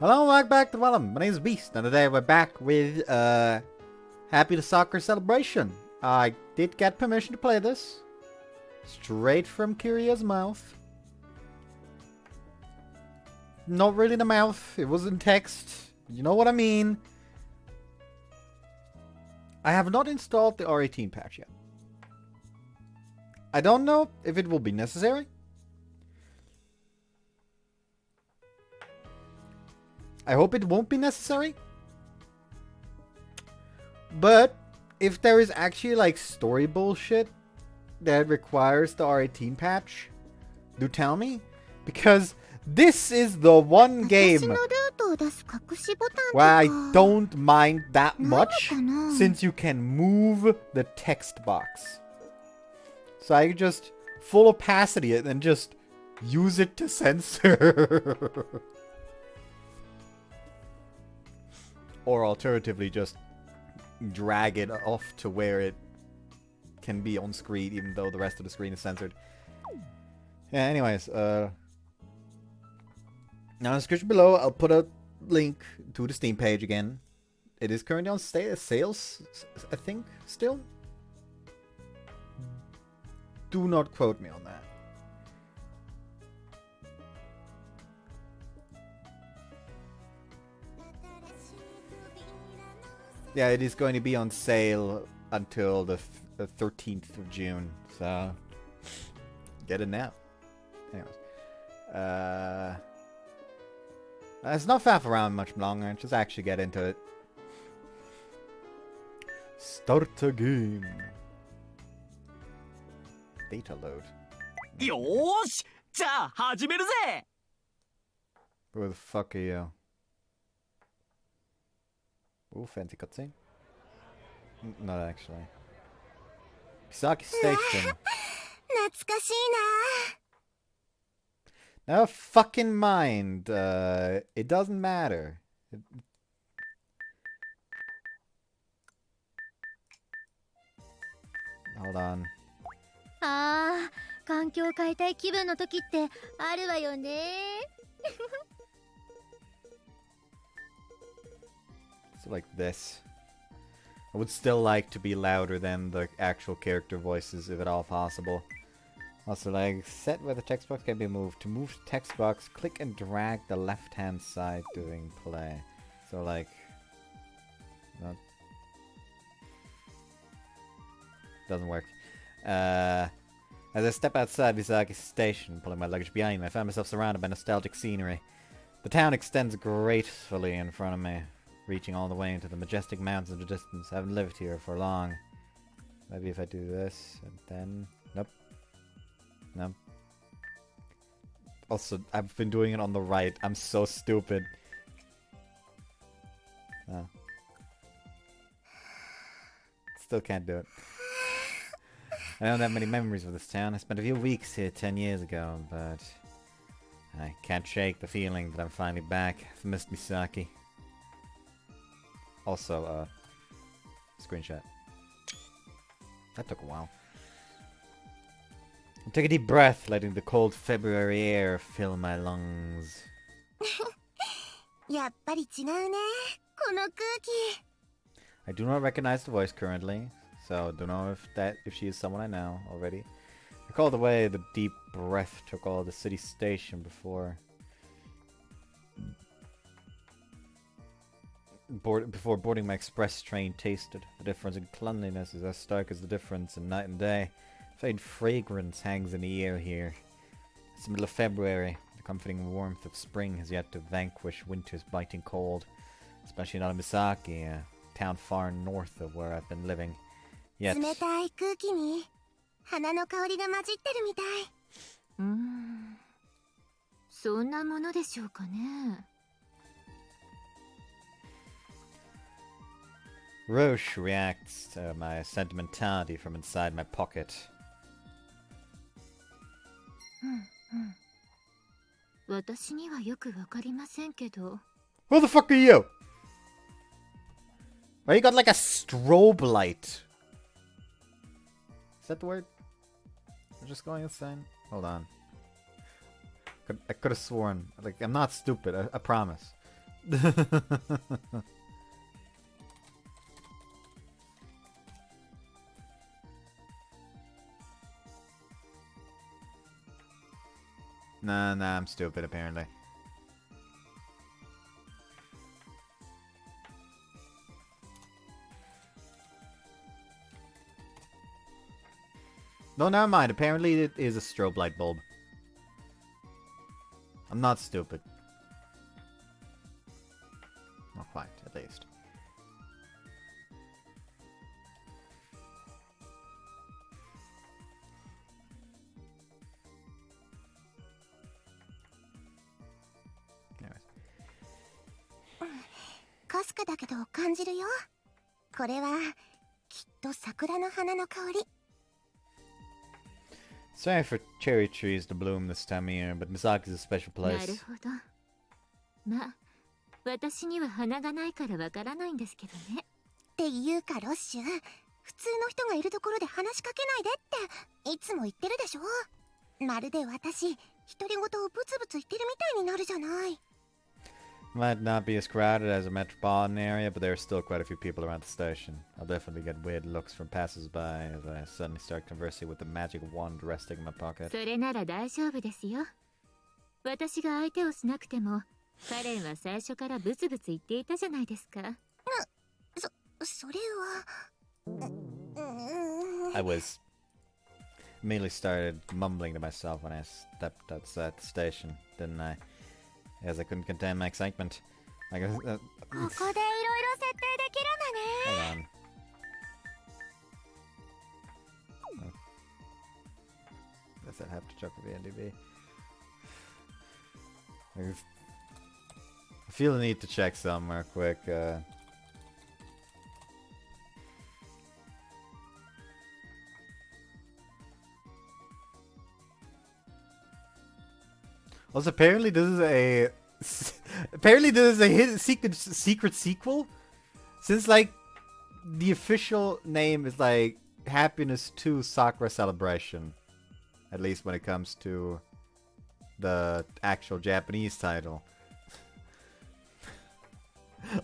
Hello, welcome back to Valentine. My name is Beast, and today we're back with Happy the Sakura Celebration. I did get permission to play this. Straight from Kiria's mouth. Not really the mouth, it was in text. You know what I mean. I have not installed the R18 patch yet. I don't know if it will be necessary. I hope it won't be necessary. But if there is actually like story bullshit that requires the R18 patch, do tell me. Because this is the one game where I don't mind that much, since you can move the text box. So I can just full opacity it and just use it to censor. Or alternatively, just drag it off to where it can be on screen, even though the rest of the screen is censored. Yeah, anyways, now in the description below, I'll put a link to the Steam page again. It is currently on sales, I think, still. Do not quote me on that. Yeah, it is going to be on sale until the 13th of June, so get it now. Anyways, it's not faff around much longer. Just actually get into it. Start a game. Data load. Yosh! じゃあ始めるぜ! Where the fuck are you? Ooh, fancy cutscene. Not actually. Kisaki Station. Now fucking mind. It doesn't matter. Hold on. ああ、環境を変えたい気分の時ってあるわよね。So like this. I would still like to be louder than the actual character voices if at all possible. Also, like, set where the text box can be moved. To move the text box, click and drag the left hand side during play. So like, not, doesn't work. As I step outside Visaki Station, pulling my luggage behind me, I find myself surrounded by nostalgic scenery. The town extends gracefully in front of me, reaching all the way into the majestic mountains of the distance. I haven't lived here for long. Maybe if I do this, and then... Nope. Nope. Also, I've been doing it on the right. I'm so stupid. Oh. Still can't do it. I don't have many memories of this town. I spent a few weeks here 10 years ago, but... I can't shake the feeling that I'm finally back. I've missed Misaki. Also, screenshot. That took a while. Take a deep breath, letting the cold February air fill my lungs. やっぱり違うね、この空気。 I do not recognize the voice currently, so don't know if she is someone I know already. Recall the way the deep breath took all the city station before boarding my express train tasted. The difference in cleanliness is as stark as the difference in night and day. Faint fragrance hangs in the air here. It's the middle of February. The comforting warmth of spring has yet to vanquish winter's biting cold. Especially not in Misaki, a town far north of where I've been living. Yet... 冷たい空気に花の香りが混じってるみたい。そんなものでしょうかね。 Roche reacts to my sentimentality from inside my pocket. 私にはよくわかりませんけど。 Who the fuck are you? Why you got like a strobe light? Is that the word? I'm just going insane. Hold on. I could have sworn. Like, I'm not stupid, I promise. Nah, I'm stupid apparently. No, never mind. Apparently it is a strobe light bulb. I'm not stupid. Not quite, at least. Anyways. かすかだけど感じるよ。これはきっと桜の花の香り。Sorry for cherry trees to bloom this time of year, but Misaki's a special なる place. ほど。まあ、私には花がないからわからないんですけどね。っていうかロッシュ、普通の人がいるところで話しかけないでっていつも言ってるでしょ。まるで私、独り言をブツブツ言ってるみたいになるじゃない。Might not be as crowded as a metropolitan area, but there are still quite a few people around the station. I'll definitely get weird looks from passers-by as I suddenly start conversing with the magic wand resting in my pocket. それなら大丈夫ですよ。私が相手をしなくても、カレンは最初からブツブツ言っていたじゃないですか。それは。I was immediately started mumbling to myself when I stepped outside the station, didn't I? As I couldn't contain my excitement. I guess, ここでいろいろ設定できるんだね。 hold on. Guess I'd have to check with the NDB. I feel the need to check somewhere quick. Also, apparently this is a hidden secret sequel, since like the official name is like Happiness 2 Sakura Celebration, at least when it comes to the actual Japanese title.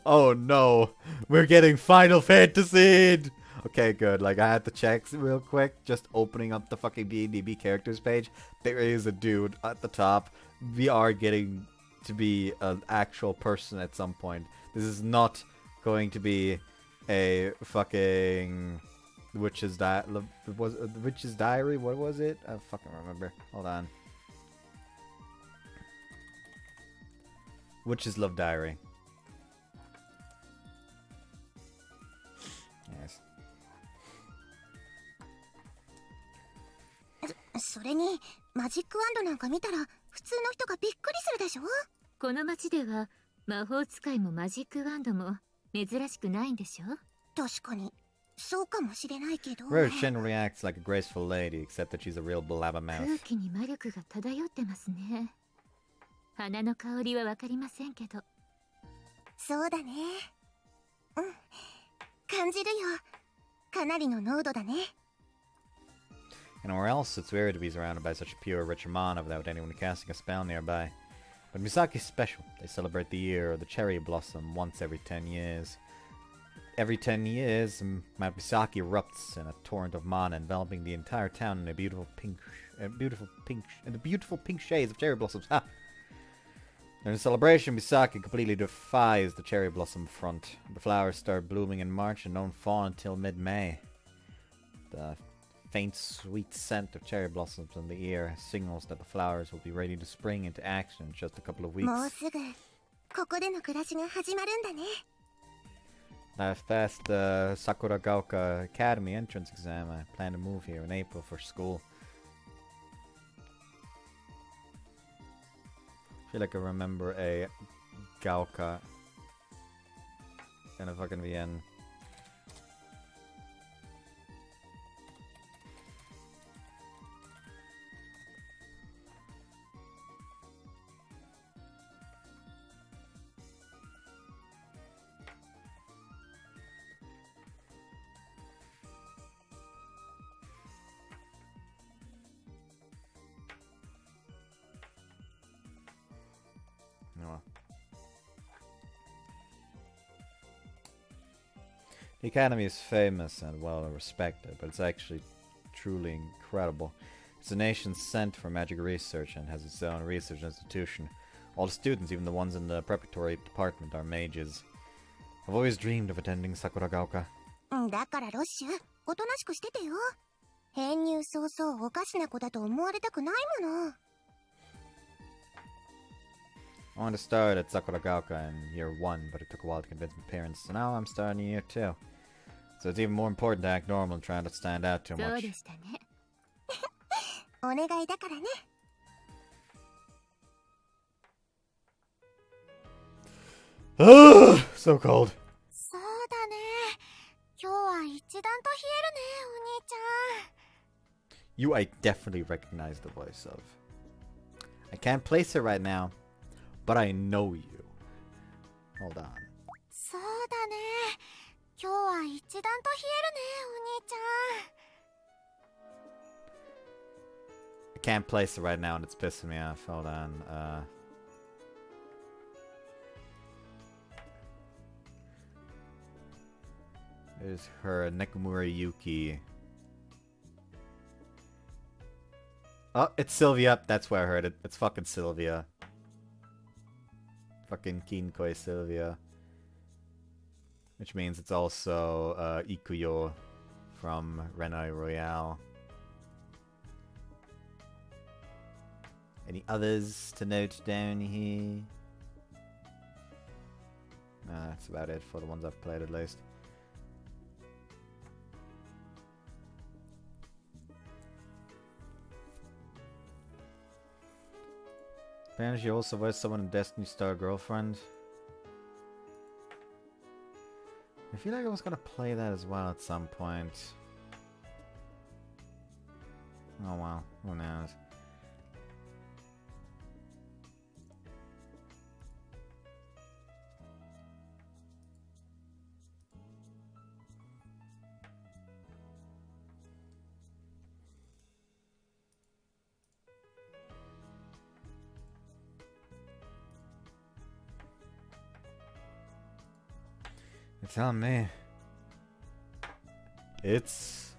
Oh no, we're getting Final Fantasy! Okay, good. Like, I had to check real quick, just opening up the fucking D&DB characters page. There is a dude at the top. We are getting to be an actual person at some point. This is not going to be a fucking Witch's Diary. What was it? I fucking remember. Hold on. Witch's Love Diary. Yes. それにマジックワンドなんか見たら普通の人がびっくりするでしょ。この町では魔法使いもマジックワンドも珍しくないんでしょ。確かにそうかもしれないけど。Rose generally acts like a graceful lady, except that she's a real blabbermouth. 空気に魔力が漂ってますね。花の香りはわかりませんけど。そうだね。うん、感じるよ。かなりの濃度だね。Anywhere else, it's weird to be surrounded by such pure, rich mana without anyone casting a spell nearby. But Misaki's special. They celebrate the year of the cherry blossom once every 10 years. Every 10 years, Mount Misaki erupts in a torrent of mana, enveloping the entire town in the beautiful pink shades of cherry blossoms. Ha! During the celebration, Misaki completely defies the cherry blossom front. The flowers start blooming in March and don't fall until mid-May. The faint, sweet scent of cherry blossoms in the air signals that the flowers will be ready to spring into action in just a couple of weeks. もうすぐここでの暮らしが始まるんだね。I've passed the Sakura Gaoka Academy entrance exam. I plan to move here in April for school. I feel like I remember a Gaoka in a fucking VN. The Academy is famous and well respected, but it's actually truly incredible. It's a nation's center for magic research and has its own research institution. All the students, even the ones in the preparatory department, are mages. I've always dreamed of attending Sakura Gaoka. だからロッシュ、おとなしくしててよ。編入早々おかしな子だと思われたくないもの。I wanted to start at Sakura Gaoka in year 1, but it took a while to convince my parents, so now I'm starting in year 2. So it's even more important to act normal and try not to stand out too そう much. でしたね。お願いだからね。Ugh, so cold. そうだね。今日は一段と冷えるね、お兄ちゃん。 You, I definitely recognize the voice of. I can't place it right now, but I know you. Hold on. そうだね。今日は一段と冷えるね、お兄ちゃん。 I can't place it right now and it's pissing me off. Hold on. There's her, Nekomura Yuki. Oh, it's Sylvia. That's where I heard it. It's fucking Sylvia. Fucking Kinkoi Sylvia. Which means it's also Ikuyo from Renai Royale. Any others to note down here? Nah, that's about it for the ones I've played at least. Apparently she also voiced someone in Destiny Star Girlfriend. I feel like I was gonna play that as well at some point. Oh well, who knows. It's on me. It's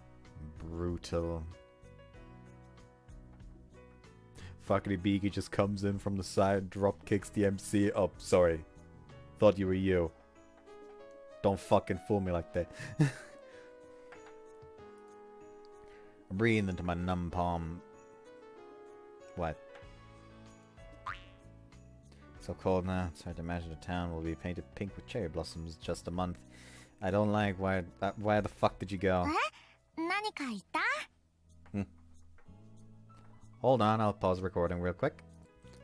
brutal. Fucking Ibiki just comes in from the side, drop kicks the MC up. Sorry. Thought you were you. Don't fucking fool me like that. I'm breathing into my numb palm. What? So cold now. It's hard to imagine the town will be painted pink with cherry blossoms in just a month. I don't like why the fuck did you go? 何か言った? Hold on, I'll pause the recording real quick.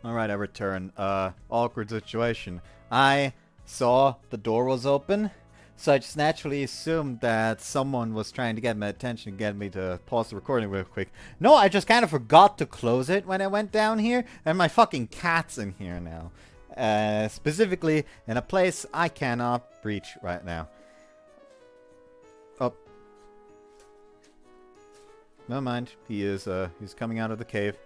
Alright, I return. Awkward situation. I saw the door was open, so I just naturally assumed that someone was trying to get my attention and get me to pause the recording real quick. No, I just kind of forgot to close it when I went down here, and my fucking cat's in here now. Specifically in a place I cannot reach right now. Oh. Never mind. He's coming out of the cave.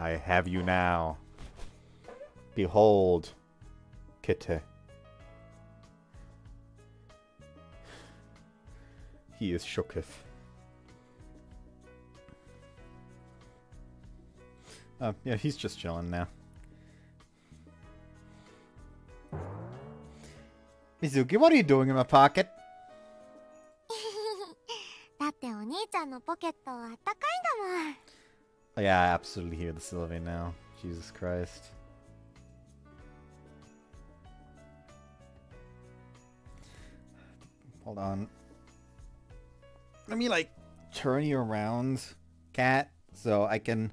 I have you now. Behold, Kitty. He is shooketh. Yeah, he's just chilling now. Mizuki, what are you doing in my pocket? だってお兄ちゃんのポケットあったかいんだもん。 Oh, yeah, I absolutely hear the Sylvie now. Jesus Christ. Hold on. Let me, like, turn you around, cat, so I can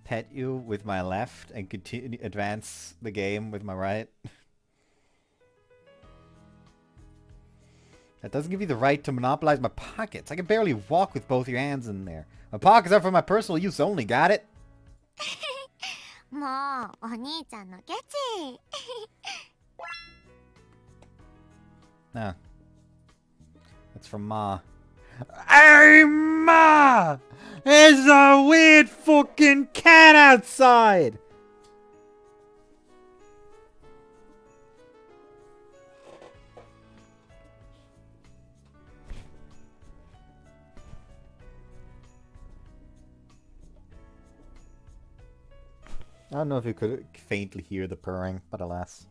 pet you with my left and continue advance the game with my right. That doesn't give you the right to monopolize my pockets. I can barely walk with both your hands in there. My pockets are for my personal use only, got it? もうお兄ちゃんのケチ。No. That's from Ma. Hey, Ma! There's a weird fucking cat outside! I don't know if you could faintly hear the purring, but alas.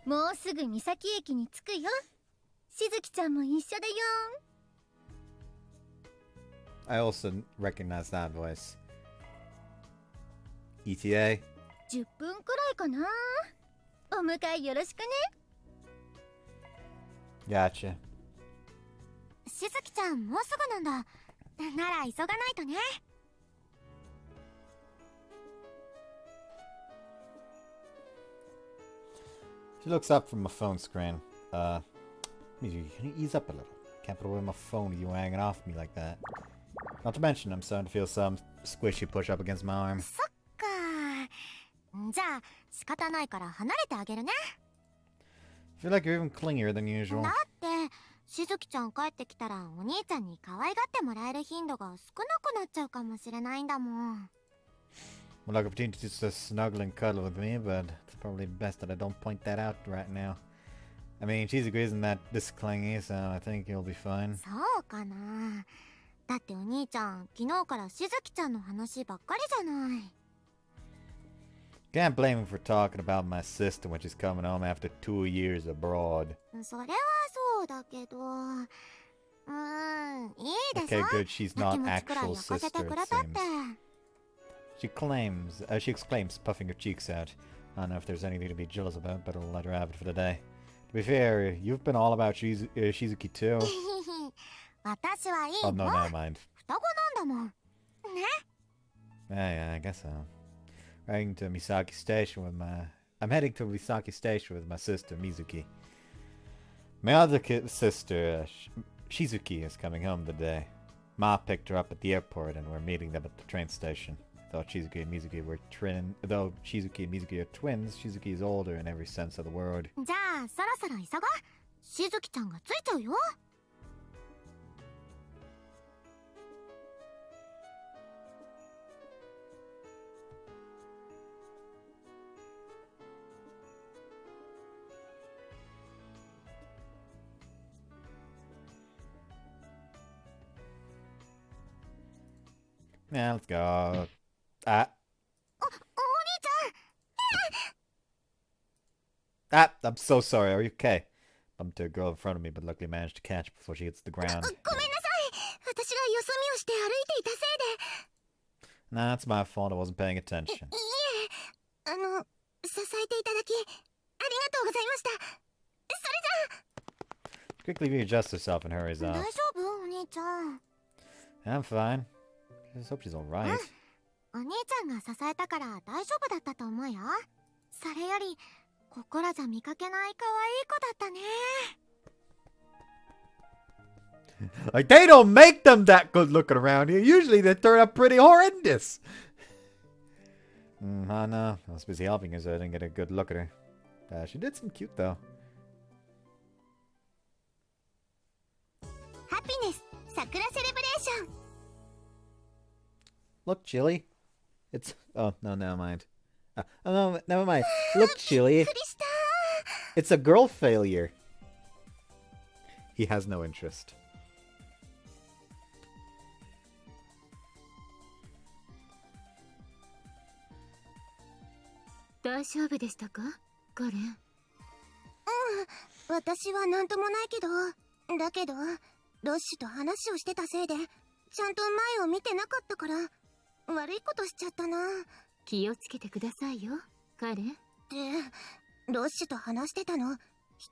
もうすぐ三崎駅に着くよ。しずきちゃんも一緒だよ。I also recognize that voice. ETA? 10分くらいかな。お迎えよろしくね。Gotcha. しずきちゃんもうすぐなんだ。なら急がないとね。She looks up from my phone screen. Can you ease up a little? Can't put away my phone with you hanging off me like that. Not to mention, I'm starting to feel some squishy push up against my arm. そっか。じゃあ仕方ないから離れてあげるね。I feel like you're even clingier than usual. だってしずきちゃん帰ってきたらお兄ちゃんに可愛がってもらえる頻度が少なくなっちゃうかもしれないんだもん。Would like opportunities to snuggle and cuddle with me, but it's probably best that I don't point that out right now. I mean, Shizuku isn't that this clingy, so I think you'll be fine. そうかな。だってお兄ちゃん昨日からしずきちゃんの話ばっかりじゃない。Can't blame him for talking about my sister when she's coming home after 2 years abroad. それはそうだけど、いいでし Okay, ょ。 good. She's 泣 not き持ちくらい actual 焼かせ sister, て it くれたって。 seems. She exclaims, puffing her cheeks out. I don't know if there's anything to be jealous about, but I'll let her have it for the day. To be fair, you've been all about Shizuki too. 私はいい Oh の。 no, never mind. 双子なんだもん。ね。 Yeah, I guess so. I'm heading to Misaki Station with my sister Mizuki. My other sister, Shizuki, is coming home today. Ma picked her up at the airport and we're meeting them at the train station. Though Shizuki and Mizuki are twins, Shizuki is older in every sense of the word. じゃあそろそろ急ごう。しずきちゃんがついちゃうよ。Yeah, let's go. Ah. お兄ち Ah, I'm so sorry. Are you okay? Bumped into a girl in front of me, but luckily managed to catch her before she hits the ゃん。 ground. ごめんなさい。私がよそ見をして歩いていたせいで。 Nah, it's my fault. I wasn't paying attention. いえ、支えていただきありがとうございました。それじゃ Quickly readjusts herself and hurries あ。大 off. 丈夫お兄ちゃん。 I'm fine. I just hope she's alright. お兄ちゃんが支えたから大丈夫だったと思うよ。それよりここらじゃ見かけない可愛い子だったね。 Like, they don't make them that good looking around here. Usually they turn out pretty horrendous. I know. I was busy helping her, so I didn't get a good look at her. She did seem cute, though. ハピネス桜セレブレーション。 Look, Chili. It's... Oh, no, never mind. Oh, no, never mind. Look, Chili. びっくりした。 It's a girl failure. He has no interest. 大丈夫でしたかカレン。私は何ともないけど、だけどロッシュと話をしてたせいでちゃんと前を見てなかったから悪いことしちゃったな。気をつけてくださいよカレン。でロッシュと話してたの独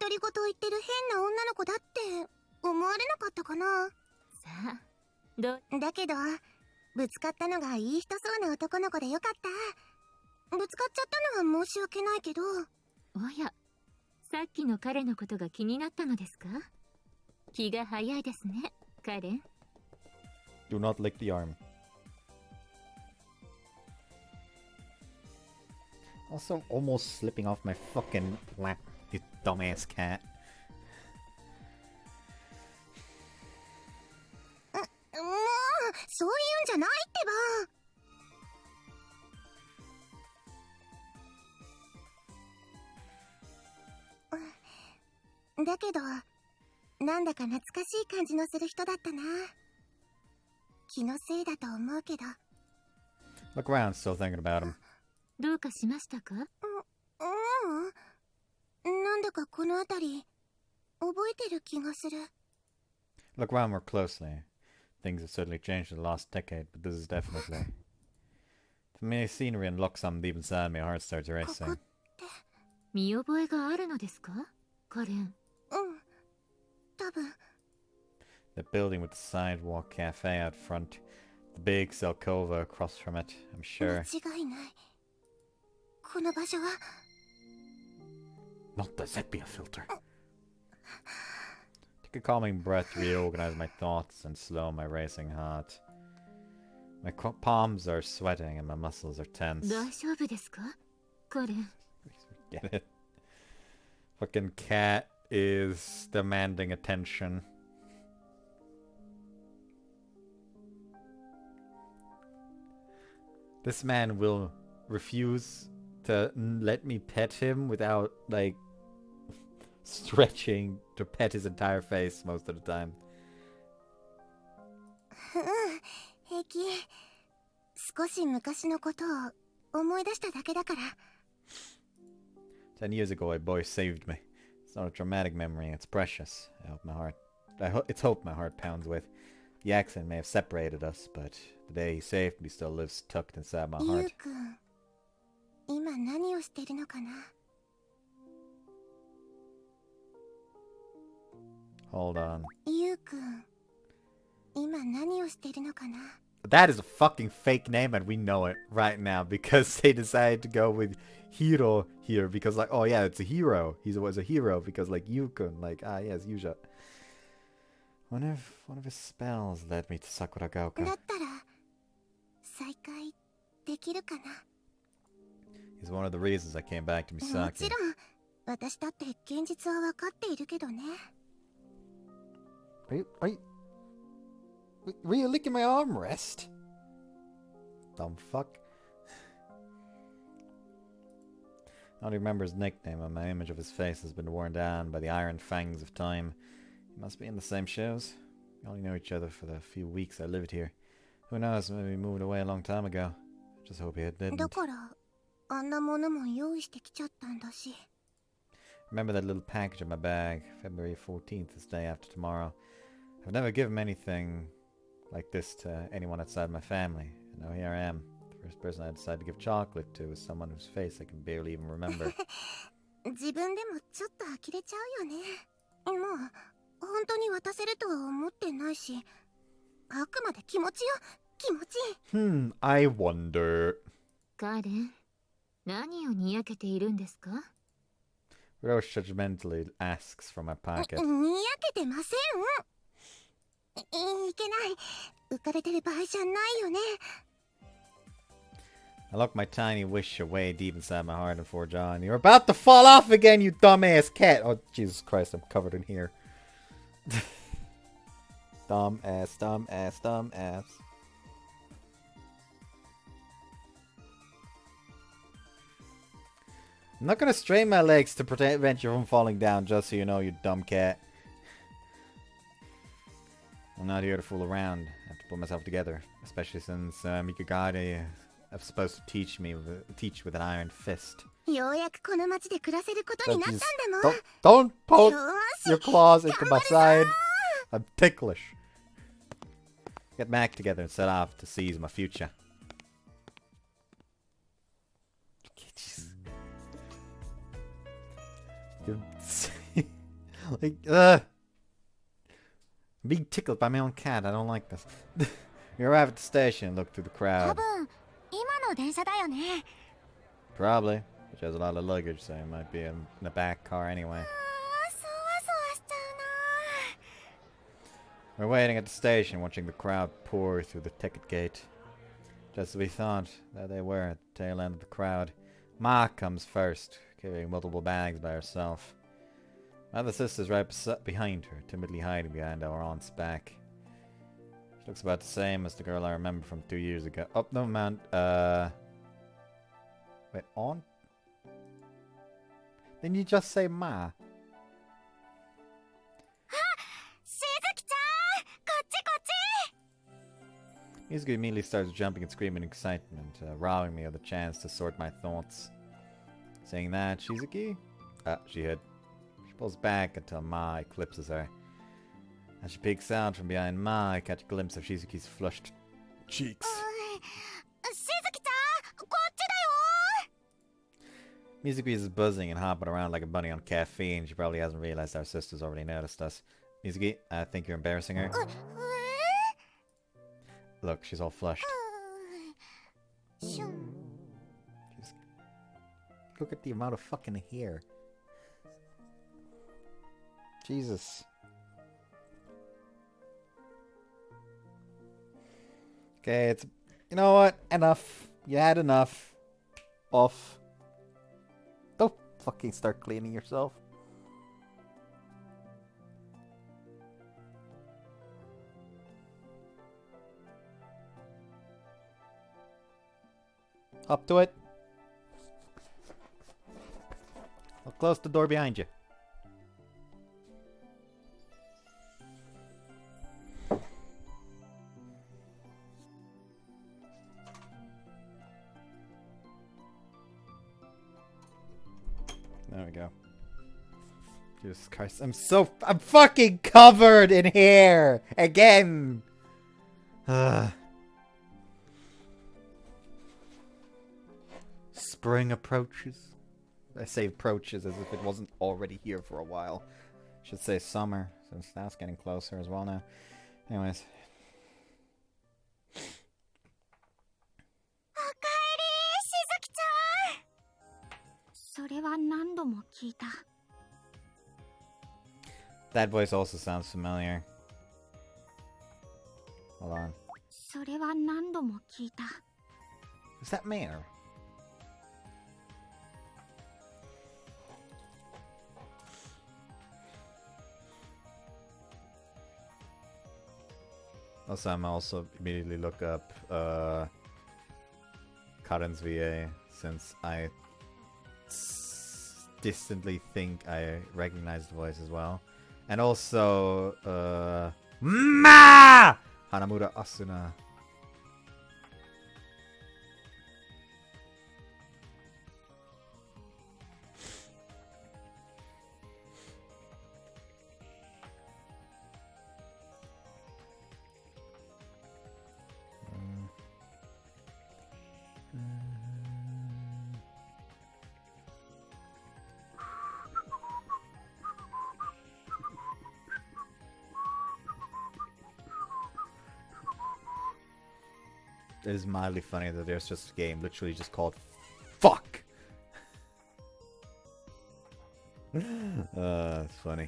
り言を言ってる変な女の子だって思われなかったかな。さあだけどぶつかったのがいい人そうな男の子でよかった。ぶつかっちゃったのは申し訳ないけど。おや、さっきの彼のことが気になったのですか。気が早いですねカレン。 Do not lick the arm. Also almost slipping off my fucking lap, you dumbass cat. もうそういうんじゃないってば。だけどなんだか懐かしい感じのする人だったな。気のせいだと思うけど。 Look around, still thinking about him. どうかしましたか？なんだかこの辺り覚えてる気がする。 Look around more closely. Things have certainly changed in the last decade, but this is definitely... To me, scenery and look something deep inside me, my heart starts ここ racing. って。見覚えがあるのですか？カレン。多分。 The building with the sidewalk cafe out front. The big Selkova across from it, I'm sure. 間違いない。この場所は Not the sepia filter. Take a calming breath to reorganize my thoughts and slow my racing heart. My palms are sweating and my muscles are tense. 大丈夫ですか？カレン。 Get it? Fucking cat is demanding attention. This man will refuse to let me pet him without, like, stretching to pet his entire face most of the time. 平気。少し昔のことを思い出しただけだから。 10 years ago, a boy saved me. It's not a traumatic memory, it's precious. It's hope my heart pounds with. The accident may have separated us, but the day he saved me still lives tucked inside my ゆう heart. くん、今何をしてるのかな？ Hold on. ゆうくん、今何をしてるのかな？ That is a fucking fake name and we know it right now because they decided to go with Hiro here because like, oh yeah, it's a hero. He was a hero because like Yukun, like, yes, Yusha. One of his spells led me to Sakura だ Gaoka. ったら再会できるかな？ He's one of the reasons I came back to も Misaki. ちろん、私だって現実は分かっているけどね。 Were you licking my armrest? Dumb fuck. I only remember his nickname and my image of his face has been worn down by the iron fangs of time. He must be in the same shoes. We only know each other for the few weeks I lived here. Who knows, maybe he moved away a long time ago. Just hope he didn't. だからあんなものも用意してきちゃったんだし。 Remember that little package in my bag? February 14th is the day after tomorrow. I've never given anything like this to anyone outside my family. And now here I am. The first person I decided to give chocolate to is someone whose face I can barely even remember. 自分でもちょっと呆れちゃうよね。もう本当に渡せるとは思ってないし、あくまで気持ちよ、気持ち。I wonder. カレン、何をにやけているんですか？ Rose judgmentally asks from my pocket. にやけてません。いけない。浮かれてる場合じゃないよね。 I locked my tiny wish away deep inside my heart and forge on. You're about to fall off again, you dumbass cat! Oh, Jesus Christ, I'm covered in here. Dumbass, dumbass, dumbass. I'm not gonna strain my legs to prevent you from falling down, just so you know, you dumb cat. I'm not here to fool around. I have to put myself together, especially since Mikagane is supposed to teach with an iron fist. ようやくこの町で暮らせることになったんだもん。 Don't poke よーし your claws into my side. I'm ticklish. Get my act together and set off to seize my future. Like, I'm being tickled by my own cat. I don't like this. We arrive at the station and look through the 多 crowd. 分今の電車だよね。 Probably. Which has a lot of luggage, so it might be in the back car anyway. そわそわしちゃうな。 We're waiting at the station, watching the crowd pour through the ticket gate. Just as we thought, there they were, at the tail end of the crowd. Ma comes first, carrying multiple bags by herself. My other sister's right behind her, timidly hiding behind our aunt's back. She looks about the same as the girl I remember from 2 years ago. Oh, no, man. Wait, aunt? Didn't you just say Ma? Mizuki immediately starts jumping and screaming in excitement, robbing me of the chance to sort my thoughts. Saying that, Shizuki? She hid. She pulls back until Ma eclipses her. As she peeks out from behind Ma, I catch a glimpse of Shizuki's flushed cheeks. Mizuki is buzzing and hopping around like a bunny on caffeine. She probably hasn't realized our sister's already noticed us. Mizuki, I think you're embarrassing her. Look, she's all flushed. Just look at the amount of fucking hair. Jesus. Okay, it's... You know what? Enough. You had enough. Off. Don't fucking start cleaning yourself. Up to it. I'll close the door behind you. There we go. Jesus Christ, I'm fucking covered in hair! Again! Spring approaches. I say approaches as if it wasn't already here for a while. Should say summer, since that's getting closer as well now. Anyways. That voice also sounds familiar. Hold on. Is that Mare? Also, I'm also immediately look up Karen's VA, since I distantly think I recognize the voice as well. And also, Ma! Hanamura Asuna. It is mildly funny that there's just a game literally just called Fuck! It's funny.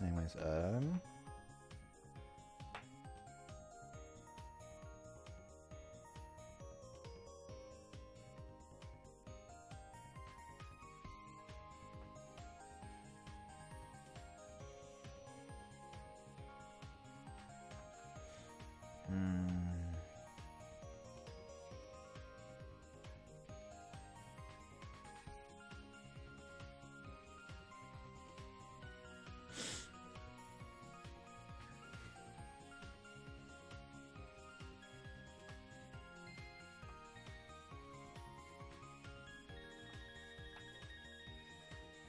Anyways,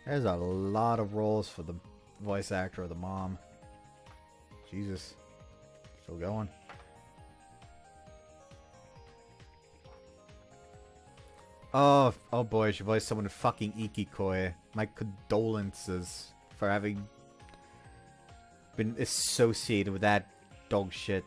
there's a lot of roles for the voice actor of the mom. Jesus. Still going. Oh boy, she voiced someone in fucking Ikikoi. My condolences for having been associated with that dog shit.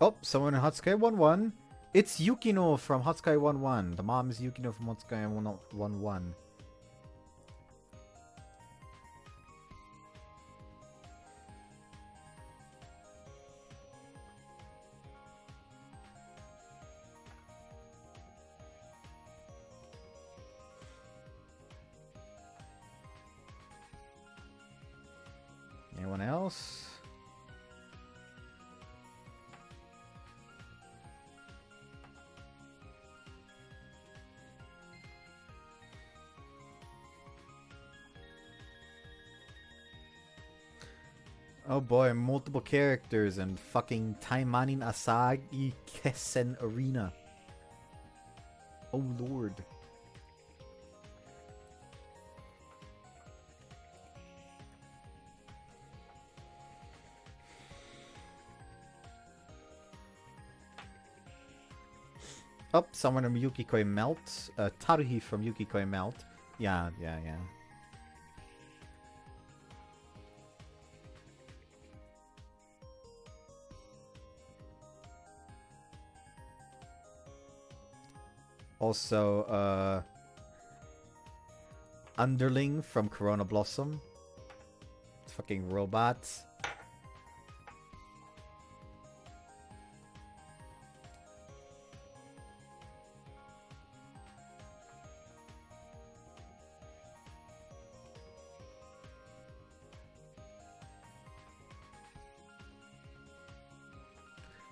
Oh, someone in Hatsuke 1-1. It's Yukino from Hotsukai 1-1. The mom is Yukino from Hotsukai 1-1. Anyone else? Oh boy, multiple characters and fucking Taimanin Asagi Kessen Arena. Oh lord. Oh, someone from Yukikoi Melt. Taruhi from Yukikoi Melt. Yeah. Also, Underling from Corona Blossom. Fucking robots.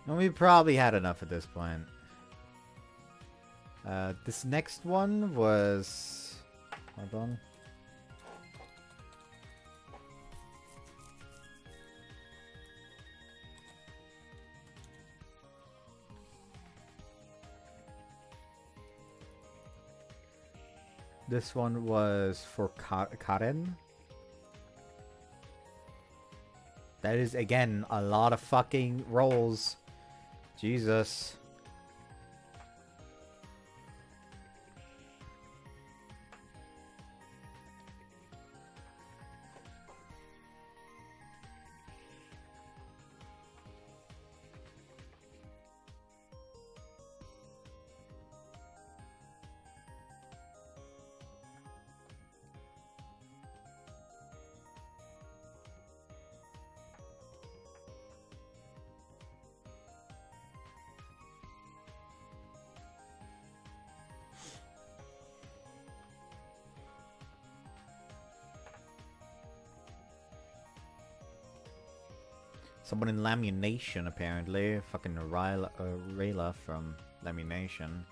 Well, we probably had enough at this point. This next one was... Hold on. This one was for Karen. That is, again, a lot of fucking rolls. Jesus. Someone in Lamination, apparently. Fucking Rayla from Lamination.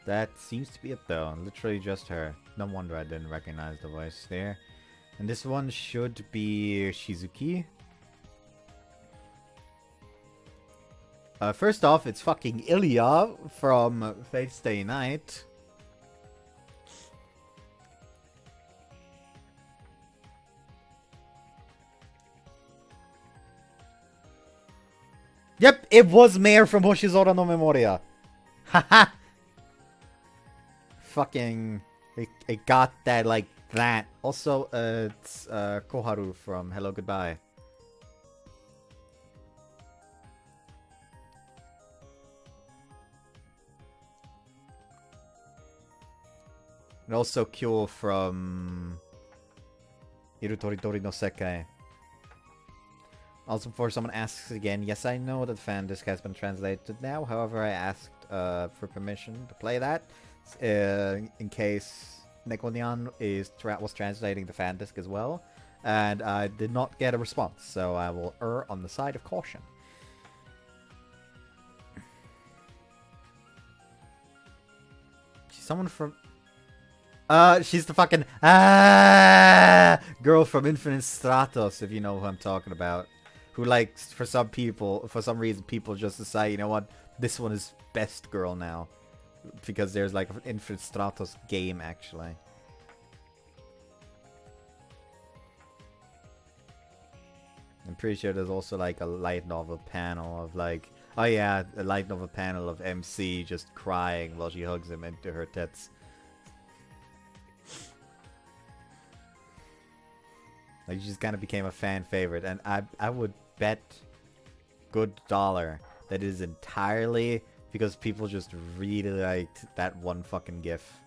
That seems to be it, though. Literally just her. No wonder I didn't recognize the voice there. And this one should be Shizuki. First off, it's fucking Ilya from Fate's Stay Night. Yep, it was Mayor from Hoshizora no Memoria. Haha. Fucking, it got that like that. Also, it's Koharu from Hello Goodbye. And also Kyo from Irutoritori no Sekai. Also, before someone asks again, yes, I know that fan disc has been translated now. However, I asked for permission to play that in case Nekonyan was translating the fan disc as well, and I did not get a response, so I will err on the side of caution. She's someone from... she's the fucking girl from Infinite Stratos, if you know who I'm talking about. Who likes, for some reason, people just decide, you know what, this one is best girl now. Because there's like an Infinite Stratos game, actually. I'm pretty sure there's also like a light novel panel of like, oh yeah, a light novel panel of MC just crying while she hugs him into her tits. Like, she just kind of became a fan favorite, and I would bet good dollar that it is entirely because people just really liked that one fucking gif.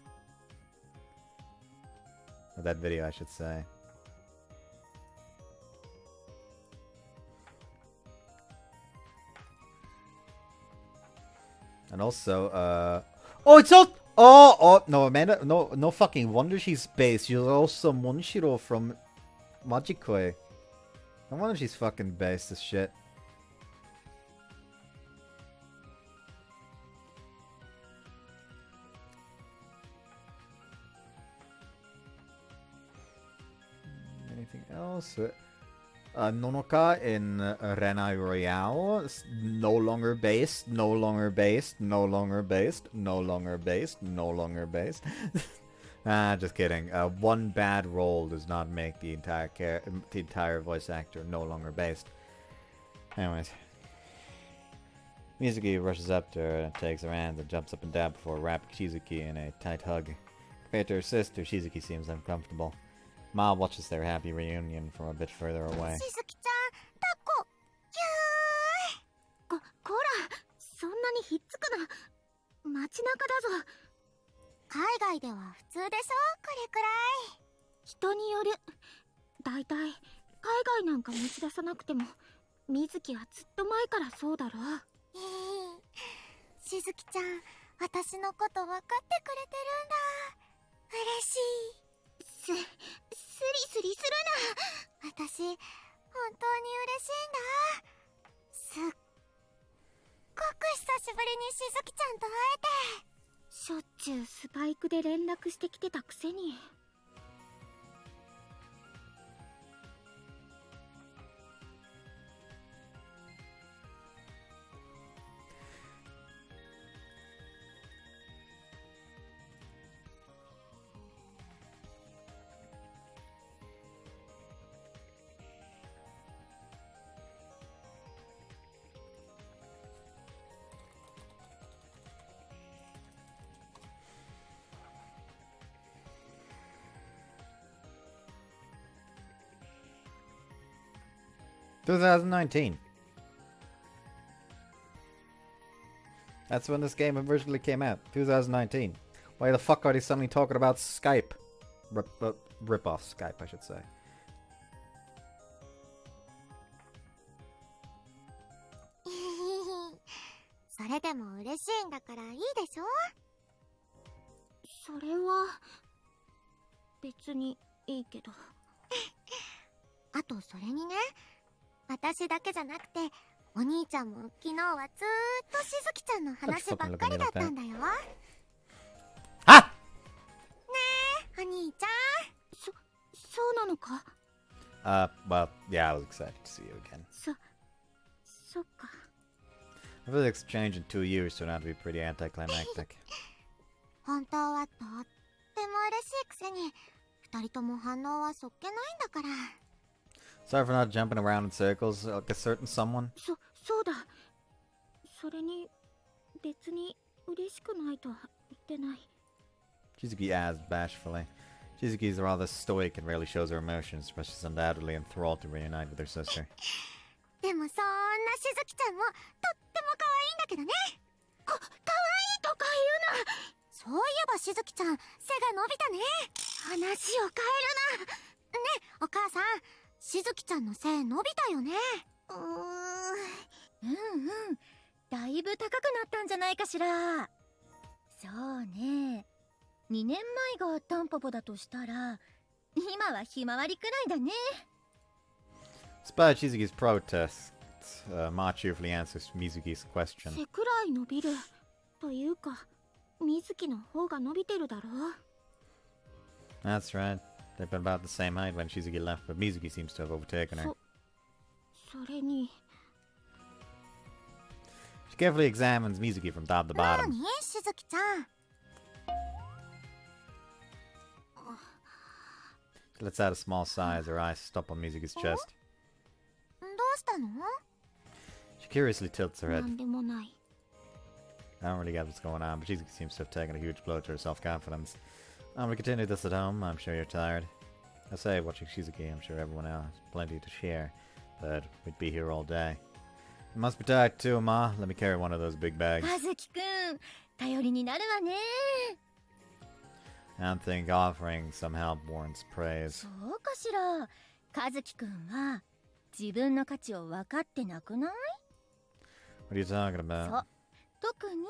Or that video, I should say. And also, oh, it's all. Oh, no, Amanda, no fucking wonder she's based. She's also Monshiro from Majikoi. No wonder she's fucking based as shit. Anything else? Nonoka in Renai Royale. No longer based, no longer based, no longer based, no longer based, no longer based. Just kidding. One bad role does not make the entire voice actor no longer based. Anyways. Mizuki rushes up to her and takes her hand and jumps up and down before wrapping Shizuki in a tight hug. Compared to her sister, Shizuki seems uncomfortable. Ma watches their happy reunion from a bit further away. しずきちゃん、タコ、キュー。こら、そんなにひっつくな。街中だぞ。海外では普通でしょ、これくらい。人による。だいたい海外なんか持ち出さなくても、水木はずっと前からそうだろ。しずきちゃん、私のこと分かってくれてるんだ。嬉しい。スリスリするな。私、本当に嬉しいんだ。すっごく久しぶりにしずきちゃんと会えて。しょっちゅうスパイクで連絡してきてたくせに。2019. That's when this game originally came out. 2019. Why the fuck are they suddenly talking about Skype? Rip-off Skype, I should say. Ato, それにね、私だけじゃなくて、お兄ちゃんも昨日はずーっとしずきちゃんの話ばっかりだったんだよ。Ah! お兄ちゃん。そうなのか? Well, yeah, I was excited to see you again. そっか。I feel the exchange in 2 years turned out to be pretty anticlimactic. 本当はとっても嬉しいくせに、二人とも反応はそっけないんだから。Sorry for not jumping around in circles like a certain someone. そうだ。それに、別に嬉しくないとは言ってない。Shizuki adds bashfully. Shizuki is rather stoic and rarely shows her emotions, but she's undoubtedly enthralled to reunite with her sister. でもそんなしずきちゃんもとっても可愛いんだけどね。可愛いとか言うな。そういえばしずきちゃん、背が伸びたね。話を変えるな。ね、お母さん、しずきちゃんの背伸びたよね。だいぶ高くなったんじゃないかしら。そうね。2年前がタンポポだとしたら、今はひまわりくらいだね。Despite Shizuki's protests, Ma cheerfully answers Mizuki's question. 背くらい伸びる。というか、水木の方が伸びてるだろ。That's right. They've been about the same height when Shizuki left, but Mizuki seems to have overtaken her. それに。She carefully examines Mizuki from top to bottom. 何、しずきちゃん。She lets out a small sigh as her eyes stop on Mizuki's chest. どうしたの? She curiously tilts her head. なんでもない。I don't really get what's going on, but Shizuki seems to have taken a huge blow to her self-confidence. We continue this at home. I'm sure you're tired. I say, watching Shizuki, I'm sure everyone else has plenty to share, but we'd be here all day. You must be tired too, Ma. Let me carry one of those big bags. 和樹くん、頼りになるわね。I don't think offering some help warrants praise. そうかしら。和樹くんは自分の価値を分かってなくない？ What are you talking そう。 about? 特に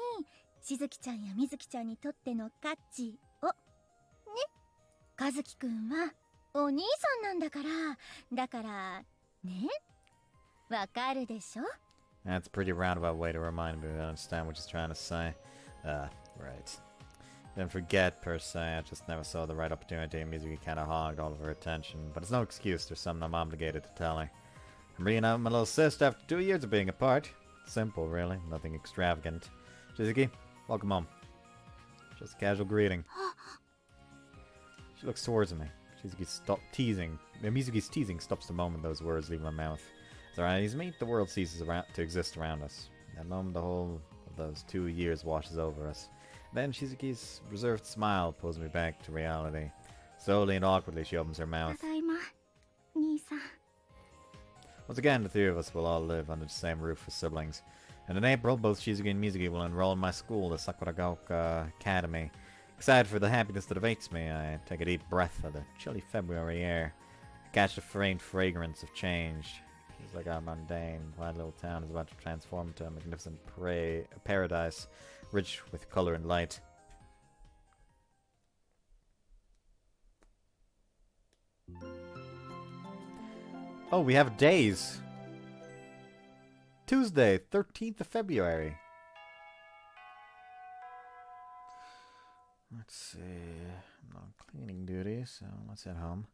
しずきちゃんやみずきちゃんにとっての価値をね。和樹くんはお兄さんなんだから。だからね。わかるでしょ？ That's a pretty roundabout way to remind me to understand what she's trying to say. Right. Didn't forget, per se, I just never saw the right opportunity and Mizuki kinda hogged all of her attention. But it's no excuse, there's something I'm obligated to tell her. I'm reuniting with my little sister after 2 years of being apart. Simple, really. Nothing extravagant. Shizuki, welcome home. Just a casual greeting. She looks towards me. Mizuki's teasing stops the moment those words leave my mouth. As our eyes meet, the world ceases to exist around us. In that moment, the whole of those 2 years washes over us. Then Shizuki's reserved smile pulls me back to reality. Slowly and awkwardly, she opens her mouth. ただいま、兄さん。 Once again, the three of us will all live under the same roof as siblings. And in April, both Shizuki and Mizuki will enroll in my school, the Sakura Academy. Excited for the happiness that awaits me, I take a deep breath of the chilly February air. I catch the faint fragrance of change. It's like our mundane, quiet little town is about to transform into a magnificent paradise, rich with color and light. Oh, we have days. Tuesday, 13th of February. Let's see. I'm on cleaning duty, so let's head home.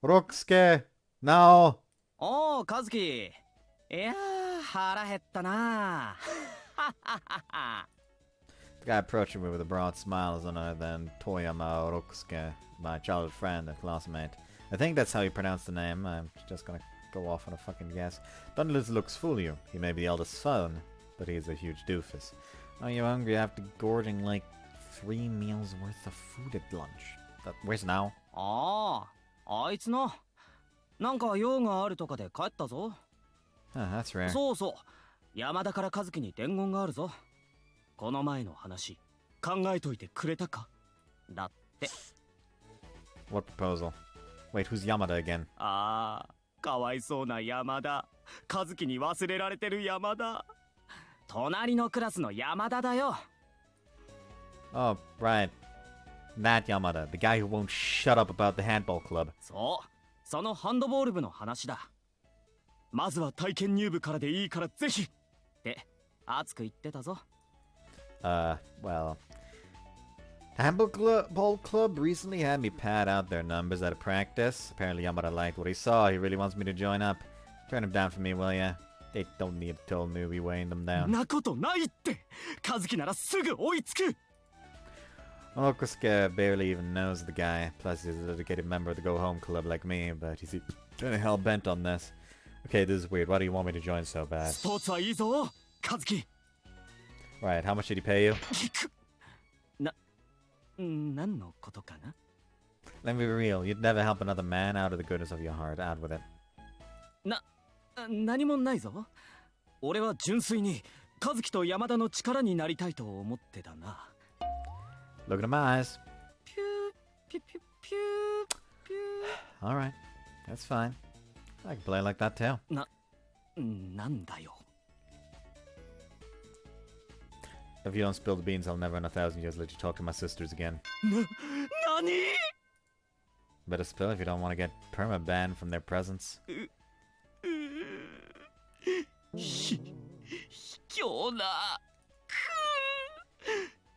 Rokusuke! No! おう和樹。いやー腹減ったな。 The guy approaching me with a broad smile is none other than Toyama Rokusuke, my childhood friend and classmate. I think that's how you pronounce the name. I'm just gonna go off on a fucking guess. Don't let his looks fool you. He may be the eldest son, but he's a huge doofus. Are you hungry after gorging like 3 meals worth of food at lunch? Where's now? ああ、あいつな。なんか用があるとかで帰ったぞ。Oh, that's rare. そうそう。山田から和樹に伝言があるぞ。この前の話、考えといてくれたか？だって。What proposal? Wait, who's Yamada again? ああ、かわいそうな山田。和樹に忘れられてる山田。隣のクラスの山田だよ。 Oh, right. That Yamada, the guy who won't shut up about the handball club. そう、そのハンドボール部の話だ。まずは体験入部からでいいからぜひって熱く言ってたぞ。Well, the handball club recently had me pad out their numbers at a practice. Apparently Yamada liked what he saw. He really wants me to join up. Turn him down for me, will ya? They don't need a tall newbie weighing them down. なことないって。和樹ならすぐ追いつく。Okusuke barely even knows the guy. Plus, he's a dedicated member of the Go Home Club like me, but he's kind of hell bent on this. Okay, this is weird. Why do you want me to join so bad? スポーツはいいぞ、和樹。 Right, how much did he pay you? 何のことかな？ Let me be real. You'd never help another man out of the goodness of your heart. Out with it. 何もないぞ。俺は純粋に和樹と山田の力になりたいと思ってたな。 Look at my eyes. ピューピュピュピューピュー。 All right, that's fine. I can play like that too. なんだよ。 If you don't spill the beans, I'll never in 1,000 years let you talk to my sisters again. 何？ Better spill if you don't want to get perma-banned from their presence. 卑怯な。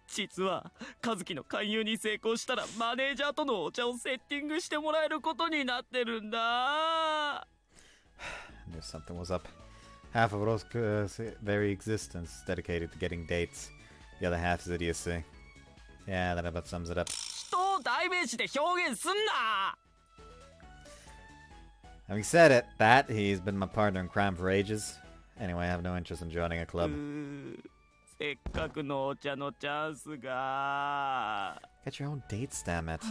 実は和樹の勧誘に成功したらマネージャーとのお茶をセッティングしてもらえることになってるんだ。 Knew something was up. Half of Roscoe's very existence is dedicated to getting dates. The other half is idiocy. Yeah, that about sums it up. 人を代名詞で表現すんな。 Having said that, he's been my partner in crime for ages. Anyway, I have no interest in joining a club. せっかくのお茶のチャンスが。 Get your own dates, damn it.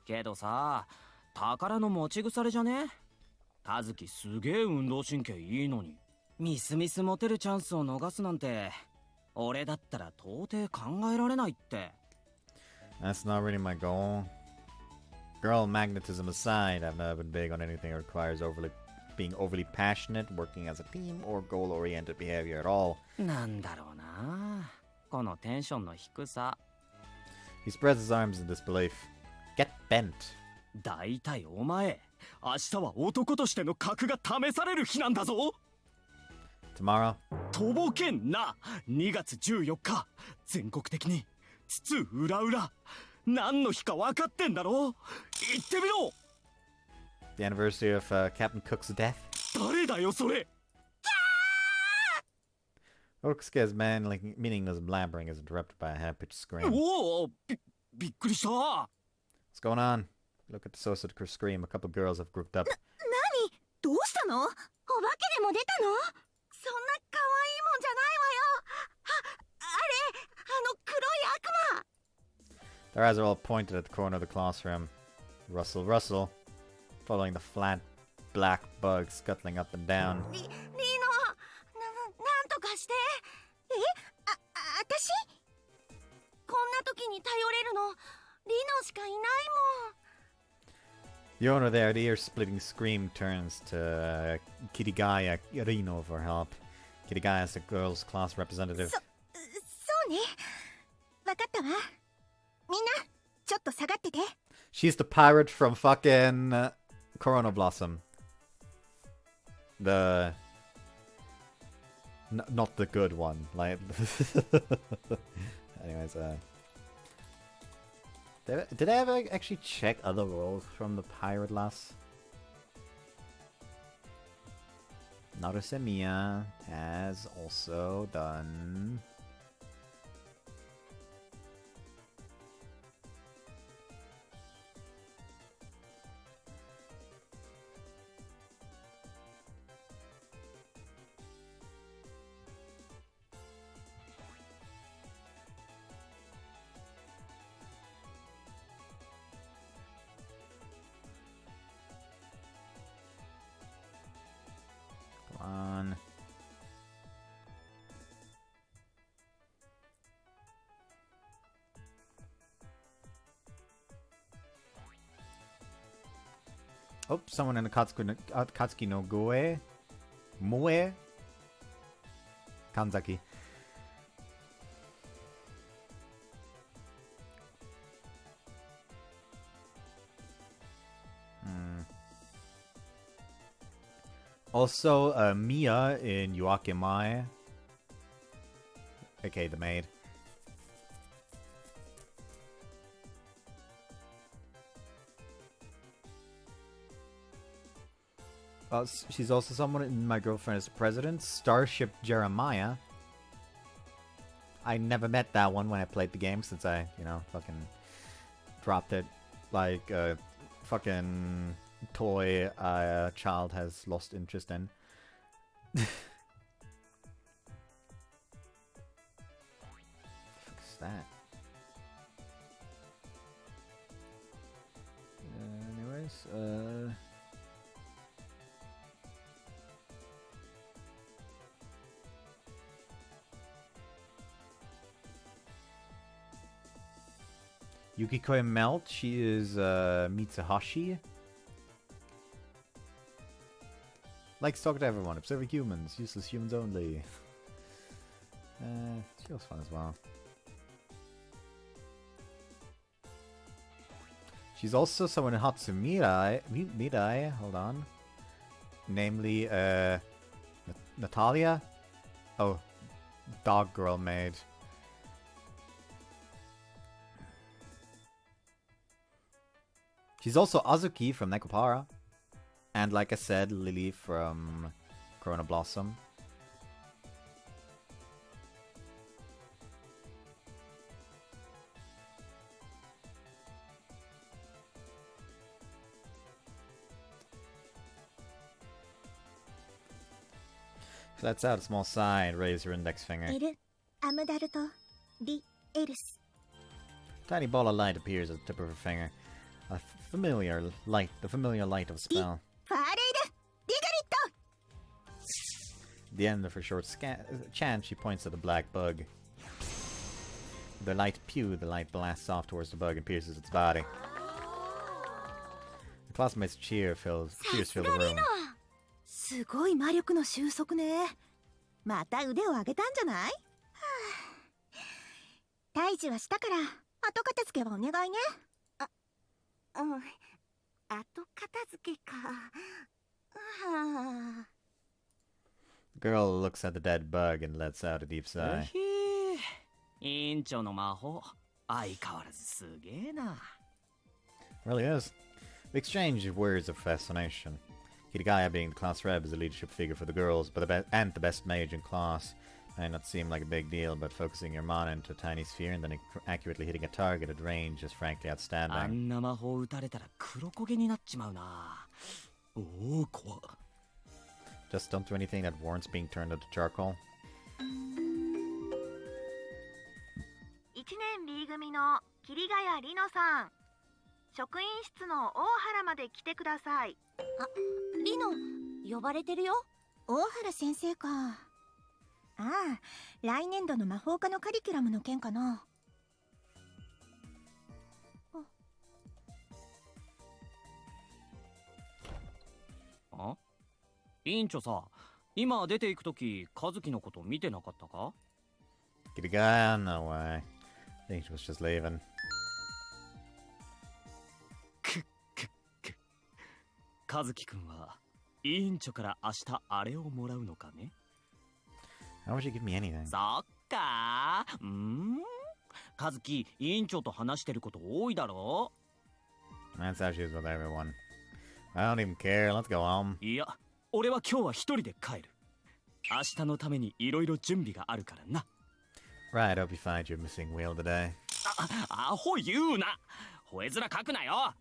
けどさ、宝の持ち腐れじゃね？和樹すげえ運動神経いいのに、みすみすモテるチャンスを逃すなんて、俺だったら到底考えられないって。 That's not really my goal. Girl magnetism aside, I've never been big on anything that requires being overly passionate, working as a team, or goal-oriented behavior at all. なんだろうな、このテンションの低さ。 He spreads his arms in disbelief. Get bent. だいたいお前、明日は男としての格が試される日なんだぞ。 Tomorrow? とぼけんな。2月14日、全国的に津々浦々、何の日か分かってんだろ。言ってみろ。 The anniversary of Captain Cook's death? 誰だよそれ。 Orkusuke's meaningless blabbering is interrupted by a high-pitched scream. おお、びっくりした。 What's going on? Look at the source of the scream. A couple girls have grouped up. 何？どうしたの？お化けでも出たの？そんな可愛いもんじゃないわよ。あれ、黒い悪魔。 Their eyes are all pointed at the corner of the classroom. Rustle, rustle. Following the flat, black bug scuttling up and down. リノ、なんとかして。私？こんな時に頼れるの、リノしかいないもん。 The owner there, the ear-splitting scream turns to Kirigaya Rino for help. Kirigaya is the girls' class representative. そうね。わかったわ。みんな、ちょっと下がってて。 She's the pirate from fucking Corona Blossom. The... not the good one. Like... Anyways, Did I ever actually check other roles from the pirate lass? Narusemiya has also done... on. Oh, someone in the Katsuki no Goe. Moe. Kanzaki. Also, Mia in Yuakemai. Okay, the maid. She's also someone in My Girlfriend is President. Starship Jeremiah. I never met that one when I played the game since I, fucking dropped it like a fucking toy a child has lost interest in. What the fuck is that? Anyways, Yukiko Melt, she is Mitsuhashi. Likes talking to everyone, observing humans, useless humans only. She was fun as well. She's also someone in Mirai, hold on. Namely, Natalia? Oh, Dog Girl Maid. She's also Azuki from Nekopara. And like I said, Lily from Corona Blossom. She lets out a small sigh and raises her index finger. エル、アムダルト、リ、エルス。 Tiny ball of light appears at the tip of her finger. The familiar light of a spell. ファーレイル、リガリット。 At the end of her short chant, she points at the black bug. The light blasts off towards the bug and pierces its body. The classmates' cheers fill the room. すごい魔力の収束ね。また腕を上げたんじゃない？はあ、退治はしたから後片付けはお願いね。あ、うん。後片付けか。はあ。 The girl looks at the dead bug and lets out a deep sigh. 委員長の魔法、相変わらずすげえな。Really is. We exchange words of fascination. Kirigaya, being the class rep, is a leadership figure for the girls, but the best mage in class. May not seem like a big deal, but focusing your mana into a tiny sphere and then accurately hitting a target at range is frankly あ outstanding. んな魔法打たれたら黒焦げになっちまうな。おお、怖っ。Just don't do anything that warrants being turned into charcoal. 1年 B 組の桐ヶ谷里乃さん、職員室の大原まで来てください。あ、リノ、呼ばれてるよ。大原先生か。ああ、来年度の魔法科のカリキュラムの件かな。あ、委員長さ、今出ていくとき、和樹のこと見てなかったか？ Kirigaya, no way. I think she was just leaving. 和樹くんは委員長から明日あれをもらうのかね？ How would you give me anything? そっかー。和樹、委員長と話してること多いだろ？ That's how she is with everyone. I don't even care. Let's go home. いや、俺は今日は一人で帰る。明日のためにいろいろ準備があるからな。Right, hope you find your missing wheel today. アホ言うな。吠え面書くなよ。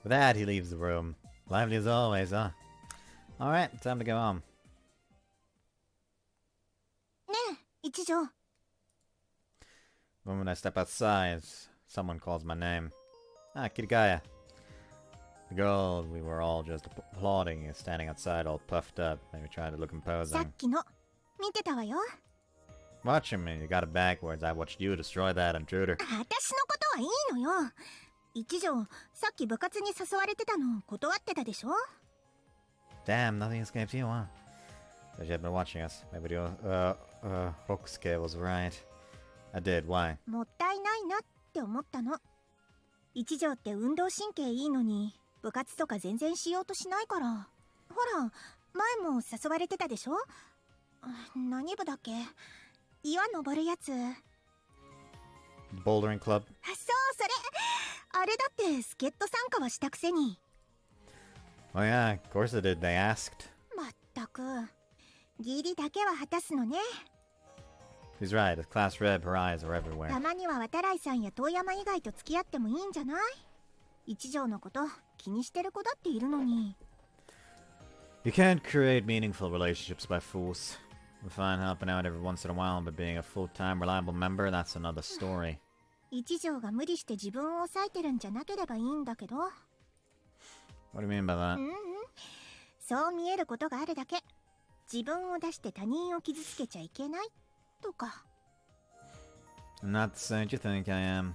With that, he leaves the room. Lively as always, huh? Alright, time to go home. ねえ、一条。 The moment I step outside, someone calls my name. Ah, Kirigaya. The girl we were all just applauding is standing outside all puffed up, maybe trying to look さ imposing. っきの見てたわよ。 Watching me, you got it backwards. I watched you destroy that intruder. 私のことはいいのよ。一条、さっき部活に誘われてたの断ってたでしょ？ Damn, nothing escapes you, huh? So you had been watching us. Maybe Hokusuke was right. I did, why? もったいないなって思ったの。一条って運動神経いいのに部活とか全然しようとしないから。ほら、前も誘われてたでしょ？何部だっけ？岩登るやつ。 The Bouldering Club? そう、それ。あれだって助っ人参加はしたくせに。 Oh yeah, of course I did. They asked. まったく。義理だけは果たすのね。 He's right. As class rep, her eyes are た everywhere. まには渡来さんや遠山以外と付き合ってもいいんじゃない？一条のこと気にしてる子だっているのに。 You can't create meaningful relationships by force. I'm fine helping out every once in a while, but being a full-time reliable member, that's another story. 一条が無理して自分を抑えてるんじゃなければいいんだけど。 What do you mean by that? そう見えることがあるだけ。自分を出して他人を傷つけちゃいけないとか。 I'm not the saint you think I am.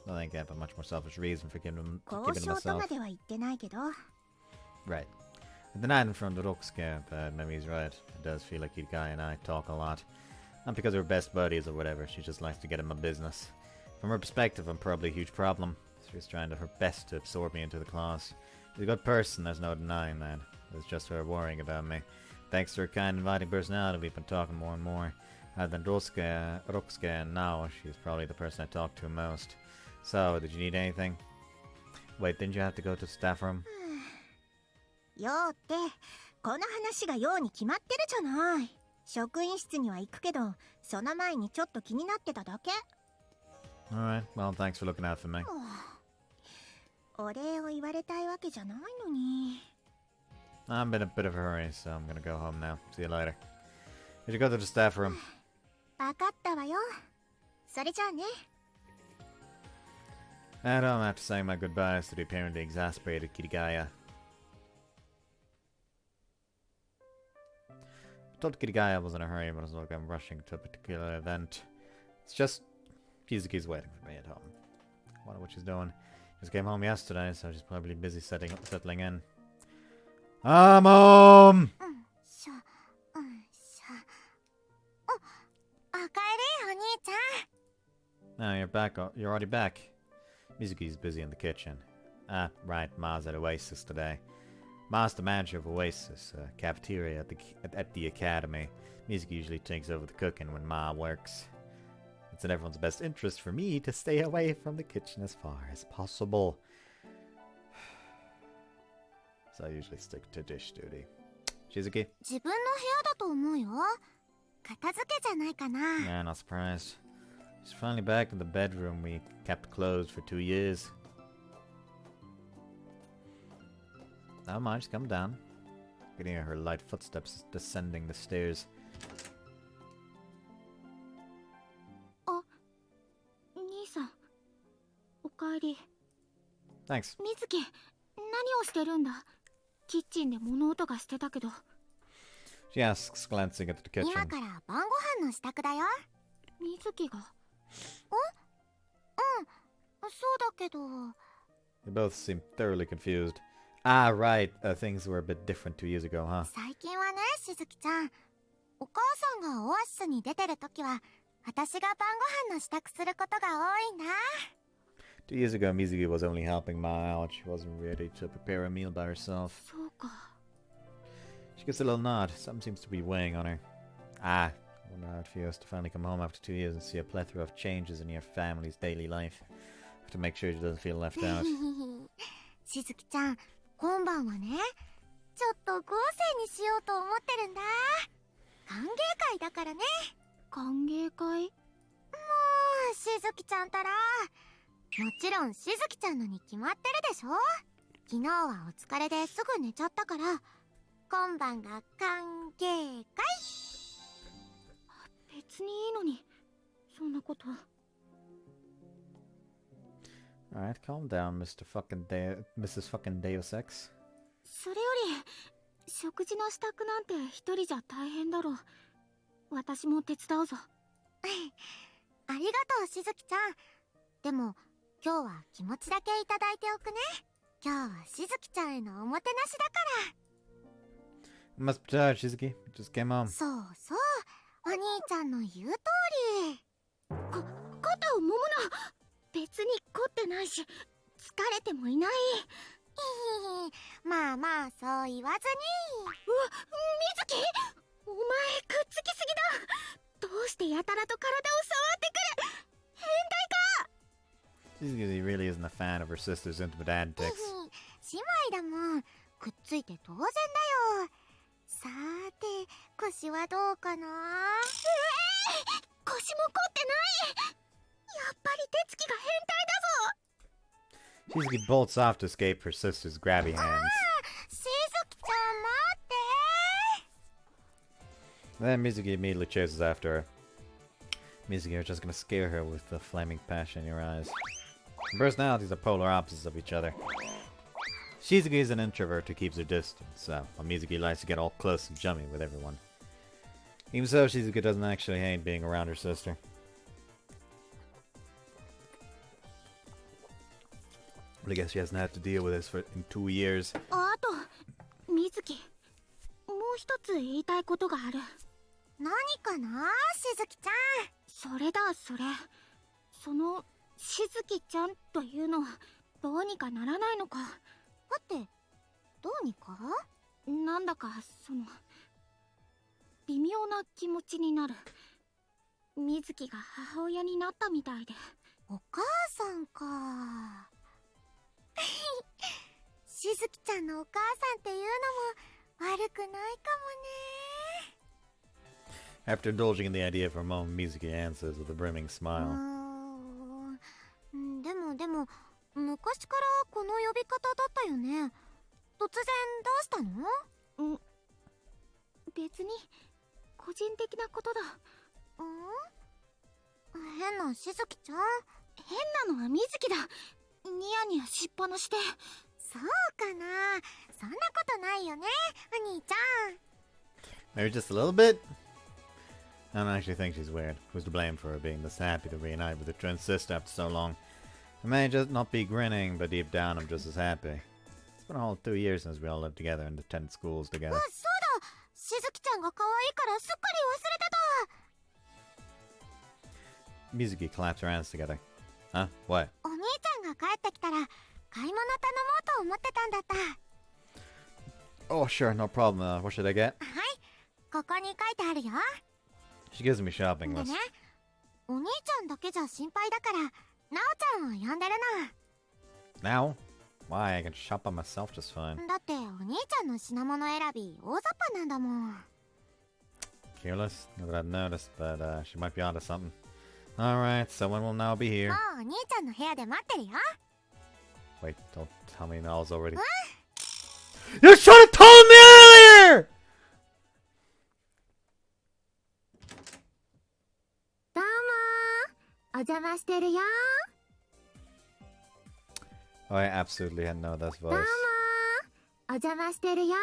I think I have a much more selfish reason for giving 交 to 渉とま myself. では言ってないけど。 Right. The night in front of Rokusuke, but maybe he's right. It does feel like Kirigaya and I talk a lot. Not because we're best buddies or whatever, she just likes to get in my business. From her perspective, I'm probably a huge problem. She's trying her best to absorb me into the class. She's a good person, there's no denying that. It's just her worrying about me. Thanks to her kind, inviting personality, we've been talking more and more. Other than Rokusuke and now, she's probably the person I talk to most. So, did you need anything? Wait, didn't you have to go to the staff room? ようってこの話がように決まってるじゃない。職員室には行くけどその前にちょっと気になってただけ。 Alright, well, thanks for looking out for me. お礼を言われたいわけじゃないのに。I'm in a bit of a hurry, so I'm gonna go home now. See you later. We should go to the staff room. わかったわよ。それじゃあね。 At home, after saying my goodbyes to the apparently exasperated Kirigaya. I told Kirigaya I was in a hurry, but it was like I'm rushing to a particular event. It's just Kizuki's waiting for me at home. I wonder what she's doing. Just came home yesterday, so she's probably busy settling in. I'm home! しょ、しょ。おかえり、お兄ちゃん。 No, you're back. You're already back. Mizuki's busy in the kitchen. Ah, right, Ma's at Oasis today. Ma's the manager of Oasis, a cafeteria at the academy. Mizuki usually takes over the cooking when Ma works. It's in everyone's best interest for me to stay away from the kitchen as far as possible. So I usually stick to dish duty. Shizuki? 自分の部屋だと思うよ。片付けじゃないかな。 Yeah, not surprised. She's finally back in the bedroom we kept closed for 2 years. Never mind, just come down. I can hear her light footsteps descending the stairs. 兄さん、おかえり。 Thanks. 水木、何をしてるんだ？キッチンで物音がしてたけど。 She asks, glancing at the kitchen. 今から晩ご飯の支度だよ。水木が？そうだけど。 They both seem thoroughly confused. Ah, right. Things were a bit different 2 years ago, huh? 最近はね、しずきちゃん。お母さんがオアシスに出てるときは、私が晩ご飯の支度することが多いんだ。 2 years ago, Mizuki was only helping Ma out. She wasn't ready to prepare a meal by herself. そうか。 She gives a little nod. Something seems to be weighing on her. Ah, I wonder how it feels to finally come home after 2 years and see a plethora of changes in your family's daily life. Have to make sure she doesn't feel left out. しずきちゃん、今晩はね、ちょっと豪勢にしようと思ってるんだ。歓迎会だからね。歓迎会？もう、しずきちゃんたら。もちろんしずきちゃんのに決まってるでしょ。昨日はお疲れですぐ寝ちゃったから、今晩が歓迎会。別にいいのに、そんなこと。 Alright, calm down, Mrs. fucking Deus Ex. それより、食事の支度なんて一人じゃ大変だろう。私も手伝うぞ。ありがとう、しずきちゃん。でも、今日は気持ちだけいただいておくね。今日はしずきちゃんへのおもてなしだから。 Must be tired, Shizuki. You just came home. そうそう、お兄ちゃんの言う通り。肩を揉むな。別に凝ってないし、疲れてもいない。まあまあ、そう言わずに。水木、お前くっつきすぎだ。どうしてやたらと体を触ってくる。変態か。 Shizuki really isn't a fan of her sister's intimate antics. 姉妹だもん。くっついて当然だよ。さーて、腰はどうかな。腰も凝ってない。やっぱり手つきが変態だぞ。 Shizuki bolts off to escape her sister's grabby hands. しずきちゃん待って。 Then Mizuki immediately chases after her. Mizuki, you're just gonna scare her with the flaming passion in your eyes. Personalities are polar opposites of each other. Shizuki is an introvert who keeps her distance, while Mizuki likes to get all close and chummy with everyone. Even so, Shizuki doesn't actually hate being around her sister. But I guess she hasn't had to deal with this in 2 years. あと、水木、もう一つ言いたいことがある。何かな、しずきちゃん。それだ、それ。その、しずきちゃんというのは、どうにかならないのか。待って、どうにか？なんだか、微妙な気持ちになる。水木が母親になったみたいで。お母さんか。しずきちゃんのお母さんっていうのも悪くないかもね。 After indulging in the idea for a moment, Mizuki answers with a brimming smile. でも昔からこの呼び方だったよね。突然どうしたの？別に個人的なことだ。変なしずきちゃん。変なのはみずきだ。ニヤニヤしっぱなして。そうかな。そんなことないよね、お兄ちゃん。 Maybe just a little bit? I don't actually think she's weird. Who's to blame for her being this happy to reunite with her twin sister after so long? I may just not be grinning, but deep down I'm just as happy. It's been a whole 2 years since we all lived together and attended schools together. そうだ、しずきちゃんが可愛いからすっかり忘れてた。 Mizuki claps her hands together. Huh? What? お兄ちゃんが帰ってきたら買い物頼もうと思ってたんだった。 Oh, sure, no problem. What should I get? はい、ここに書いてあるよ。 She gives me a shopping で list. ね、お兄ちゃんだけじゃ心配だからなおちゃんを呼んでる Now? Why? I can shop by myself just fine. の。だってお兄ちゃんの品物選び大雑把なんだもん。 Careless? Not that I've noticed, but she might be onto something. Alright, someone will now be も here. うお兄ちゃんの部屋で待ってるよ。 Wait, don't tell me Nell's already. You should have told me earlier! どうもー、お邪魔してるよ。 Oh, I absolutely had no this どうも voice. ー、お邪魔してるよ。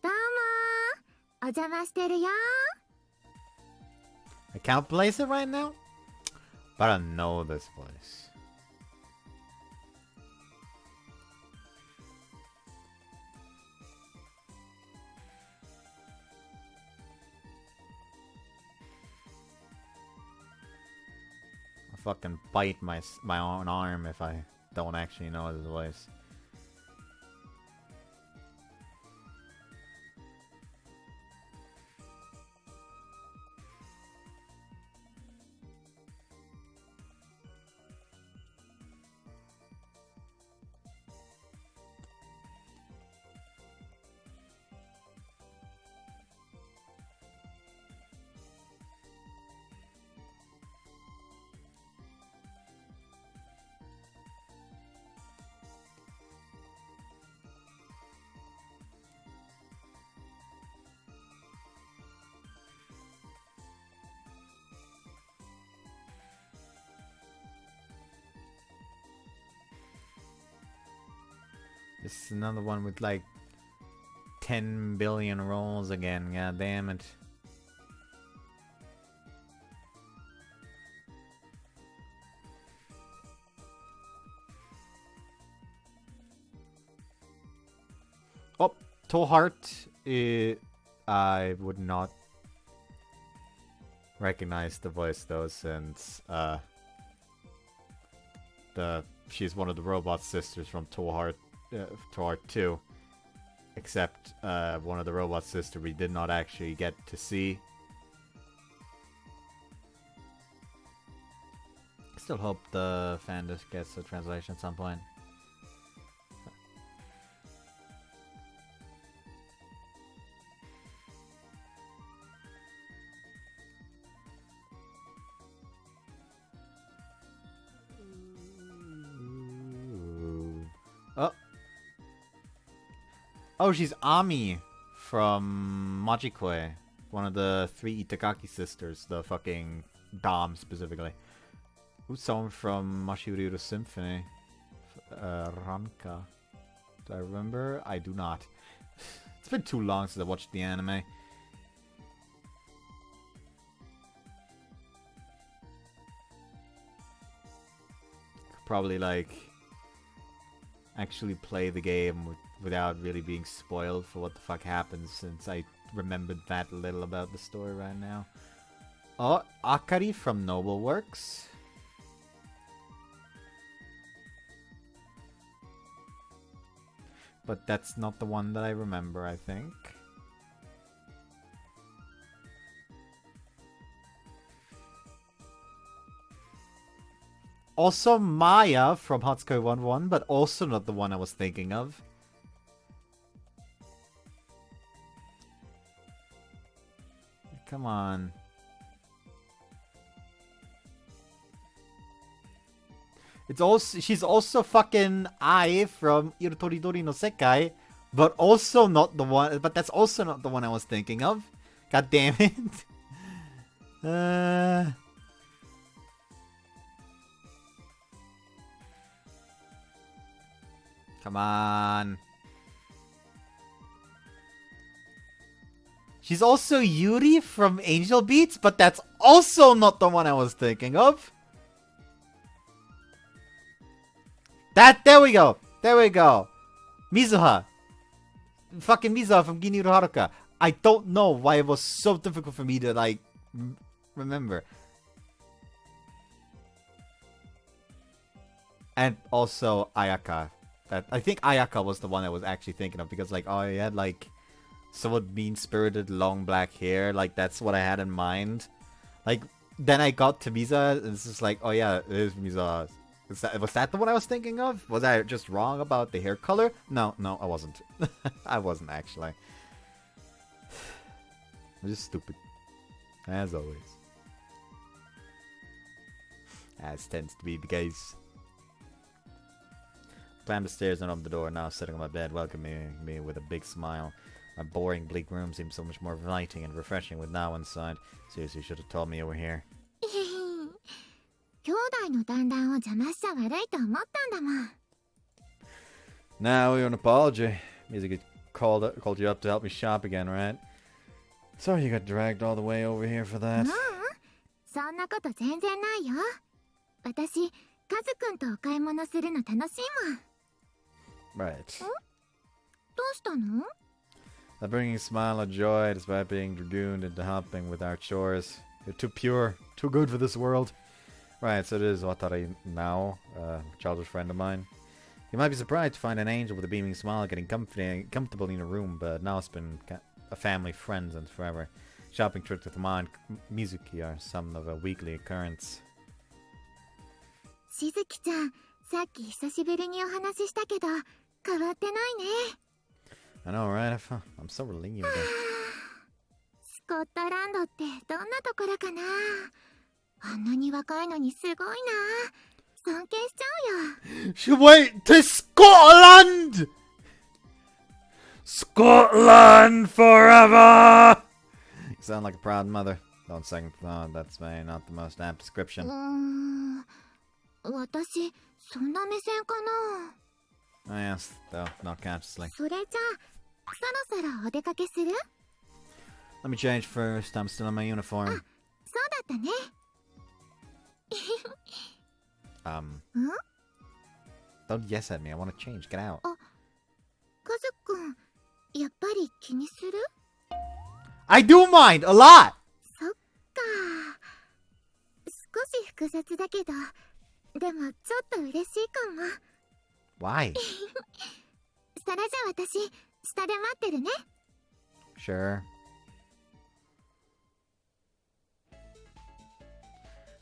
どうもー、お邪魔してるよ。 I can't place it right now, but I know this voice. I'll fucking bite my own arm if I don't actually know his voice. This is another one with like 10 billion rolls again. God damn it. Oh, Tohart. I would not recognize the voice though, since she's one of the robot sisters from Tohart 2, except one of the robot sisters we did not actually get to see. Still hope the fan gets a translation at some point. Oh, she's Ami from Majikoi, one of the 3 Itagaki sisters, the fucking Dom specifically. Who's someone from Mashiuriru Symphony? Ranka. Do I remember? I do not. It's been too long since I watched the anime. Could probably like actually play the game without really being spoiled for what the fuck happens, since I remembered that little about the story right now. Oh, Akari from Noble Works. But that's not the one that I remember, I think. Also Maya from Hatsukoi 1-1, but also not the one I was thinking of. Come on. She's also fucking Ai from Irotoridori no Sekai, but also not the one. But that's also not the one I was thinking of. God damn it. Come on. She's also Yuri from Angel Beats, but that's also not the one I was thinking of. There we go. There we go. Mizuha. Fucking Mizuha from Giniru Haruka. I don't know why it was so difficult for me to, like, remember. And also Ayaka. I think Ayaka was the one I was actually thinking of, because, like, oh, he had, like, somewhat mean-spirited long black hair. Like, that's what I had in mind. Like, then I got to Mizuha, and it's just like, oh yeah, it is Mizuha. Was that the one I was thinking of? Was I just wrong about the hair color? No, I wasn't. I wasn't, actually. I'm just stupid. As always. As tends to be the case. Climbed the stairs and opened the door, now sitting on my bed, welcoming me with a big smile. My boring, bleak room seemed so much more inviting and refreshing with now inside. Seriously, you should have told me you were here. 兄弟の団らんを邪魔しちゃ悪いと思ったんだもん。 Now, we owe an apology. Music called you up to help me shop again, right? Sorry you got dragged all the way over here for that. そんなこと全然ないよ。私、カズくんとお買い物するの楽しいもん。 Right. どうしたの? That bringing smile of joy despite being dragooned into helping with our chores. You're too pure, too good for this world. Right, so it is Watari now, a childhood friend of mine. You might be surprised to find an angel with a beaming smile getting comfortable in a room, but now it's been a family, friends, and forever. Shopping trips with Ma and Mizuki are some of a weekly occurrence. しずきちゃん、さっき久しぶりにお話ししたけど、変わってないね。 I know, right? I'm so relieved. スコットランドってどんなところかな。あんなに若いのにすごいな。尊敬しちゃうよ。 She went to Scotland! Scotland forever! You sound like a proud mother. Don't second thought, that's not the most apt description. 私、そんな目線かな。 Oh, yes, though, not consciously. それじゃあ、そろそろお出かけする？ Let me change first, I'm still in my uniform. そうだったね。Don't yes at me, I want to change, get out. カズくん、やっぱり気にする？ I do mind, a lot! そっか。少し複雑だけど、でもちょっと嬉しいかも。 Why? それじゃあ私、下で待ってるね。 Sure.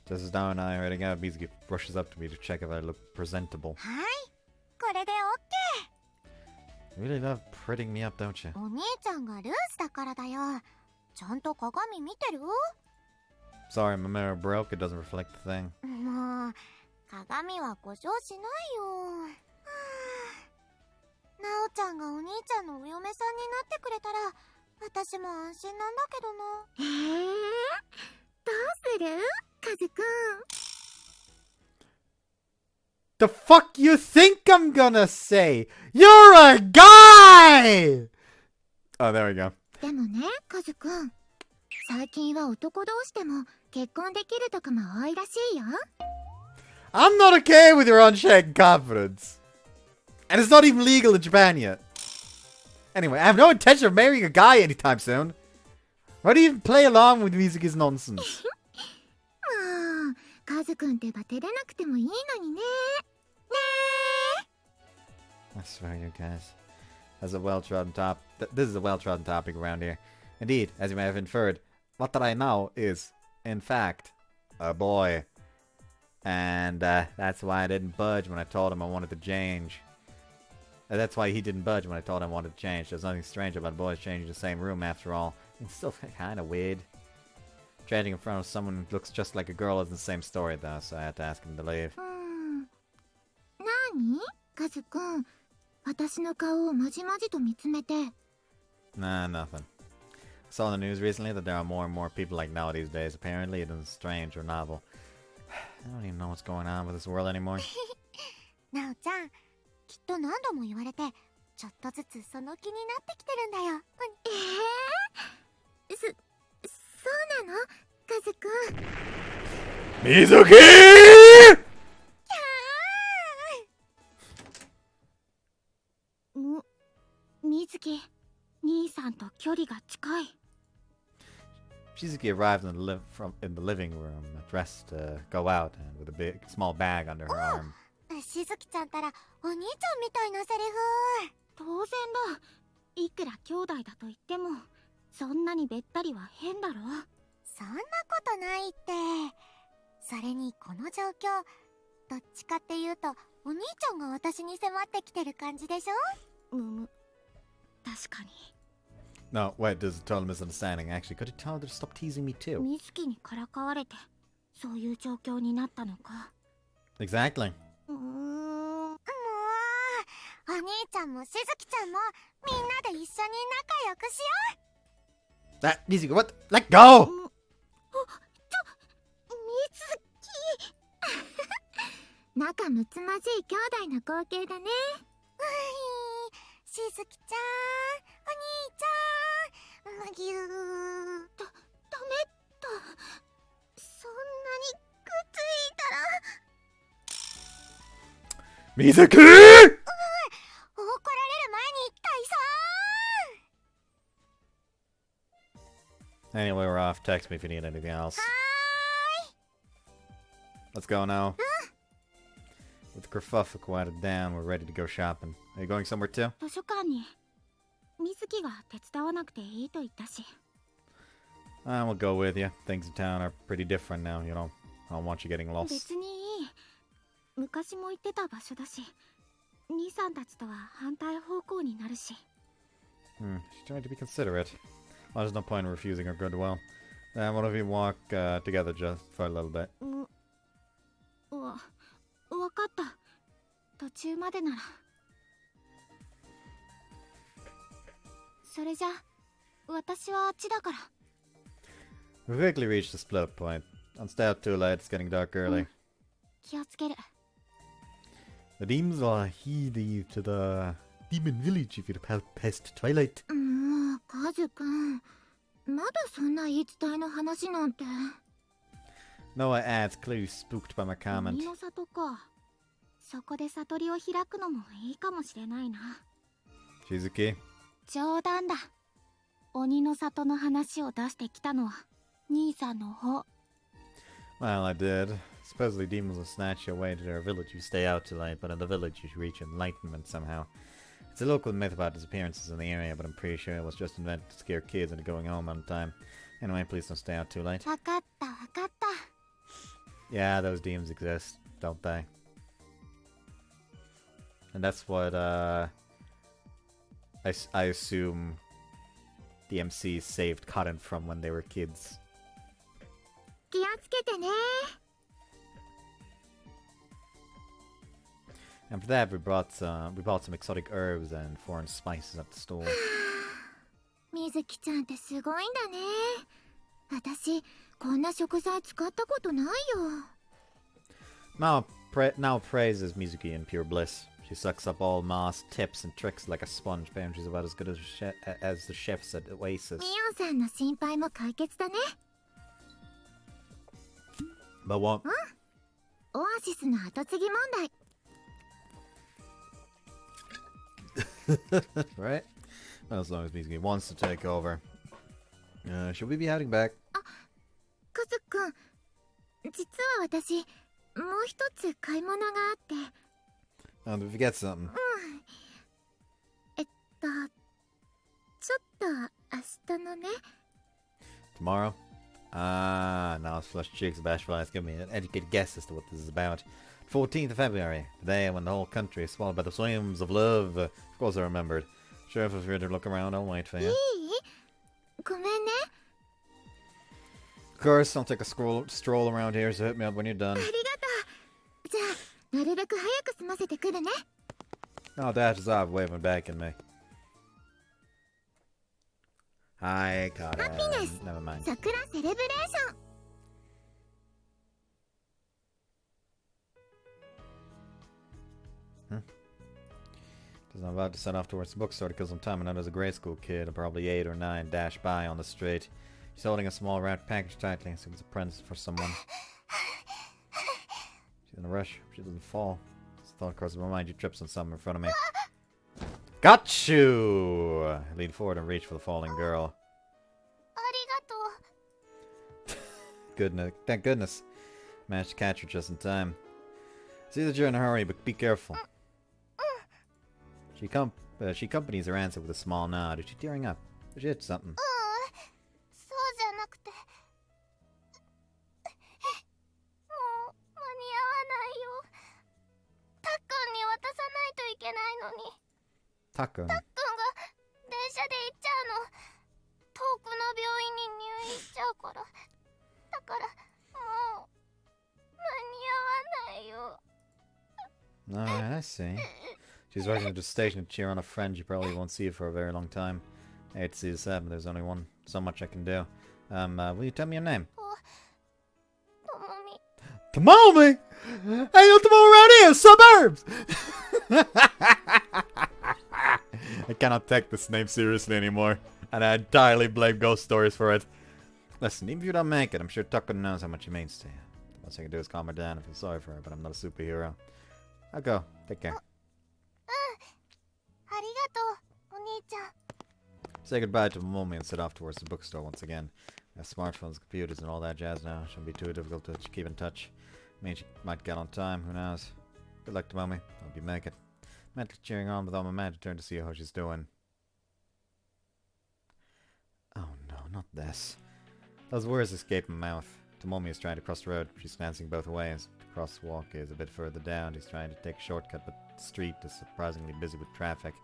Just as Dao and I are heading out, Mizuki rushes up to me to check if I look presentable. はい、これで You really love prettying me up, don't you? OK。お兄ちゃんがルースだからだよ。ちゃんと鏡見てる？ Sorry, my mirror broke, it doesn't reflect the thing. もう、鏡は故障しないよ。なおちゃんがお兄ちゃんのお嫁さんになってくれたら、私も安心なんだけどな。どうする？カズくん。 The fuck you think I'm gonna say? You're a guy! Oh, there we go. でもね、カズくん。最近は男同士でも結婚できるとかも多いらしいよ。 I'm not okay with your unshaken confidence. And it's not even legal in Japan yet. Anyway, I have no intention of marrying a guy anytime soon. Why do you even play along with Mizuki's nonsense? もう、カズくんってば照れなくてもいいのにね。ね I swear, you guys. This is a well-trodden topic around here. Indeed, as you may have inferred, what that I know is, in fact, a boy. And that's why I didn't budge when I told him I wanted to change. That's why he didn't budge when I told him I wanted to change. There's nothing strange about boys changing the same room after all. It's still kind of weird. Changing in front of someone who looks just like a girl isn't the same story though, so I had to ask him to leave. なに？カズくん。私の顔をまじまじと見つめて。Nah, nothing. Saw in the news recently that there are more and more people like now these days. Apparently, it is strange or novel. I don't even know what's going on with this world anymore. なおちゃん、きっと何度も言われて、ちょっとずつその気になってきてるんだよ。そうなのカズくん。Mizuki! 水木、兄さんと距離が近い。Shizuki arrived in the living room, dressed to go out, and with a small bag under her arm. しずきちゃんたらお兄ちゃんみたいなセリフ。当然だ。いくら兄弟だと言っても、そんなにべったりは変だろ。そんなことないって。それにこの状況、どっちかっていうとお兄ちゃんが私に迫ってきてる感じでしょ。確かに。No, wait, there's a total misunderstanding. Actually, could you tell her to stop teasing me too? 水木にからかわれて、そういう状況になったのか。Exactly. もう、お兄ちゃんもしずきちゃんもみんなで一緒に仲良くしよう。Mizuki, what? Let go! 水木仲睦まじい兄弟の光景だね。しずきちゃん、お兄ちゃん、ぎゅー。ダメだ。そんなにくっついたら。Mizuki! 怒られる前に退散。 Anyway, we're off. Text me if you need anything else. Let's go now. With the kerfuffle quieted down, we're ready to go shopping. Are you going somewhere too? 図書館に水木が手伝わなくていいと言ったし。We'll go with you. Things in town are pretty different now, you know. I don't want you getting lost. 別にいい。昔も行ってた場所だし、兄さんたちとは反対方向になるし。She's trying to be considerate. Well, there's no point in refusing her goodwill. What if we walk together just for a little bit? わかった。途中までなら。それじゃ、私はあっちだから。We quickly reached the split up point. Don't stay out too late, it's getting dark early. 気をつける。The demons will heed you to the demon village if you past twilight. もう、カズくん。まだそんな言い伝えの話なんて。Noah adds, clearly spooked by my comment. 鬼の里か。そこで悟りを開くのもいいかもしれないな。Shizuki? 冗談だ。鬼の里の話を出してきたのは兄さんの方。Well, I did. Supposedly demons will snatch you away to their village if you stay out too late, but in the village you reach enlightenment somehow. It's a local myth about disappearances in the area, but I'm pretty sure it was just invented to scare kids into going home on time. Anyway, please don't stay out too late. わかったわかった。Yeah, those demons exist, don't they? And that's what, I assume the MCs saved Cotton from when they were kids. 気をつけてね。And for that, we bought some exotic herbs and foreign spices at the store. 水木ちゃんってすごいんだね。私、こんな食材使ったことないよ。Now praises Mizuki in pure bliss. She sucks up all moss, tips, and tricks like a sponge. Bam, she's about as good as the chefs at Oasis. ミオンさんの心配も解決だね。But what? オアシスの後継ぎ問題。Right? Well, as long as Mizuki wants to take over. Should we be heading back? カズくん、実は私、もう一つ買い物があって。Did we forget something? ちょっと明日のね。 Tomorrow? Now it's flushed cheeks, bashful eyes. Give me an educated guess as to what this is about. 14th of February, the day when the whole country is swallowed by the flames of love. Of course I remembered. Sure, if you're ready to look around, I'll wait for you. いい？ごめんね。Of course, I'll take a stroll around here, so hit me up when you're done. ありがとう。じゃあ、なるべく早く済ませてくるね。Oh, dashes off, waving back at me. Hi, caught Happiness. Never mind. Sakura celebration. As I'm about to set off towards the bookstore to kill some time, and there's a grade school kid, probably 8 or 9, dash by on the street. She's holding a small round package tightly, so it's a present for someone. She's in a rush. She doesn't fall. This thought crosses my mind. She trips on something in front of me. Got you! I lean forward and reach for the falling girl. Arigato. Goodness, thank goodness. Managed to catch her just in time. See that you're in a hurry, but be careful. She accompanies her answer with a small nod. Is she tearing up? Did she hit something? そうじゃなくて。もう間に合わないよ。たっくんに渡さないといけないのに。たっくん。たっくんが電車で行っちゃうの。遠くの病院に入院しちゃうから。だからもう間に合わないよ。 Alright, I see. She's rushing to the station to cheer on a friend you probably won't see for a very long time. I hate to see this happen, there's only so much I can do. Will you tell me your name? Tomomi. Tomomi? Ain't no Tomomi around here, suburbs! I cannot take this name seriously anymore, and I entirely blame ghost stories for it. Listen, even if you don't make it, I'm sure Tucker knows how much he means to you. The most I can do is calm her down and feel sorry for her, but I'm not a superhero. I'll go. Take care. Say goodbye to Momomi and set off towards the bookstore once again. We have smartphones, computers, and all that jazz now. Shouldn't be too difficult to keep in touch. Means she might get on time, who knows. Good luck to Momi. Hope you make it. Mentally cheering on with all my magic turn to see how she's doing. Oh no, not this. Those words escape my mouth. Tomomi is trying to cross the road. She's glancing both ways. The crosswalk is a bit further down. He's trying to take a shortcut, but the street is surprisingly busy with traffic.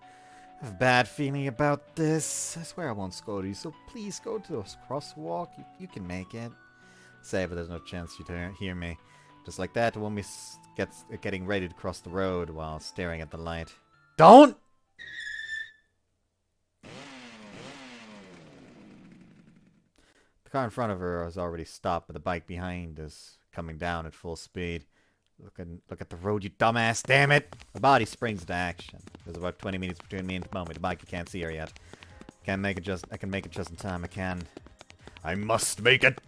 I have a bad feeling about this. I swear I won't scold you, so please go to this crosswalk. You can make it. Say, but there's no chance you'd hear me. Just like that, Tomomi gets getting ready to cross the road while staring at the light. Don't! The car in front of her has already stopped, but the bike behind is coming down at full speed. Look at the road, you dumbass, damn it! The body springs into action. There's about 20 minutes between me and Tomomi. The bike, you can't see her yet. I can make it just in time. I must make it!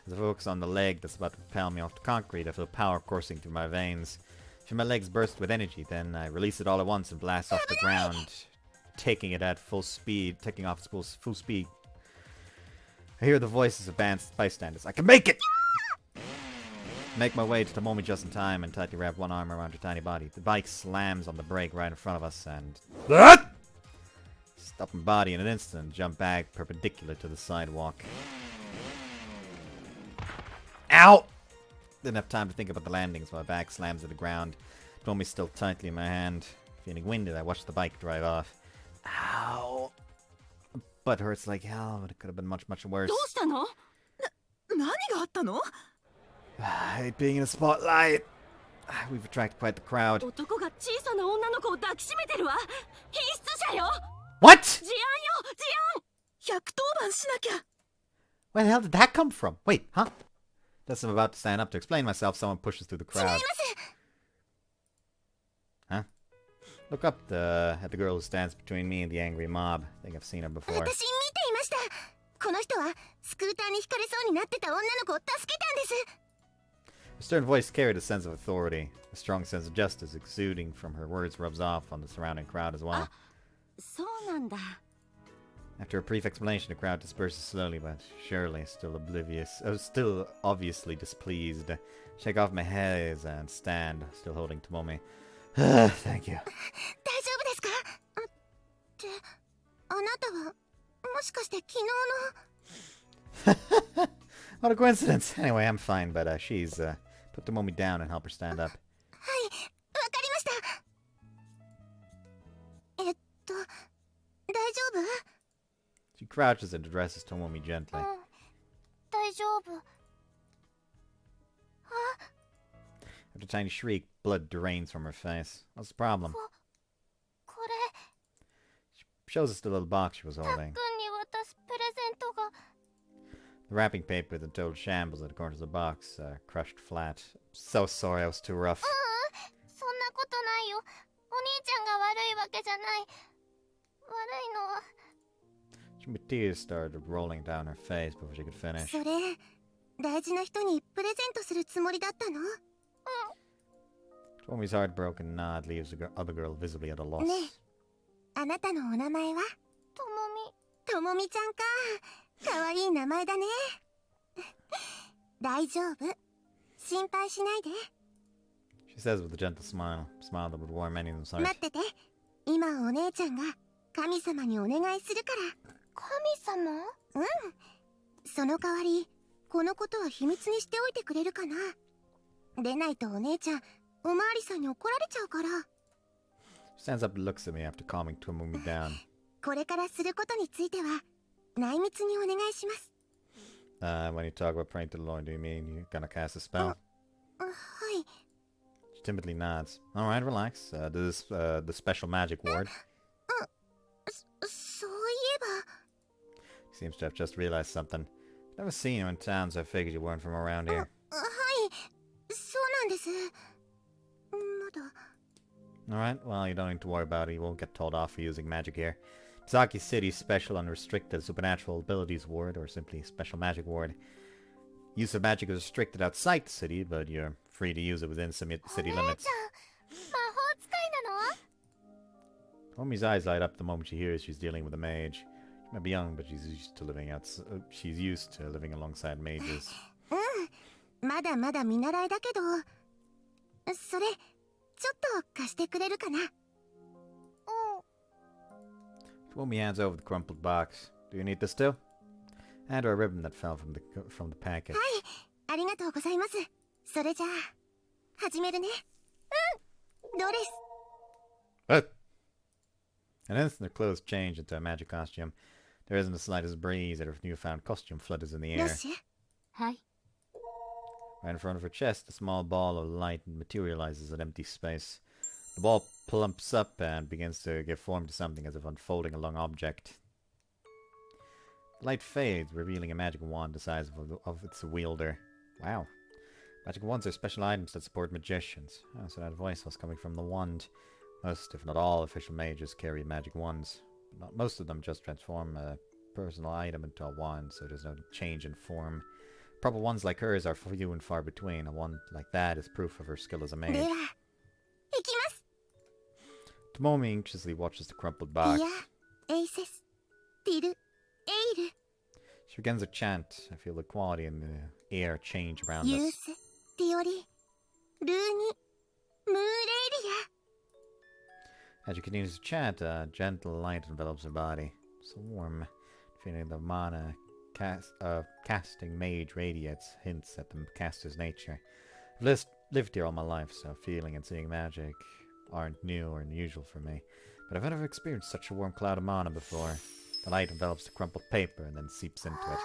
As I focus on the leg that's about to propel me off the concrete, I feel power coursing through my veins. I feel my legs burst with energy, then I release it all at once and blast off the ground, taking it at full speed, taking off full speed. I hear the voices of bystanders. I can make it! Make my way to Tomomi just in time and tightly wrap one arm around her tiny body. The bike slams on the brake right in front of us and... Stop my body in an instant and jump back perpendicular to the sidewalk. Ow! Didn't have time to think about the landings while my back slams to the ground. Tomomi's still tightly in my hand. Feeling winded, I watched the bike drive off. Ow! Butt hurts like hell, but it could have been much, much worse. I hate being in the spotlight. We've attracted quite the crowd. What? Where the hell did that come from? Wait, huh? Just as I'm about to stand up to explain myself, someone pushes through the crowd. Huh? Look up at the girl who stands between me and the angry mob. I think I've seen her before. A stern voice carried a sense of authority. A strong sense of justice exuding from her words rubs off on the surrounding crowd as well. After a brief explanation, the crowd disperses slowly but surely, still obviously displeased. Shake off my haze and stand, still holding Tomomi. Thank you. What a coincidence. Anyway, I'm fine, but she's put Tomomi down and help her stand up. She crouches and addresses Tomomi gently. With a tiny shriek, blood drains from her face. What's the problem? これ Shows us the little box she was たっくん holding. に渡すプレゼントが The wrapping paper is in total shambles at the corner of the box, crushed flat. So sorry, I was too rough. そんなことないよ。お兄ちゃんが悪いわけじゃない。悪いのは Tears started rolling down her face before she could finish. それ大事な人にプレゼントするつもりだったの？ Tomomi's heartbroken nod leaves the other girl visibly at a loss. ねえ、あなたのお名前は？ともみ。ともみちゃんか。かわいい名前だね。大丈夫。心配しないで。 She says with a gentle smile, a smile that would warm anyone's heart. 待ってて。今お姉ちゃんが神様にお願いするから。神様？うん。その代わり、このことは秘密にしておいてくれるかな。でないとお姉ちゃん、おまわりさんに怒られちゃうから。 She stands up and looks at me after calming Tomomi down. これからすることについては、内密にお願いします。When you talk about praying to the Lord, do you mean you're gonna cast a spell? はい。 She timidly nods. Alright, relax. This is the special magic ward. そういえば。 Seems to have just realized something. Never seen you in town, so I figured you weren't from around here. はい。そうなんです。まだ。 Alright, well, you don't need to worry about it. You won't get told off for using magic here. Misaki City's special unrestricted supernatural abilities ward, or simply special magic ward. Use of magic is restricted outside the city, but you're free to use it within city お姉 limits. ちゃん、魔法使いなの？ Tomomi's eyes light up the moment she hears she's dealing with a mage. She might be young, but she's used to living alongside mages. まだまだ見習いだけど、それ、ちょっと貸してくれるかな？ Tomomi hands over the crumpled box. Do you need this too? Hand her a ribbon that fell from the packet. はい、ありがとうございます。それじゃあ、始めるね。うん、ドレス。 What? An instant, her clothes change into a magic costume. There isn't the slightest breeze that her newfound costume flutters in the ロッ air. シュ？はい。 Right in front of her chest, a small ball of light materializes in empty space. The ball plumps up and begins to give form to something as if unfolding a long object. The light fades, revealing a magic wand the size of its wielder. Wow. Magic wands are special items that support magicians. Oh, so that voice was coming from the wand. Most, if not all, official mages carry magic wands. But not most of them just transform a personal item into a wand, so there's no change in form. Proper ones like hers are few and far between. A wand like that is proof of her skill as a で mage. は、行きます。 Tomomi anxiously watches the crumpled box. いや、エイセス、ティル、エイル、 She begins a chant. I feel the quality in the air change around ユー us. ス、ティオリ、ルーニ、ムーレイリ As she continues to chant, a gentle light envelops her body. So warm. Feeling the mana casting mage radiates hints at the caster's nature. I've lived here all my life, so feeling and seeing magic aren't new or unusual for me. But I've never experienced such a warm cloud of mana before. The light envelops the crumpled paper and then seeps into it.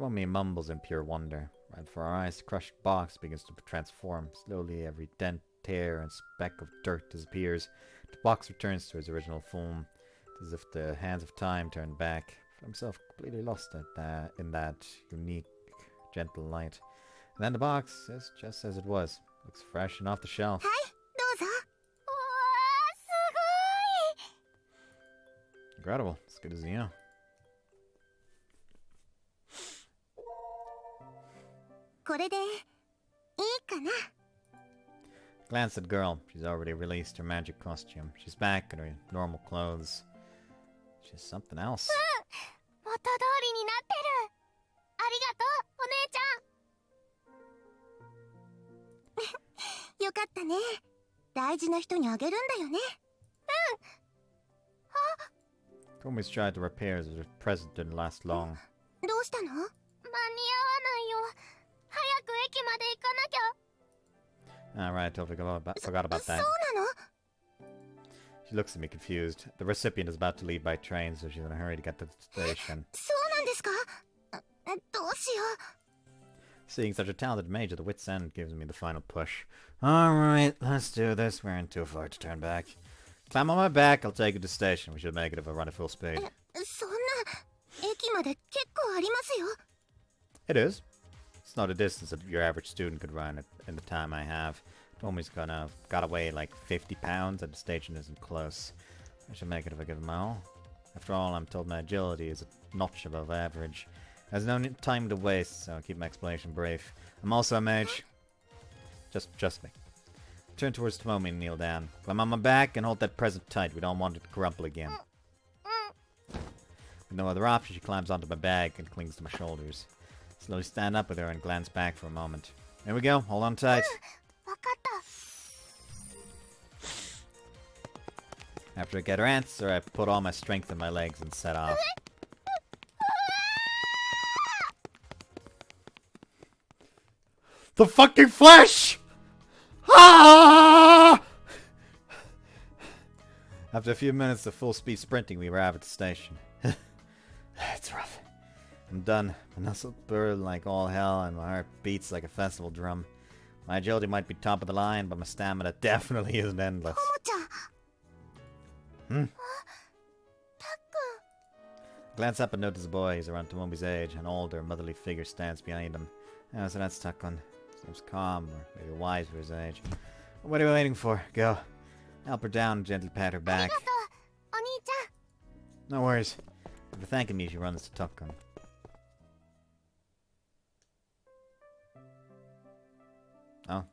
Tomomi mumbles in pure wonder. Right before our eyes, the crushed box begins to transform. Slowly, every dent, tear, and speck of dirt disappears. The box returns to its original form. It's as if the hands of time turned back. For himself, completely lost in that unique, gentle light. And then the box is just as it was. Looks fresh and off the shelf. ア。はい、どうぞ。うわー、すごい。 Incredible. As good as you. これで、いいかな。 Glance at girl. She's already released her magic costume. She's back in her normal clothes. She's something else. 元通りになってる。ありがとう、お姉ちゃん。よかったね。大事な人にあげるんだよね。Tomomi's tried to repair as her present didn't last long. どうしたの？間に合わないよ。早く駅まで行かなきゃ。 Alright, totally forgot about そ that. うなの？ She looks at me confused. The recipient is about to leave by train, so she's in a hurry to get to the station. そうなんですか？どうしよう。Seeing such a talented mage at the wit's end gives me the final push. Alright, let's do this. We're in too far to turn back. Climb on my back, I'll take you to the station. We should make it if I run at full speed. そんな駅まで結構ありますよ。 It is. It's not a distance that your average student could run it in the time I have. Tommy's got away like 50 pounds and the station isn't close. I should make it if I give him my all. After all, I'm told my agility is a notch above average. There's no time to waste, so I'll keep my explanation brief. I'm also a mage. Just me. Turn towards Tomomi and kneel down. Climb on my back and hold that present tight. We don't want it to crumple again. With no other option, she climbs onto my back and clings to my shoulders. Slowly stand up with her and glance back for a moment. There we go. Hold on tight. わかった。 After I get her answer, I put all my strength in my legs and set off. The fucking flesh! Ah! After a few minutes of full speed sprinting, we arrive at the station. It's rough. I'm done. My muscles burn like all hell and my heart beats like a festival drum. My agility might be top of the line, but my stamina definitely isn't endless. ももちゃん。 Hmm? Glance up and notice a boy. He's around Tomomi's age. An older, motherly figure stands behind him. Oh, so that's Takun. Seems calm, or maybe wise for his age. What are we waiting for? Go. Help her down and gently pat her back. ありがとう、お兄ちゃん。 No worries. After thanking me, she runs to Takun. Oh.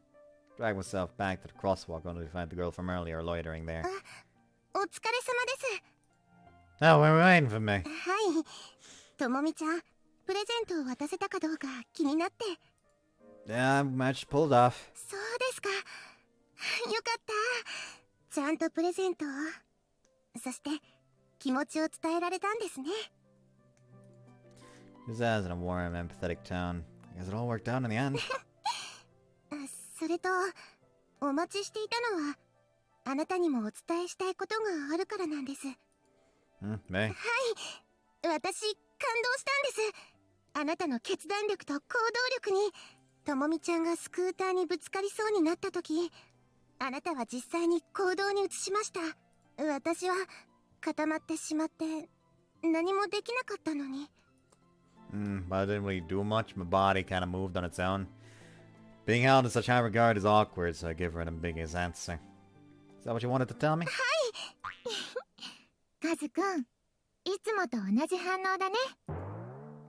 Drag myself back to the crosswalk only to find the girl from earlier loitering there. お疲れ様です。 Oh, were you waiting for me? はい。ともみちゃん、プレゼントを渡せたかどうか気になって。 Yeah, I managed to pull it off. そうですか。よかった。ちゃんとプレゼントを。そして、気持ちを伝えられたんですね。 She says in a warm, empathetic tone. I guess it all worked out in the end. それと、お待ちしていたのは、あなたにもお伝えしたいことがあるからなんです。 Me? はい。私、感動したんです。あなたの決断力と行動力に、ともみちゃんがスクーターにぶつかりそうになった時、あなたは実際に行動に移しました。私は固まってしまって何もできなかったのに。But I didn't really do much. My body kind of moved on its own. Being held in such high regard is awkward, so I give her an ambiguous answer. Is that what you wanted to tell me? はい。カズくん、いつもと同じ反応だね。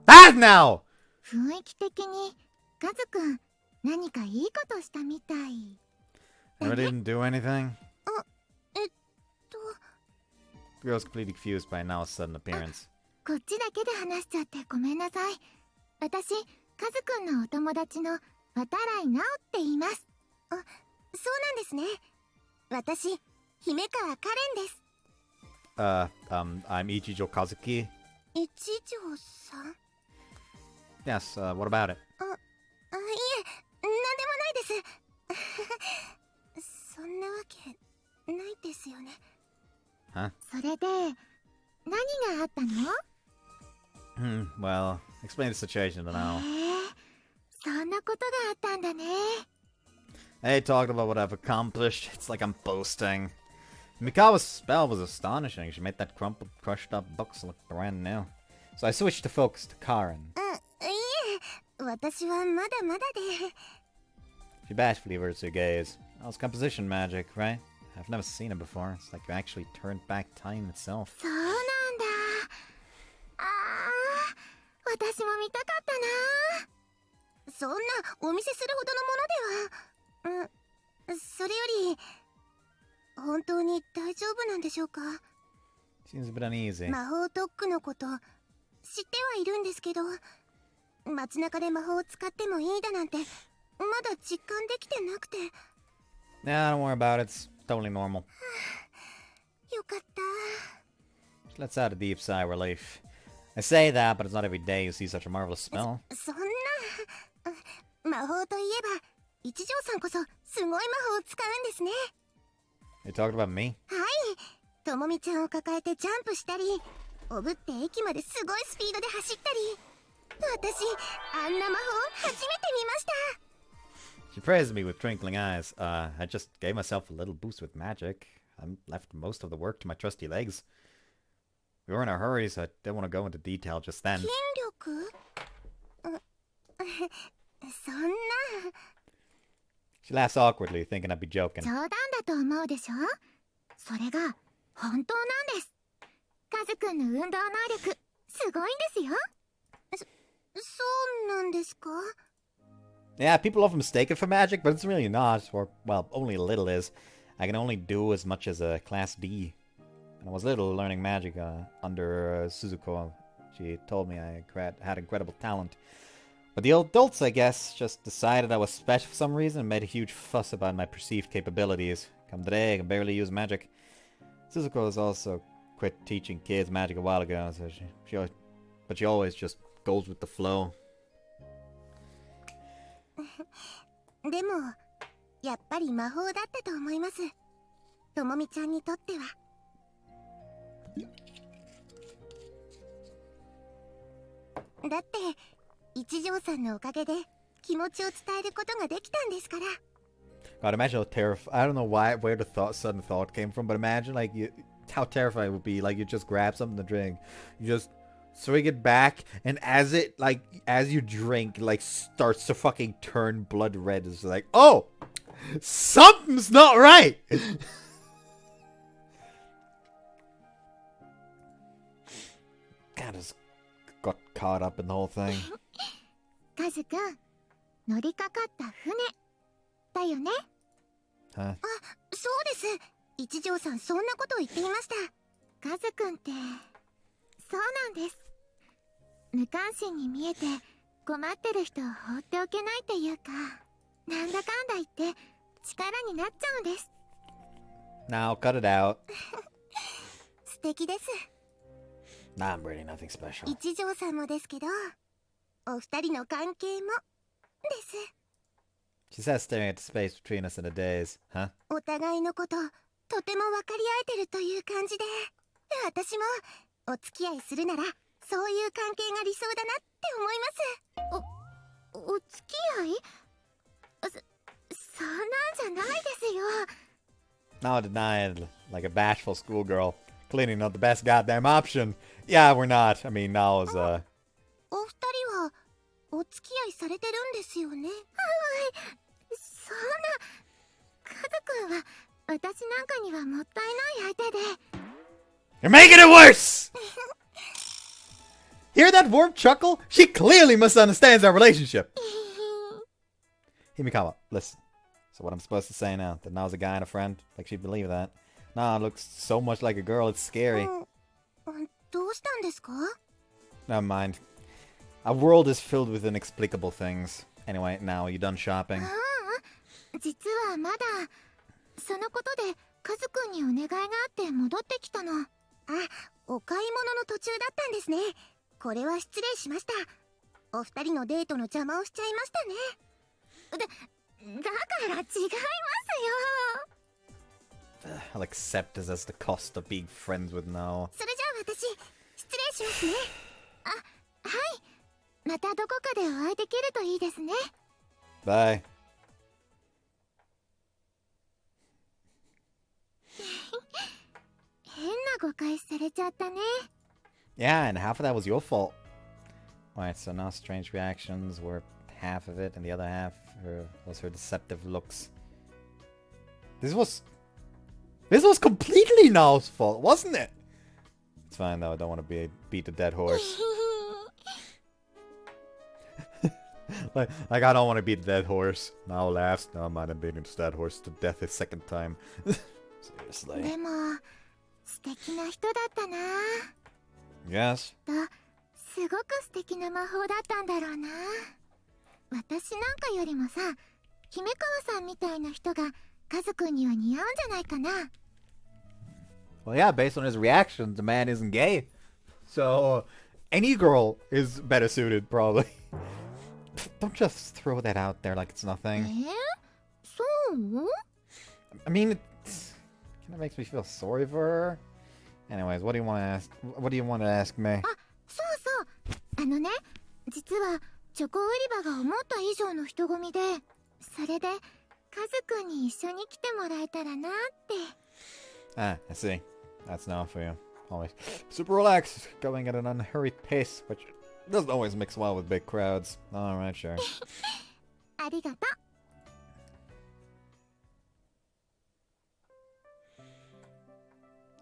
That now! 雰囲気的にカズくん何かいいことしたみたい。I didn't do anything. と The girl's completely confused by Nao's sudden appearance. こっちだけで話しちゃってごめんなさい。私、カズくんのお友達の渡来直って言います。あ、そうなんですね。私、姫川カレンです。I'm Ichijo Kazuki. 一条さん。 Yes, what about it? いえ、なんでもないです。そんなわけないですよね。Huh? それで、何があったの？ Well, explain the situation to Nao. そんなことがあったんだね。 Hey, talking about what I've accomplished. It's like I'm boasting. Mikawa's spell was astonishing. She made that crumpled, crushed up books look brand new. So I switched to focus to Karen. いえ、私はまだまだで。 She bashfully averts her gaze. Oh, it's composition magic, right? I've never seen it before. It's like you actually turned back time itself. そうなんだ。私も見たかったな。そんなお見せするほどのものでは。それより、本当に大丈夫なんでしょうか？ Seems a bit uneasy. 魔法特区のこと知ってはいるんですけど、街中で魔法を使ってもいいだなんてまだ実感できてなくて。 Nah, don't worry about it. It's totally normal. よかった。 She lets out a deep sigh of relief. I say that, but it's not every day you see such a marvelous spell. そんな魔法といえば一条さんこそすごい魔法を使うんですね。 You talking about me? はい、ともみちゃんを抱えてジャンプしたり、おぶって駅まですごいスピードで走ったり。私あんな魔法初めて見ました。 She praised me with twinkling eyes. I just gave myself a little boost with magic. I left most of the work to my trusty legs. We were in a hurry, so I didn't want to go into detail just then. 筋力？そんな。 She laughs awkwardly, thinking I'd be joking. 冗談だと思うでしょ。それが本当なんです。カズくんの運動能力すごいんですよ。そうなんですか？ Yeah, people often mistake it for magic, but it's really not. Or, well, only a little is. I can only do as much as a Class D. When I was little, learning magic under Suzuko, she told me I had incredible talent. But the adults, I guess, just decided I was special for some reason and made a huge fuss about my perceived capabilities. Come today, I can barely use magic. Suzuko has also quit teaching kids magic a while ago, so she always just goes with the flow. でもやっぱり魔法だったと思います。ともみちゃんにとっては。だって一条さんのおかげで気持ちを伝えることができたんですから。 God, imagine how terrifying. I don't know where the sudden thought came from, but imagine how terrifying it would be. Like, you just grab something to drink, you just swing it back, and as you drink, starts to fucking turn blood red. It's like, oh, something's not right. God, just got caught up in the whole thing. カズくん、乗りかかった船だよね。Huh? あ、そうです。一条さんそんなことを言っていました。カズくんってそうなんです。無関心に見えて困ってる人を放っておけないっていうか、なんだかんだ言って力になっちゃうんです。 Now, cut it out. 素敵です。 Nah, I'm really nothing special. 一条さんもですけど、お二人の関係もです。 She says, staring at the space between us in a daze. Huh? お互いのこととても分かり合えてるという感じで、私もお付き合いするならそういう関係が理想だなって思います。お付き合い？そんなんじゃないですよ。 Now denied, like a bashful schoolgirl. Clearly not the best goddamn option. Yeah, we're not. I mean, now is, お二人はお付き合いされてるんですよね。はい、そんな。カズくんは私なんかにはもったいない相手で。 You're making it worse! Hear that warm chuckle? She clearly misunderstands our relationship. Himikawa, listen. So what I'm supposed to say now? That Nao's a guy and a friend? Like she'd believe that. Nah, it looks so much like a girl, it's scary. どうしたんですか？ Never mind. Our world is filled with inexplicable things. Anyway, now, are you done shopping? 実はまだそのことでカズくんにお願いがあって戻ってきたの。あ、お買い物の途中だったんですね。これは失礼しました。お二人のデートの邪魔をしちゃいましたね。だから違いますよ。 I'll accept this as the cost of being friends with Nao. それじゃあ私失礼しますね。あ、はい。またどこかでお会いできるといいですね。 Bye. 変な誤解されちゃったね。 Yeah, and half of that was your fault. Alright, so now strange reactions were half of it, and the other half was her deceptive looks. This was completely Nao's fault, wasn't it? It's fine though, I don't want to beat the dead horse. like I don't want to beat the dead horse. Nao laughs. No, I'm not beating the dead horse to death a second time. Seriously. でも素敵な人だったな。 Yes. すごく素敵な魔法だったんだろうな。私なんかよりもさ、姫川さんみたいな人がカズくんには似合うんじゃないかな。 Well, yeah, based on his reactions, the man isn't gay. So, any girl is better suited, probably. Don't just throw that out there like it's nothing. そう？ I mean, it kind of makes me feel sorry for her. Anyways, what do you want to ask? What do you want to ask me? あ、そうそう。実はチョコ売り場が思った以上の人混みで、それでカズくんに一緒に来てもらえたらなって。Ah, I see. That's not for you. Always super relaxed, going at an unhurried pace, which doesn't always mix well with big crowds. Alright, sure. ありがとう。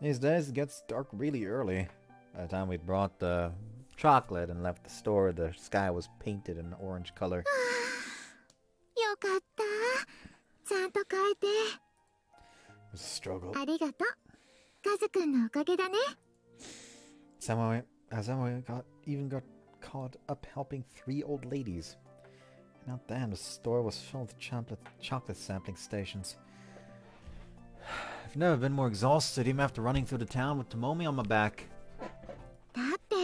These days it gets dark really early. By the time we'd brought the chocolate and left the store, the sky was painted in orange color. よかった。ちゃんと変えて。It was a struggle. ありがとう。カズくんのおかげだね。Somehow I even got caught up helping 3 old ladies. And out then, the store was filled with chocolate sampling stations. I've never been more exhausted, even after running through the town with Tomomi on my back. だって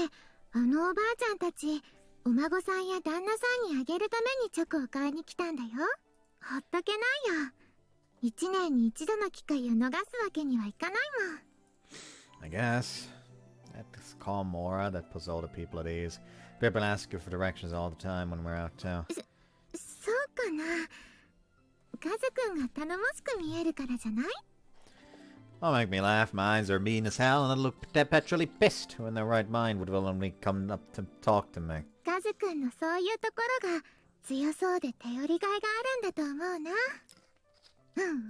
あのおばあちゃんたち、お孫さんや旦那さんにあげるためにチョコを買いに来たんだよ。ほっとけないよ。1年に1度の機会を逃すわけにはいかないもん。I guess. That's calm aura that puts all the people at ease. People ask you for directions all the time when we're out too. そうかな。カズくんが頼もしく見えるからじゃない？ Don't make me laugh. My eyes are mean as hell, and I look perpetually pissed. Who in their right mind would willingly come up to talk to me? カズくんのそういうところが強そうで頼りがいがあるんだと思うな。うんうん。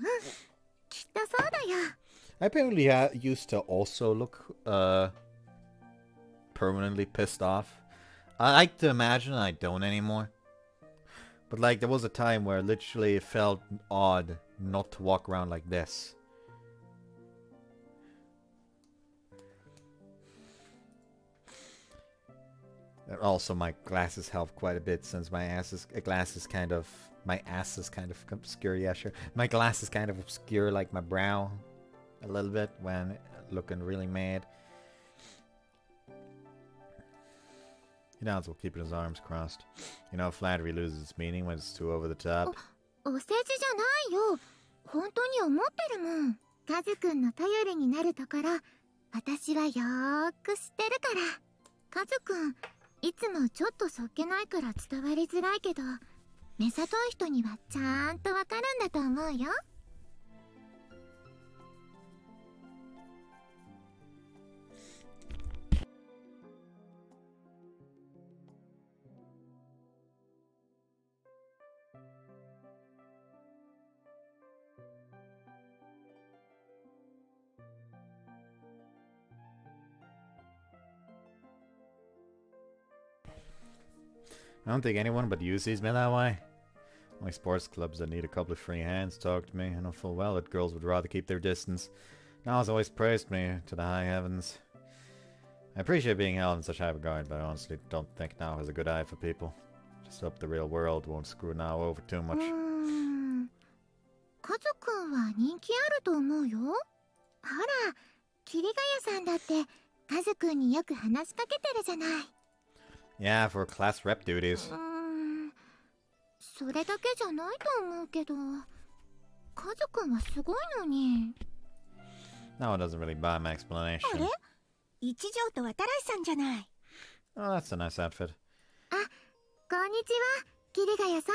きっとそうだよ。I apparently used to also look permanently pissed off. I like to imagine I don't anymore. But like there was a time where literally it felt odd not to walk around like this. And also my glasses help quite a bit since my ass is kind of obscure. Yeah, sure. My glasses kind of obscure like my brow a little bit when looking really mad. He nods while keeping his arms crossed. You know, flattery loses its meaning when it's too over the top. お世辞じゃないよ。本当に思ってるもん。カズくんの頼りになるところ、私はよーく知ってるから。カズくん、いつもちょっとそっけないから伝わりづらいけど、目ざとい人にはちゃんとわかるんだと思うよ。I don't think anyone but you sees me that way. Only sports clubs that need a couple of free hands talk to me. I know full well that girls would rather keep their distance. Niall's always praised me to the high heavens. I appreciate being held in such high regard, but I honestly don't think Niall has a good eye for people. Just hope the real world won't screw Niall over too much. カズくんは人気あると思うよ。ほら、桐ヶ谷さんだってカズくんによく話しかけてるじゃない。Yeah, for class rep duties. それだけじゃないと思うけど、カズくんはすごいのに。No, it doesn't really buy my explanation. あれ？一条と渡来さんじゃない。Oh, that's a nice outfit. あ、こんにちは、桐ヶ谷さ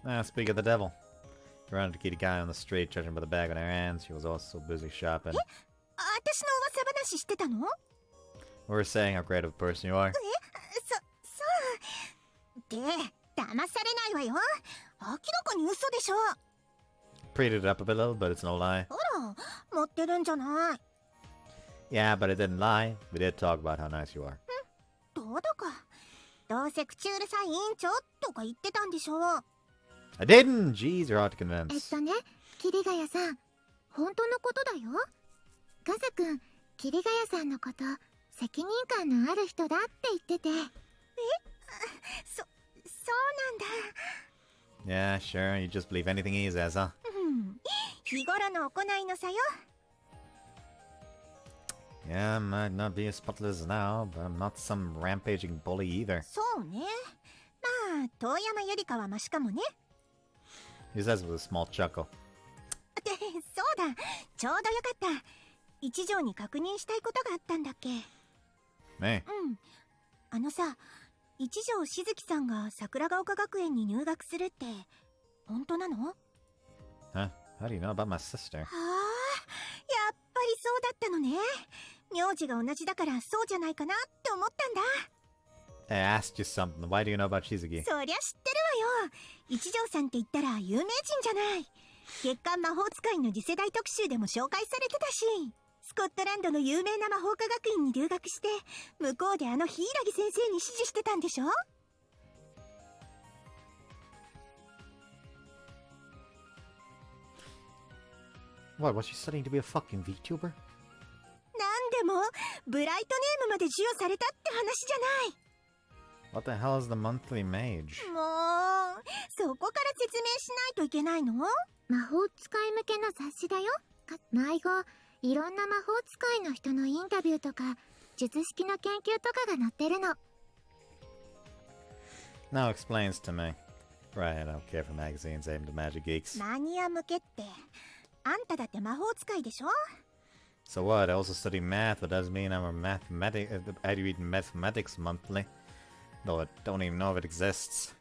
ん。Speak of the devil. We ran into Kitty Guy on the street, judging by the bag in her hands. She was also busy shopping. 私の噂話してたの？ We were saying how great of a person you are. そう。で、騙されないわよ。明らかに嘘でしょ。Prettied it up a little, but it's no lie. ほら、持ってるんじゃない。Yeah, but it didn't lie. We did talk about how nice you are. どうだか。どうせ口うるさい委員長とか言ってたんでしょ。I didn't! Jeez, you're hard to convince. ね、桐ヶ谷さん、本当のことだよ。カズくん、桐ヶ谷さんのこと、責任感のある人だって言ってて。そうなんだ。Yeah, sure. You just believe anything he says, huh? 日頃の行いのさよ。Yeah, I might not be as spotless as now, but I'm not some rampaging bully either. そうね。まあ、遠山よりかはマシかもね。He says with a small chuckle. そうだ、ちょうどよかった。一条に確認したいことがあったんだっけ。Me? あのさ、一条しずきさんが桜ヶ丘学園に入学するって本当なの？ Huh? How do you know about my sister? はあ、やっぱりそうだったのね。名字が同じだからそうじゃないかなって思ったんだ。I asked you something. Why do you know about Shizuki? そりゃ知ってるわよ。一条さんって言ったら有名人じゃない。月刊魔法使いの次世代特集でも紹介されてたし、スコットランドの有名な魔法科学院に留学して、向こうであの柊先生に師事してたんでしょ？ What, was she studying to be a fucking VTuber? なんでもブライトネームまで授与されたって話じゃない。 What the hell is the monthly mage? もうそこから説明しないといけないの？魔法使い向けの雑誌だよ。迷子、いろんな魔法使いの人のインタビューとか術式の研究とかが載ってるの。 Now explains to me. Right, I don't care for magazines aimed at magic geeks. マニア向けってあんただって魔法使いでしょ？ So what? I also study math, but doesn't mean I'm a mathematic. I read mathematics monthly. Though I don't even know if it exists.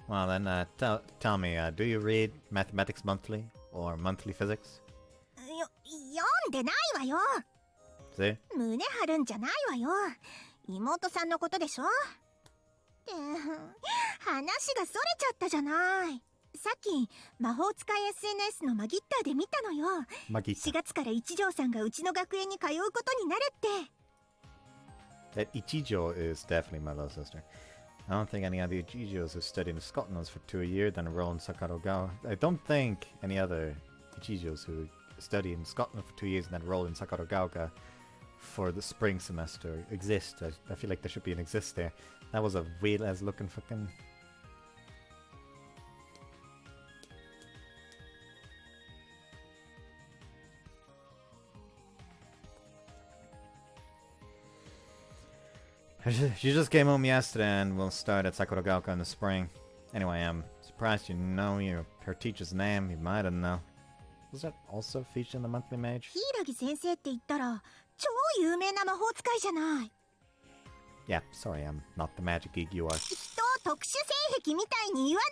Well then, tell me, do you read mathematics monthly or monthly physics? 読んでないわよ。 See? 胸張るんじゃないわよ。妹さんのことでしょ？って話がそれちゃったじゃない。さっき魔法使い SNS のマギッターで見たのよ。4月から一条さんがうちの学園に通うことになるって。 That Ichijo is definitely my little sister. I don't think any other Ichijos who studied in Scotland for 2 years then enroll in Sakura. I don't think any other Ichijos who study in Scotland for 2 years and then enroll in Sakura for the spring semester exist. I feel like there should be an exist there. That was a weird as looking fucking. She just came home yesterday and will start at Sakuragaoka in the spring. Anyway, I'm surprised you know her teacher's name. You might have known. Was that also featured in the monthly mage? 柊先生って言ったら超有名な魔法使いじゃない。 Yeah, sorry, I'm not the magic geek you are. 人を特殊性癖みたいに言わ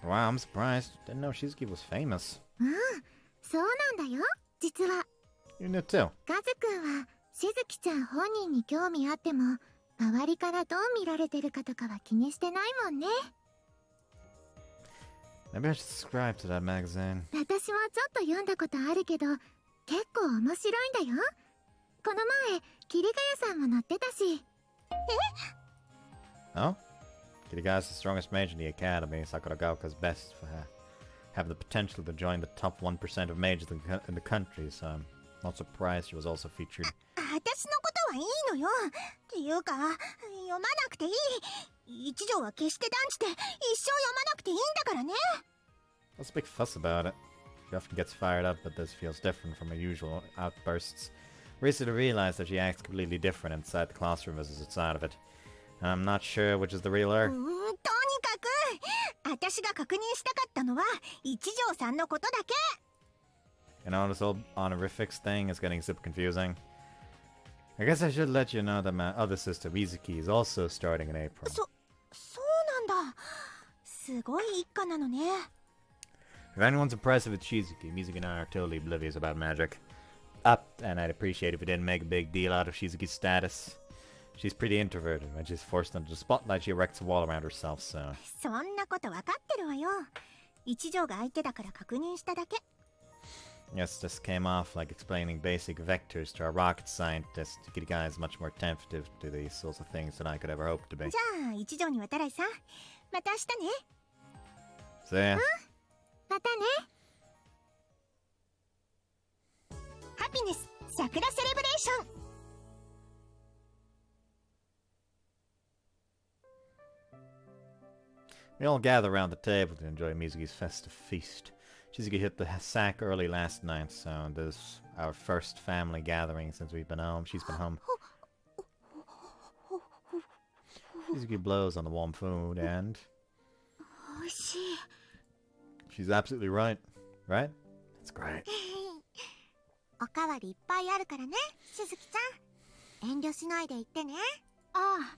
ないで。 Wow, I'm surprised. Didn't know Shizuki was famous. そうなんだよ。実は You knew too. カズくんはしずきちゃん本人に興味あっても周りからどう見られてるかとかは気にしてないもんね。 Maybe I should subscribe to that magazine. 私もちょっと読んだことあるけど結構面白いんだよ。この前桐ヶ谷さんも載ってたし。 Oh? Kirigai's the strongest mage in the academy. Sakuragaoka's best for her. Have the potential to join the top 1% of mages in the country, so I'm not surprised she was also featured. 私のことはいいのよ。っていうか読まなくていい。一条は決して断じて一生読まなくていいんだからね。 Let's big fuss about it. She often gets fired up, but this feels different from her usual outbursts. Recently realized that she acts completely different inside the classroom as outside of it. And I'm not sure which is the real her. とにかく私が確認したかったのは一条さんのことだけ。 You know, this whole honorifics thing is getting super confusing. I guess I should let you know that my other sister, Mizuki, is also starting in April. そうなんだ。すごい一家なのね。 If anyone's impressed with Shizuki, Mizuki and I are totally oblivious about magic. Up, and I'd appreciate if we didn't make a big deal out of Shizuki's status. She's pretty introverted. When she's forced into the spotlight, she erects a wall around herself, so... そんなこと分かってるわよ。一条が相手だから確認しただけ。 Yes, this came off like explaining basic vectors to a rocket scientist. Kirigai is much more attentive to these sorts of things than I could ever hope to be. じゃあ一条に渡来さん、また明日ね。 See ya. またね。ハピネス桜セレブレーション。 We all gather around the table to enjoy Mizuki's festive feast. Shizuki hit the sack early last night, so this is our first family gathering since we've been home. She's been home. Shizuki blows on the warm food and... おいしい。 She's absolutely right. Right? That's great. おかわりいっぱいあるからね、しずきちゃん。遠慮しないで言ってね。ああ、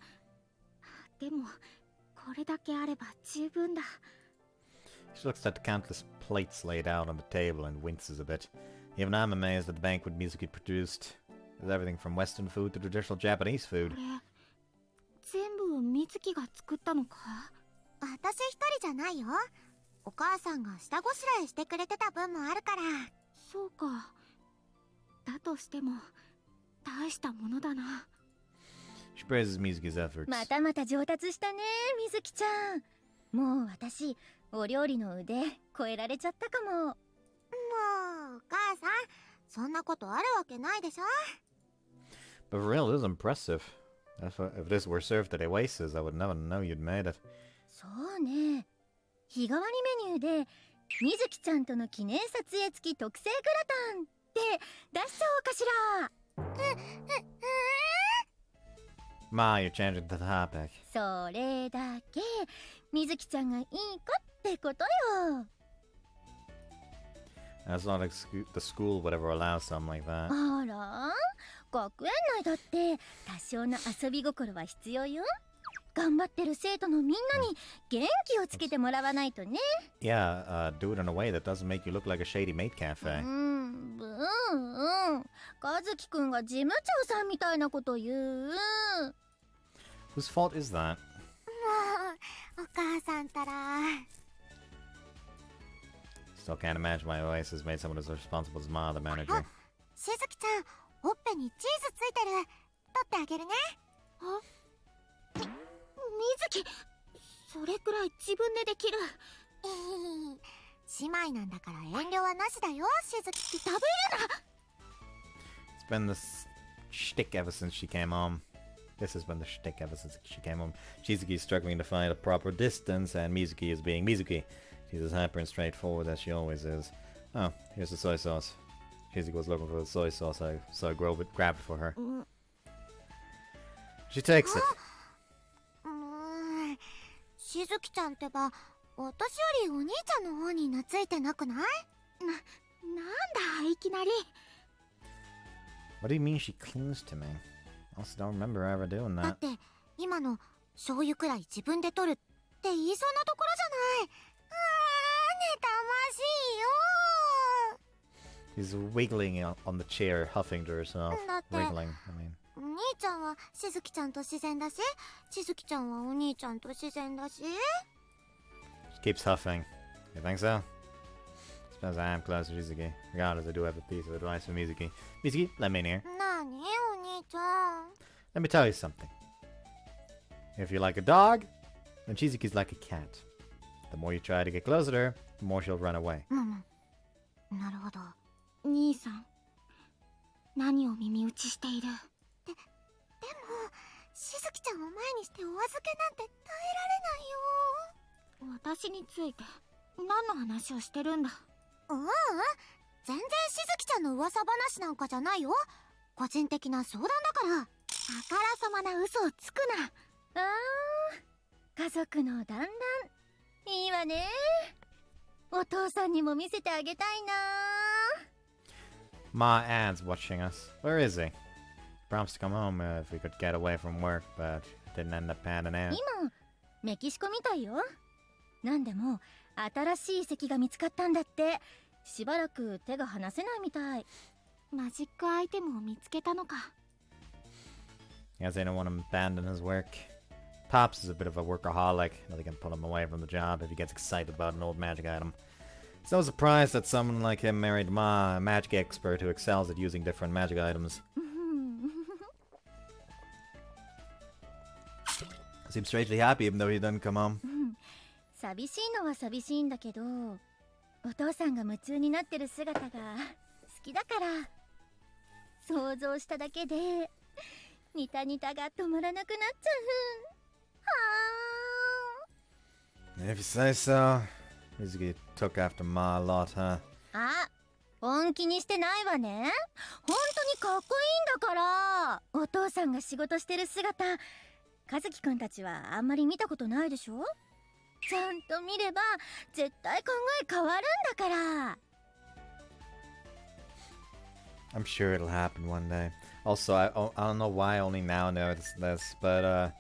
でもこれだけあれば十分だ。 She looks at the countless plates laid out on the table and winces a bit. Even I'm amazed at the banquet Mizuki produced. There's everything from Western food to traditional Japanese こ food. れ全部水木が作ったのか？私一人じゃないよ。お母さんが下ごしらえしてくれてた分もあるから。そうか。だとしても大したものだな。 She praises Mizuki's efforts. またまた上達したね、水木ちゃん。もう私お料理の腕超えられちゃったかも。もうお母さん、そんなことあるわけないでしょ。 But for real, it is impressive. If this were served at Oasis, I would never know you'd made it. そうね。日替わりメニューで水木ちゃんとの記念撮影付き特製グラタンって出しちゃおうかしら。Ma, you're changing the topic. それだけ水木ちゃんがいい子ってことよ。 It's not like the school would ever allow something like that. あら、学園内だって多少の遊び心は必要よ。頑張ってる生徒のみんなに元気をつけてもらわないとね。 Yeah, do it in a way that doesn't make you look like a shady maid cafe. 和樹くんが事務長さんみたいなこと言う。 Whose fault is that? もうお母さんたら。 Still can't imagine why Oasis made someone as responsible as Ma the manager. しずきちゃん、ほっぺにチーズついてる。取ってあげるね。あ、水木、それくらい自分でできる。姉妹なんだから遠慮はなしだよ、しずき。食べるな。 It's been this shtick ever since she came home. This has been the shtick ever since she came home. Shizuki's struggling to find a proper distance, and Mizuki is being Mizuki. She's as hyper and straightforward as she always is. Oh, here's the soy sauce. Shizuki was looking for the soy sauce, so I grabbed it for her. She takes it. しずきちゃんってば、私よりお兄ちゃんの方に懐いてなくない？なんだ、いきなり。 What do you mean she clings to me? I also don't remember ever doing だっ that. て今の醤油くらい自分で取るって言いそうなところじゃない。妬ましいよ。 She's wiggling on the chair, huffing to herself. だって Wriggling, I mean. お兄ちゃんはしずきちゃんと自然だし、しずきちゃんはお兄ちゃんと自然だし。 She keeps huffing. You think so? Suppose I am close to Shizuki. Regardless, I do have a piece of advice for Mizuki. Mizuki, let me in here. なに、お兄ちゃん。 Let me tell you something. If you're like a dog, then Shizuki's like a cat. The more you try to get closer to her, the more she'll run away. なるほど。兄さん、何を耳打ちしている？でも、しずきちゃんを前にしてお預けなんて耐えられないよ。私について何の話をしてるんだ？全然しずきちゃんの噂話なんかじゃないよ。個人的な相談だから。あからさまな嘘をつくな。家族の団らん、いいわね。お父さんにも見せてあげたいな。 Ma Ad's watching us. Where is he? Promised to come home if we could get away from work, but didn't end up panning out. 今メキシコみたいよ。なんでも新しい遺跡が見つかったんだって。しばらく手が離せないみたい。マジックアイテムを見つけたのか。 Guess they don't want him abandon his work. Pops is a bit of a workaholic. Nothing can pull him away from the job if he gets excited about an old magic item. It's no surprise that someone like him married Ma, a magic expert who excels at using different magic items. Seems strangely happy even though he doesn't come home. 寂しいのは寂しいんだけど、お父さんが夢中になってる姿が好きだから。想像しただけでニタニタが止まらなくなっちゃう。If you say so. Mizuki took after Ma a lot, huh? あ、本気にしてないわね。本当にかっこいいんだから。お父さんが仕事してる姿、和樹くんたちはあんまり見たことないでしょ。ちゃんと見れば絶対考え変わるんだから。 I'm sure it'll happen one day. Also, I don't know why I only now noticed this, but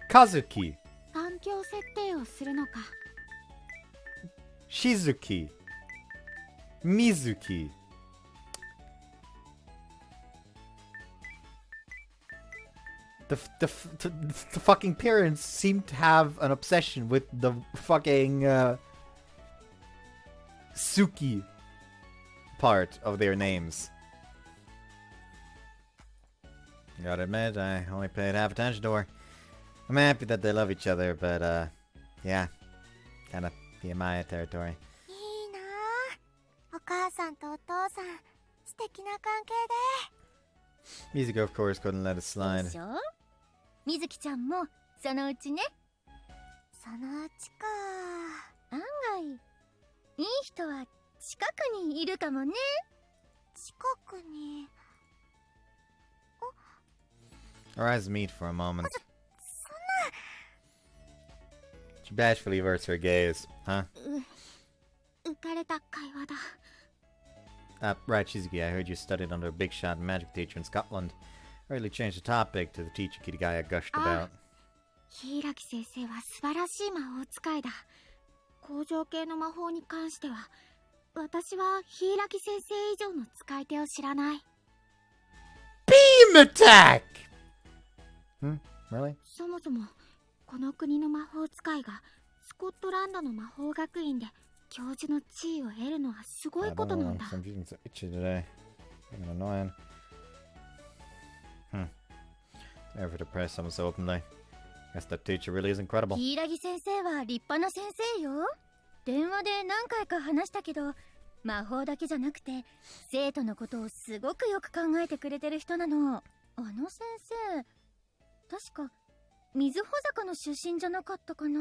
Kazuki, 環境設定をするのか。 Shizuki, Mizuki. The fucking parents seem to have an obsession with the fucking Suki part of their names. Gotta admit, I only paid half attention to her. I'm happy that they love each other, but yeah, kinda TMI territory. いいなあ。お母さんとお父さん、素敵な関係 Mizuko, of course, couldn't let it で。 slide. でしょ？みずきちゃんもそのうちね。そのうちか。案外、いい人は近くにいるかもね。近くに。 Our eyes meet for a moment. She bashfully averts her gaze. Huh? 浮かれた会話だ。 Right, Shizuki, I heard you studied under a big shot magic teacher in Scotland. Really changed the topic to the teacher Kirigaya gushed about. 柊先生は素晴らしい魔法使いだ。工場系の魔法に関しては、私は柊先生以上の使い手を知らない。 Beam attack! Really? そもそも、この国の魔法使いがスコットランドの魔法学院で教授の地位を得るのはすごいことなんだ。 I'm feeling so itchy today. Fucking annoying. Never to press someone so openly. Guess that teacher really is incredible. 柊先生は立派な先生よ。電話で何回か話したけど、魔法だけじゃなくて生徒のことをすごくよく考えてくれてる人なの。あの先生、確か水穂坂の出身じゃなかったかな。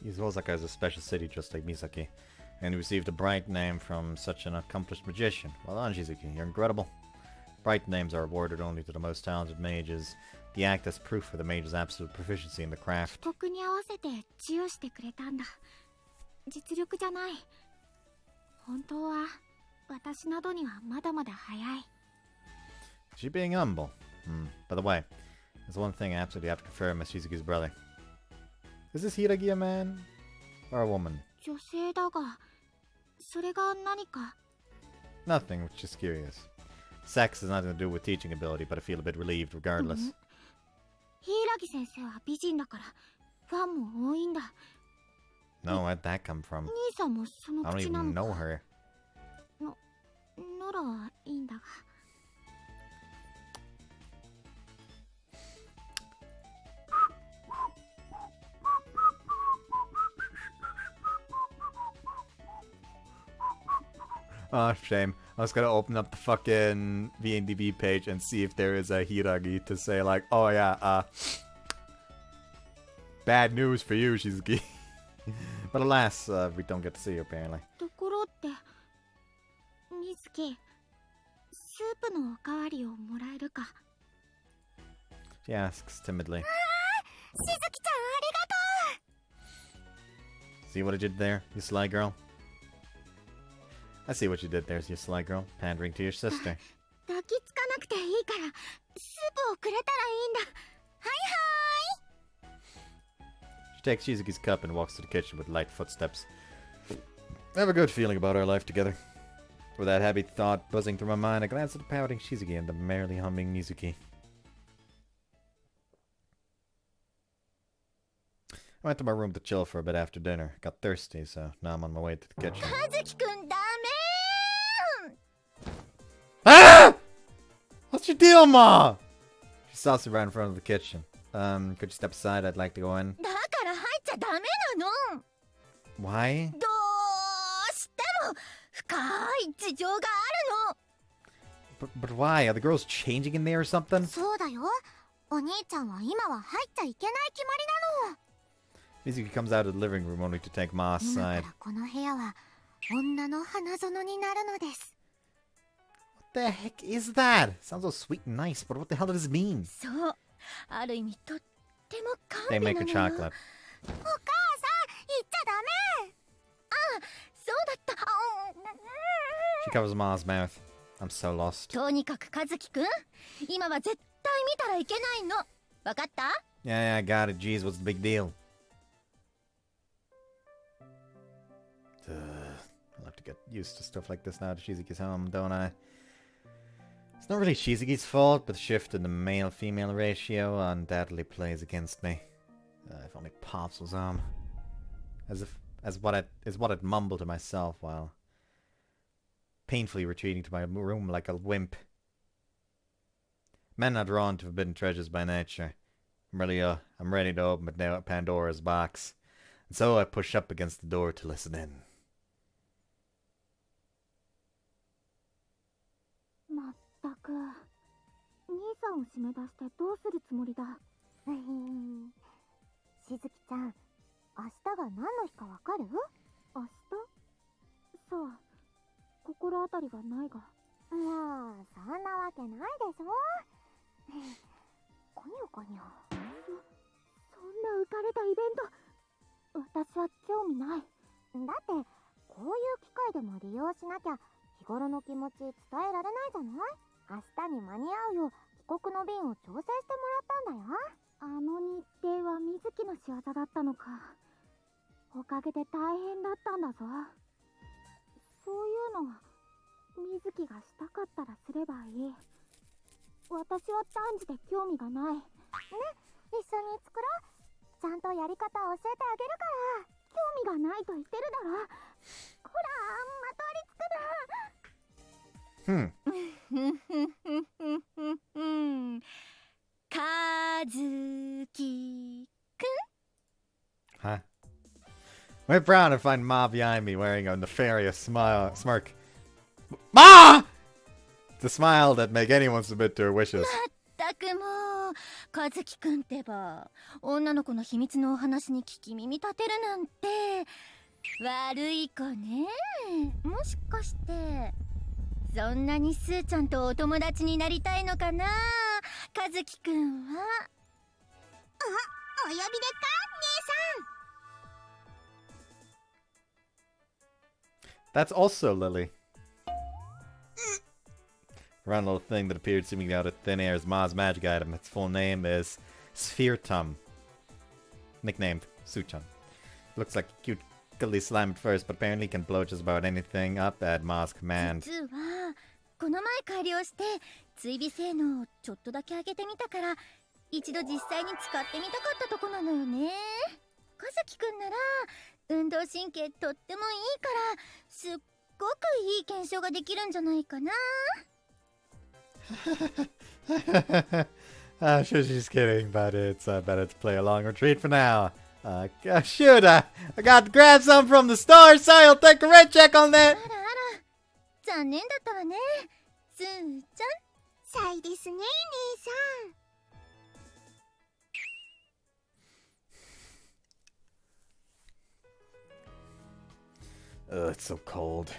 Osaka is a special city just like Misaki, and received a bright name from such an accomplished magician. Well done, Shizuki, you're incredible. Bright names are awarded only to the most talented mages. The act as proof for the mage's absolute proficiency in the craft. 僕に合わせて授与してくれたんだ。実力じゃない。本当は私などにはまだまだ早い。 She being humble. By the way, there's one thing I absolutely have to confirm as Shizuki's brother. Is this Hiragi a man or a woman? 女性だが、それが何か。 Nothing, just curious. Sex has nothing to do with teaching ability, but I feel a bit relieved regardless. 柊先生は美人だからファンも多いんだ。 No, where'd that come from? 兄さんもその I don't 口な even の know か。 her. ならいいんだが。 Oh, shame. I was gonna open up the fucking VNDB page and see if there is a Hiragi to say like, oh yeah, bad news for you, Shizuki. But alas, we don't get to see her apparently. ところって水木、スープのおかわりをもらえるか。 She asks timidly. しずきちゃんありがとう。 See what I did there, you sly girl? I see what you did there, you sly girl, pandering to your sister. 抱きつかなくていいからスープをくれたらいいんだ。はいはい。 She takes Shizuki's cup and walks to the kitchen with light footsteps. I have a good feeling about our life together. With that happy thought buzzing through my mind, I glanced at the pouting Shizuki and the merrily humming Mizuki. I went to my room to chill for a bit after dinner. Got thirsty, so now I'm on my way to the kitchen. 和樹くんダメー。 Ah! What's your deal, Ma? She stops right in front of the kitchen. Could you step aside? I'd like to go in. だから入っちゃダメなの。 Why? どうしても深い事情があるの。 But why? Are the girls changing in there or something? そうだよ。お兄ちゃんは今は入っちゃいけない決まりなの。 Mizuki comes out of the living room only to take Ma 今か aside. らこの部屋は女の花園になるのです。 What the heck is that? Sounds so sweet and nice, but what the hell does this mean? そう。ある意味とっても They 神 make な her のよ。 chocolate. お母さん言っちゃダメ。あ、そうだった。 She covers Ma's mouth. I'm so lost. とにかく和樹くん、今は絶対見たらいけないの。わかった？ Yeah, I got it. Jeez, what's the big deal? I'll have to get used to stuff like this now that Shizuki's home, don't I? It's not really Shizuki's fault, but the shift in the male-female ratio undoubtedly plays against me. If only Pops was home. As what I'd mumble to myself while painfully retreating to my room like a wimp. Men are drawn to forbidden treasures by nature. I'm ready to open Pandora's box. And so I push up against the door to listen in. まったく、兄さんを締め出してどうするつもりだ。しずきちゃん、明日が何の日かわかる？明日？さあ、心当たりはないが。もう、そんなわけないでしょ。こにょこにょ。そんな浮かれたイベント、私は興味ない。だって、こういう機会でも利用しなきゃ日頃の気持ち伝えられないじゃない？明日に間に合うよう帰国の便を調整してもらったんだよ。あの日程は水木の仕業だったのか。おかげで大変だったんだぞ。そういうの水木がしたかったらすればいい。私は断じて興味がない。ね、一緒に作ろう。ちゃんとやり方教えてあげるから。興味がないと言ってるだろ。ほら、まとわりつくな。かずきくん Huh? Whip round and find Ma behind me wearing a nefarious smirk. Ma! The smile that make anyone submit to her wishes. まったくもう、かずきくんってば、女の子の秘密のお話に聞き耳立てるなんて悪い子ね。もしかしてそんなにスーちゃんとお友達になりたいのかな、かずきくんは。お呼びでか、姉さん。 That's also Lily. Round little thing that appeared seemingly out of thin air is Ma's magic item. Its full name is Sphere Tum. Nicknamed Suchan. Looks like a cute cuddly slime at first, but apparently can blow just about anything up at Ma's command. 実はこの前改良して追尾性能をちょっとだけ上げてみたから、一度実際に使ってみたかったとこなのよね。かずきくんなら運動神経とってもいいから、すっごくいい検証ができるんじゃないかな。I'm sure she's kidding, but it's better to play a long retreat for now. Shoot, I got to grab some from the store, so I'll take a red check on that. あらあら、残念だったわね、すーちゃん。さいですね、姉さん。 It's so cold.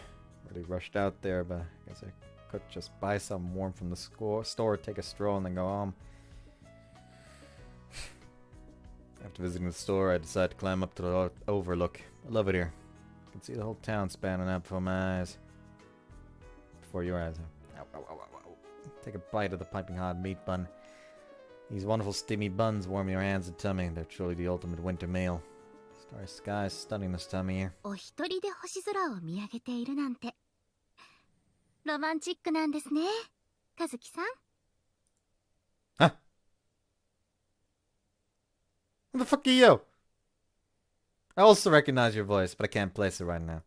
Really rushed out there, but I guess I could just buy something warm from the store, take a stroll, and then go home. After visiting the store, I decided to climb up to the overlook. I love it here. I can see the whole town spanning out before my eyes. Before your eyes. Ow, ow, ow, ow, ow. Take a bite of the piping hot meat bun. These wonderful steamy buns warm your hands and tummy. They're truly the ultimate winter meal. Starry skies stunning this time of year. お一人で星空を見上げているなんてロマンチックなんですね、かずきさん。 Huh? Who the fuck are you? I also recognize your voice, but I can't place it right now.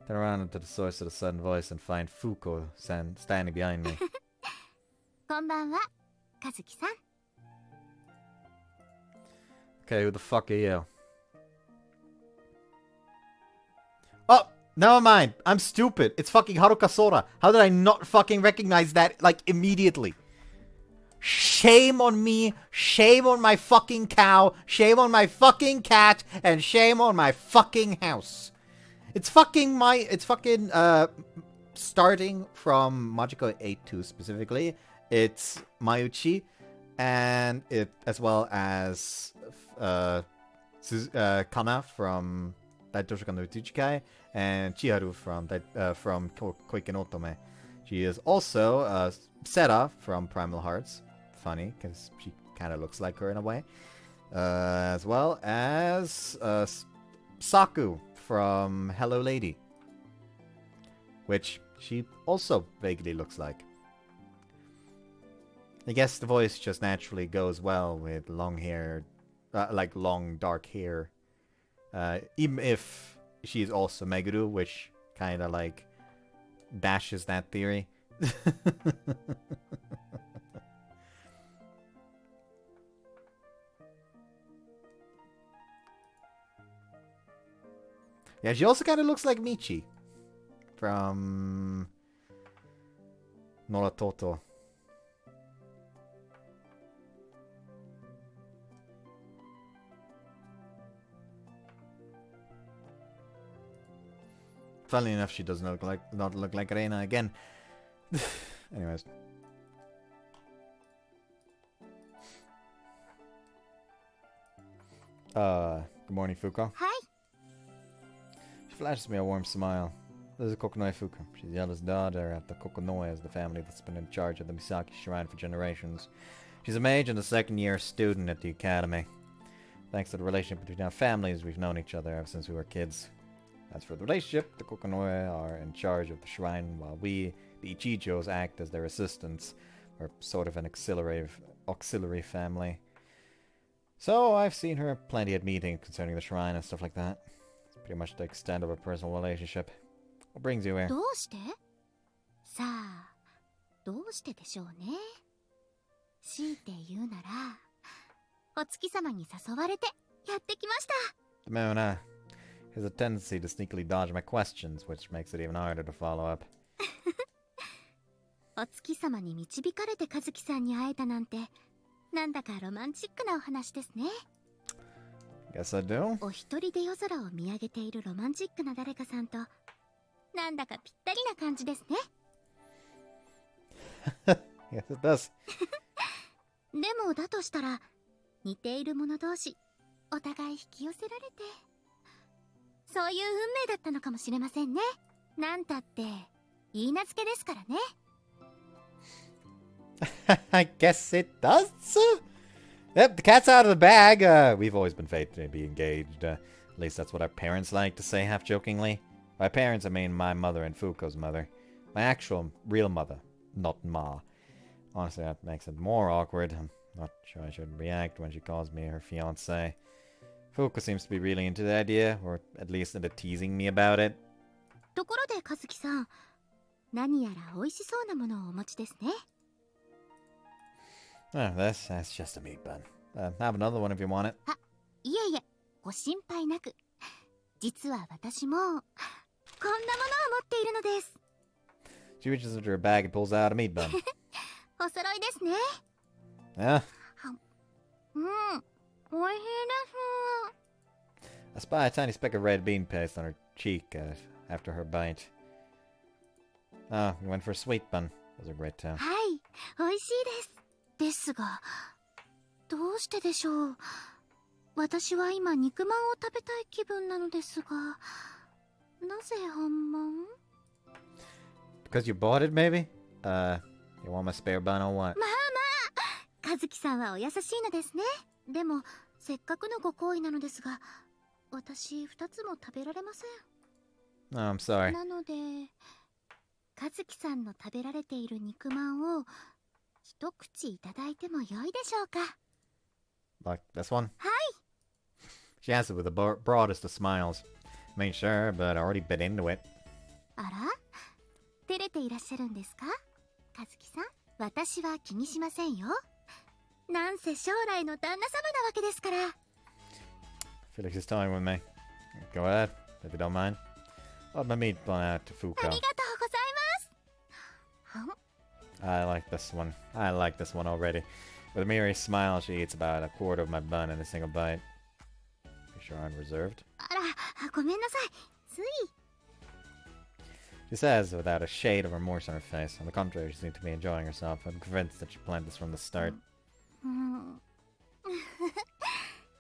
Turn around into the source of the sudden voice and find Fuko standing behind me. こんばんは、かずきさん。 Okay, who the fuck are you? Oh, never mind. I'm stupid. It's fucking Haruka Sora. How did I not fucking recognize that, like, immediately? Shame on me. Shame on my fucking cow. Shame on my fucking cat. And shame on my fucking house. It's fucking starting from Magico 8-2 specifically. It's Mayuchi. And it, as well as, Kana from Daitoshokan no Ichikai, and Chiharu from Koike no Otome. She is also Seta from Primal Hearts. Funny, because she kind of looks like her in a way. As well as Saku from Hello Lady. Which she also vaguely looks like. I guess the voice just naturally goes well with long hair, like long dark hair. Even if she's also Meguru, which kind of like dashes that theory. Yeah, she also kind of looks like Michi from Noratoto. Funnily enough, she does not look like Reina again. Anyways. Good morning, Fuko. Hi. She flashes me a warm smile. This is Kokonoi Fuko. She's the eldest daughter of the Kokonoe, the family that's been in charge of the Misaki Shrine for generations. She's a mage and a second-year student at the academy. Thanks to the relationship between our families, we've known each other ever since we were kids. As for the relationship, the Kokonoe are in charge of the shrine, while we, the Ichijos, act as their assistants. We're sort of an auxiliary family. So I've seen her plenty at meetings concerning the shrine and stuff like that. It's pretty much the extent of a personal relationship. What brings you here? どうしてさあ、どうしてでしょうね。強いて言うなら、お月様に誘われてやってきました。 Demona has a tendency to sneakily dodge my questions, which makes it even harder to follow up. お月様に導かれて和樹さんに会えたなんて、なんだかロマンチックなお話ですね。 Guess I do. お一人で夜空を見上げているロマンチックな誰かさんと、なんだかぴったりな感じですね。Yes, it does. でもだとしたら、似ている者同士、お互い引き寄せられて、そういう運命だったのかもしれませんね。なんたって、言い名付けですからね。I guess it does. Yep, the cat's out of the bag. We've always been fated to be engaged. At least that's what our parents like to say half-jokingly. By parents, I mean my mother and Fuko's mother. My actual, real mother, not Ma. Honestly, that makes it more awkward. I'm not sure I should react when she calls me her fiancé. Fuko seems to be really into the idea, or at least into teasing me about it. ところで和樹さん、何やら美味しそうなものをお持ちですね。Oh, that's just a meat bun. Have another one if you want it. あ、いえいえ、ご心配なく。実は私も、こんなものを持っているのです。She reaches into her bag and pulls out a meat bun. お揃いですね。Yeah. うん、美味しいです。 I spy a tiny speck of red bean paste on her cheek after her bite. Oh, you went for a sweet bun. Those are great too. はい、美味しいです。ですが、どうしてでしょう。私は今肉まんを食べたい気分なのですが、なぜ半まん？ Because you bought it, maybe? You want my spare bun or what? まあまあ、和樹さんはお優しいのですね。でも、せっかくのご好意なのですが、私2つも食べられません。 Oh, I'm sorry. なので、和樹さんの食べられている肉まんを一口いただいてもよいでしょうか。 Like this one? はい。 She answered with the broadest of smiles. I mean, sure, but I already bit into it. あら？照れていらっしゃるんですか？和樹さん、私は気にしませんよ。なんせ将来の旦那様なわけですから。 I feel like she's toying with me. Go ahead, if you don't mind. I'll have my meat bun out to あり Fuko. がとうございます。 I like this one. I like this one already. With a merry smile, she eats about a quarter of my bun in a single bite. You sure aren't reserved? あら、ごめんなさい。つい。 She says, without a shade of remorse on her face. On the contrary, she seemed to be enjoying herself. I'm convinced that she planned this from the start. うん。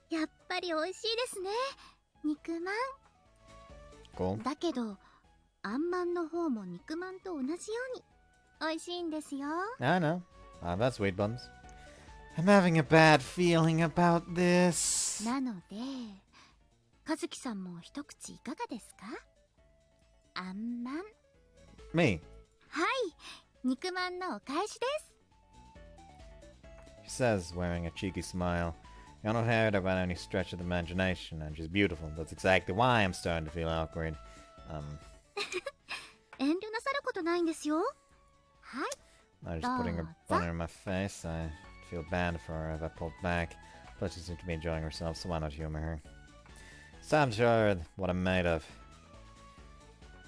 やっぱり美味しいですね。肉まん。 Cool. だけど、あんまんの方も肉まんと同じように美味しいんですよ。 I know. I've had sweet buns. I'm having a bad feeling about this. なので和樹さんも一口いかがですか？あんまん。 Me. はい、肉まんのお返しです。 She says, wearing a cheeky smile. You're not hurt about any stretch of the imagination, and she's beautiful. That's exactly why I'm starting to feel awkward. 遠慮なさることないんですよ。はい、 I'm just putting her bun in my face. I feel bad for her if I pulled back. Plus, she seems to be enjoying herself, so why not humor her? So I'm sure what I'm made of.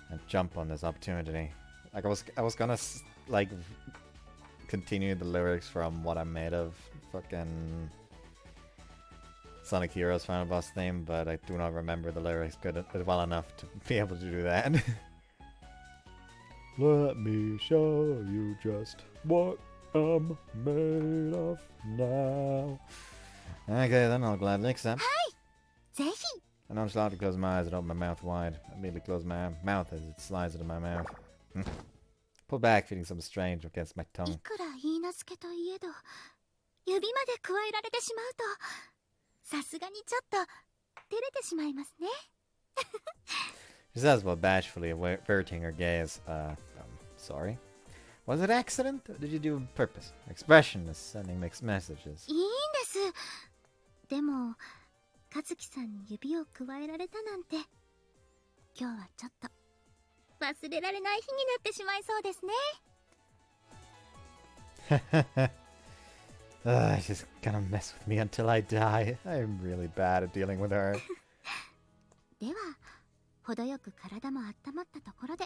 And jump on this opportunity. Like I was gonna like continue the lyrics from What I'm Made Of, fucking Sonic Heroes Final Boss theme, but I do not remember the lyrics well enough to be able to do that. Let me show you just what I'm made of now. Okay, then I'll gladly accept. ぜひ。 I don't start to close my eyes and open my mouth wide. I immediately close my mouth as it slides into my mouth. Pull back, feeling something strange against my い tongue. くら言いなすけといえど指まで加えられてしまうとさすがにちょっと照れてしまいますね。 She says while bashfully averting her gaze. Sorry? Was it accident, or did you do it on purpose? Expression is sending mixed messages. いいんです。でも和樹さんに指を加えられたなんて今日はちょっと忘れられない日になってしまいそうですね。 She's gonna mess with me until I die. I'm really bad at dealing with her. では程よく体も温まったところで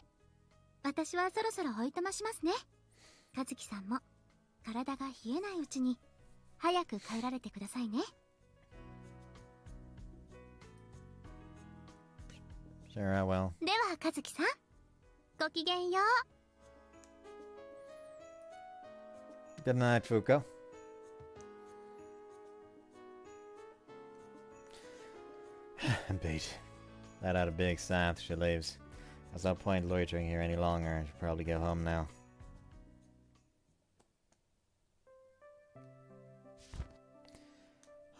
私はそろそろおいとましますね。和樹さんも体が冷えないうちに早く帰られてくださいね。 Sure, I will. では和樹さんごきげんよう。 Good night, Fuko. I'm beat. Let out a big sigh after she leaves. There's no point loitering here any longer. I should probably go home now.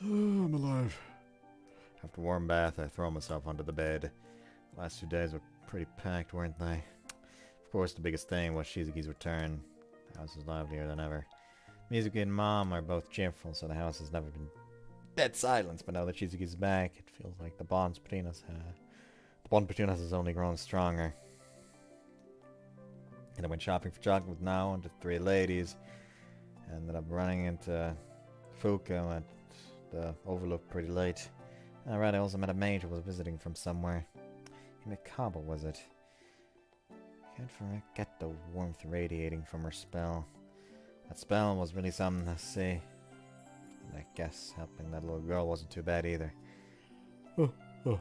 I'm alive. After a warm bath, I throw myself onto the bed. The last 2 days were pretty packed, weren't they? Of course, the biggest thing was Shizuki's return. The house is livelier than ever. Mizuki and Mom are both cheerful, so the house has never been dead silence. But now that Shizuki's back, it feels like the bond between us has only grown stronger. And I went shopping for chocolate with Nao and the 3 ladies. Ended up running into Fuko at the Overlook pretty late. Alright, I also met a mage who was visiting from somewhere. Himekaba, was it? Can't forget the warmth radiating from her spell. That spell was really something to see. And I guess helping that little girl wasn't too bad either. Oh.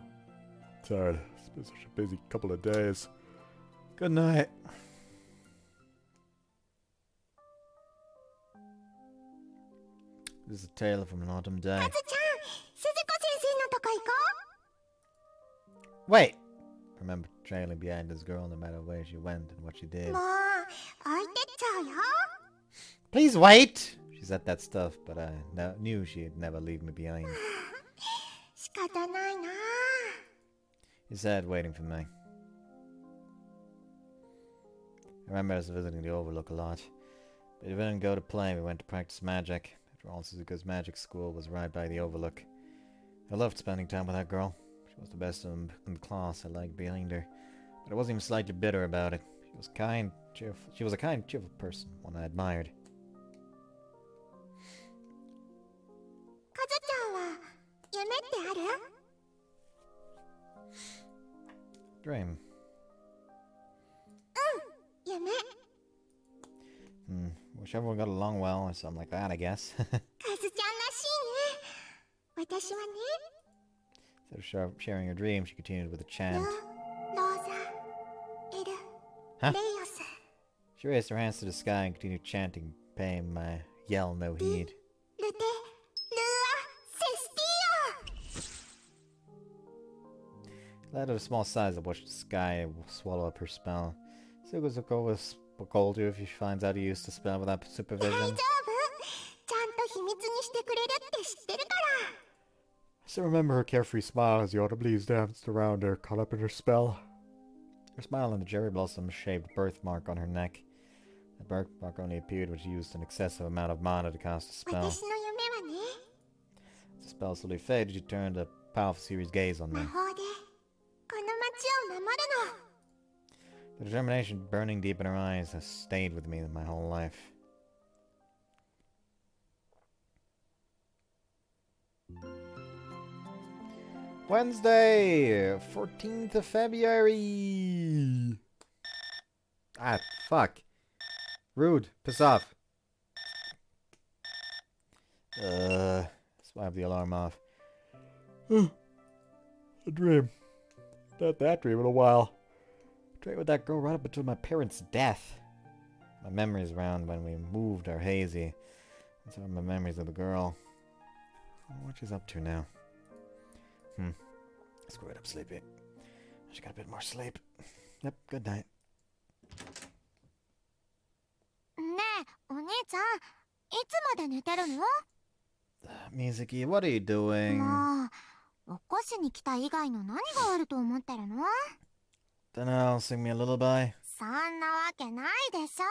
Tired. It's been such a busy couple of days. Good night. This is a tale from an autumn day. カズちゃん、鈴子先生のとこ行こ Wait! Remember trailing behind this girl no matter where she went and what she う。 did. もう置いてっちゃうよ。 Please wait! She said that stuff, but I knew she'd never leave me behind. 仕方ないな。 He said, waiting for me. I remember us visiting the Overlook a lot. But we didn't go to play, we went to practice magic. After all, Suzuka's magic school was right by the Overlook. I loved spending time with that girl. She was the best in the class. I liked behind her. But I wasn't even slightly bitter about it. She was a kind, cheerful person, one I admired. カズちゃんは夢ってある？ Dream. 夢。 Wish everyone got along well or something like that, I guess. カズちゃんらしいね。私はね。 Instead of sharing her dream, she continued with a chant. ローザ、エル、 Huh? レイオス、 She raised her hands to the sky and continued chanting, paying my yell no heed. ルテ、ルア、セスティ Let out a small sigh as I watched the sky swallow up her spell. Suzuko was scold you if she finds out you used the spell without 大丈 supervision. 夫。ちゃんと秘密にしてくれるって知ってるから。 I still remember her carefree smile as the autumn leaves danced around her, caught up in her spell. Her smile and the cherry blossom-shaped birthmark on her neck. The birthmark only appeared when she used an excessive amount of mana to cast a spell. 私の夢はね、 As the spell slowly faded, she turned a powerful, serious gaze on 魔 me. 法でこの街を守るの。 The determination burning deep in her eyes has stayed with me my whole life. Wednesday, 14th of February. Ah, fuck. Rude. Piss off. Swipe the alarm off. A dream. Not that dream in a while. Dream with that girl right up until my parents' death. My memories around when we moved are hazy. And so are my memories of the girl. I wonder what she's up to now. Screw it, I'm sleepy. I just got a bit more sleep. Yep, good night. ねえ、お姉ちゃん、いつまで寝てるの？ Mizuki, what are you doing? もう、起こしに来た以外の何があると思ってるの？ Dunno, sing me a lullaby. そんなわけないでしょ。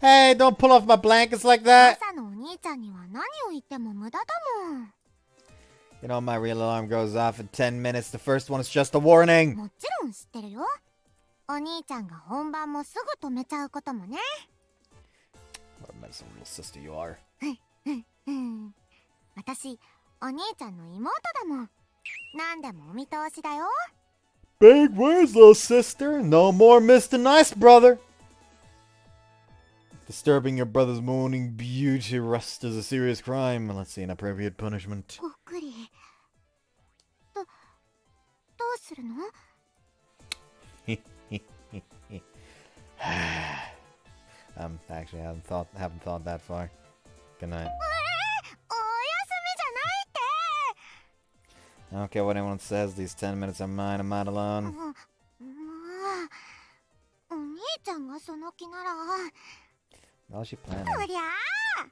Hey, don't pull off my blankets like that! 朝のお兄ちゃんには何を言っても無駄だもん。 You know, my real alarm goes off in 10 minutes. The first one is just a warning. もちろん知ってるよ。お兄ちゃんが本番もすぐ止めちゃうこともね。 What a medicine little sister you are. 私、お兄ちゃんの妹だもん。何でもお見通しだよ。 Big words, little sister. No more Mr. Nice Brother. Disturbing your brother's morning beauty rest is a serious crime. Let's see an appropriate punishment. ごっくり。どうするの？ Actually, I haven't thought that far. Good night. お休みじゃないって。 I don't care what anyone says. These 10 minutes are mine. I'm not alone. もう、お兄ちゃんがその気なら。 How's she planning? そりゃあ、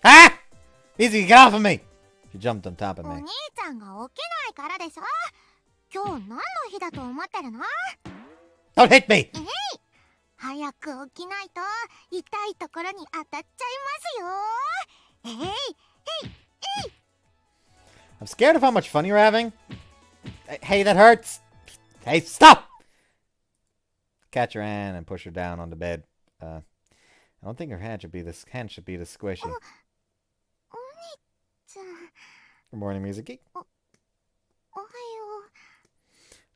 Ah! Easy, get off of me! She jumped on top of お me. 兄ちゃんが起きないからでしょ。今日何の日だと思ってるの？ Don't hit me! 早く起きないと痛いところに当たっちゃいますよ。 I'm scared of how much fun you're having. Hey, that hurts! Hey, stop! Catch her hand and push her down on the bed. I don't think her hand should be this squishy. お兄ちゃん、 Good morning, Mizuki. おは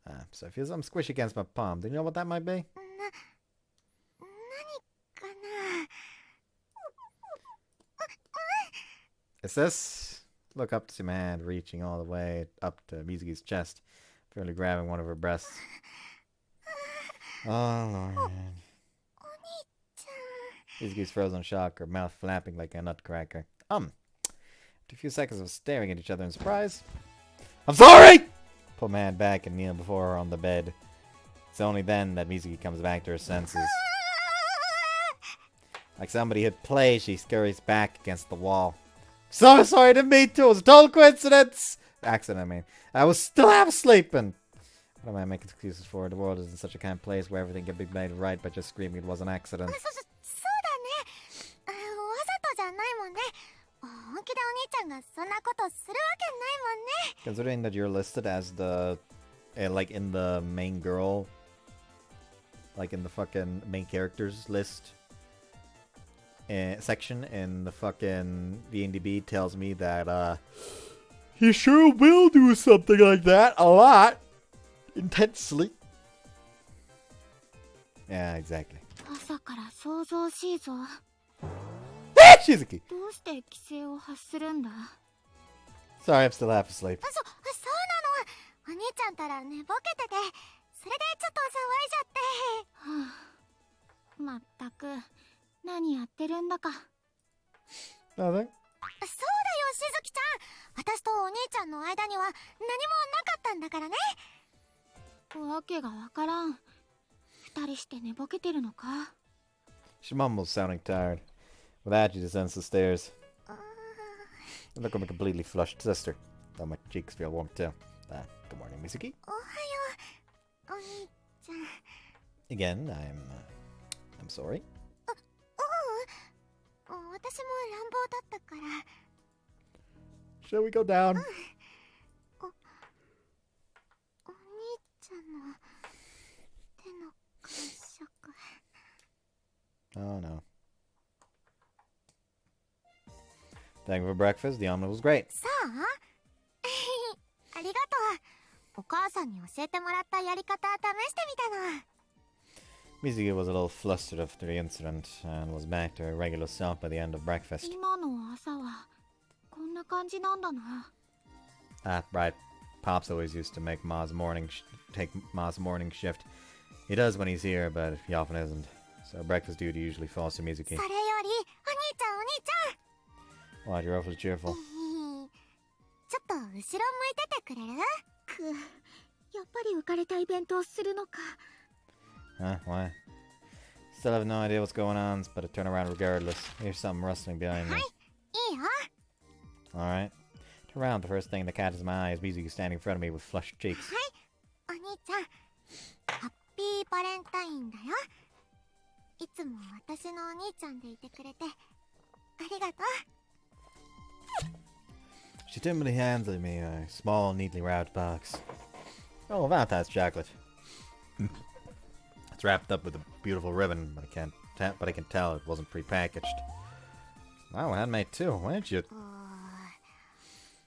よ So I feel something squishy against my palm. Do you know what that might be? う。何かな。 It's this. Look up to see my hand reaching all the way up to Mizuki's chest, fairly grabbing one of her breasts. Oh, Lord. お兄ちゃん。 Mizuki's frozen in shock, her mouth flapping like a nutcracker. After a few seconds of staring at each other in surprise. I'm sorry! Pull my hand back and kneel before her on the bed. It's only then that Mizuki comes back to her senses. Like somebody hit play, she scurries back against the wall. So sorry to meet you. It was a total coincidence. Accident, I mean. I was still half asleep and... What am I making excuses for? The world isn't such a kind of place where everything can be made right by just screaming it was an accident. そうだね。わざとじゃないもんね。本気でお兄ちゃんがそんなことするわけないもんね。 Considering that you're listed as the... like in the main girl... Like in the fucking main characters list... section in the fucking VNDB tells me that, he sure will do something like that a lot. Intensely. Yeah, exactly. 朝から想像しいぞ。 Shizuki! どうして規制を発するんだ？ Sorry, I'm still half asleep. そうなの。お兄ちゃんたら寝ぼけてて、それでちょっと騒いじゃって。はあ、まったく、何やってるんだか。 Nothing? そうだよ、しずきちゃん。私とお兄ちゃんの間には何もなかったんだからね。わけがわからん。たりして寝ぼけてるのか？ She mumbles, sounding tired. With that, she descends the stairs. I look at my completely flushed sister, though my cheeks feel warm too. Good morning, Mizuki. おはよう、お兄ちゃん。Again, I'm sorry. 私も乱暴だったから。 Shall we go down? お兄ちゃんの手の感触。 Oh no. Thank you for breakfast. The omelet was great. さあありがとう。お母さんに教えてもらったやり方試してみたの。 Mizuki was a little flustered after the incident and was back to her regular self by the end of breakfast. 今の朝はこんな感じなんだな。 Ah, right. Pops always used to take Ma's morning shift. He does when he's here, but he often isn't. So breakfast duty usually falls to Mizuki. それよりお兄ちゃんお兄ちゃん。 Wow, you're awfully cheerful. ちょっと後ろ向いててくれる？やっぱり浮かれたイベントをするのか。 Huh? Why? Still have no idea what's going on, but I turn around regardless. Here's something rustling behind me. いいよ。 Alright. Turn around. The first thing that catches my eye is Mizuki standing in front of me with flushed cheeks. お兄ちゃん、ハッピーバレンタインだよ。いつも私のお兄ちゃんでいてくれてありがとう。 She timidly hands me a small, neatly wrapped box. Oh, Valentine's chocolate. It's wrapped up with a beautiful ribbon, but I can tell it wasn't prepackaged. Wow, handmade too. Why didn't you?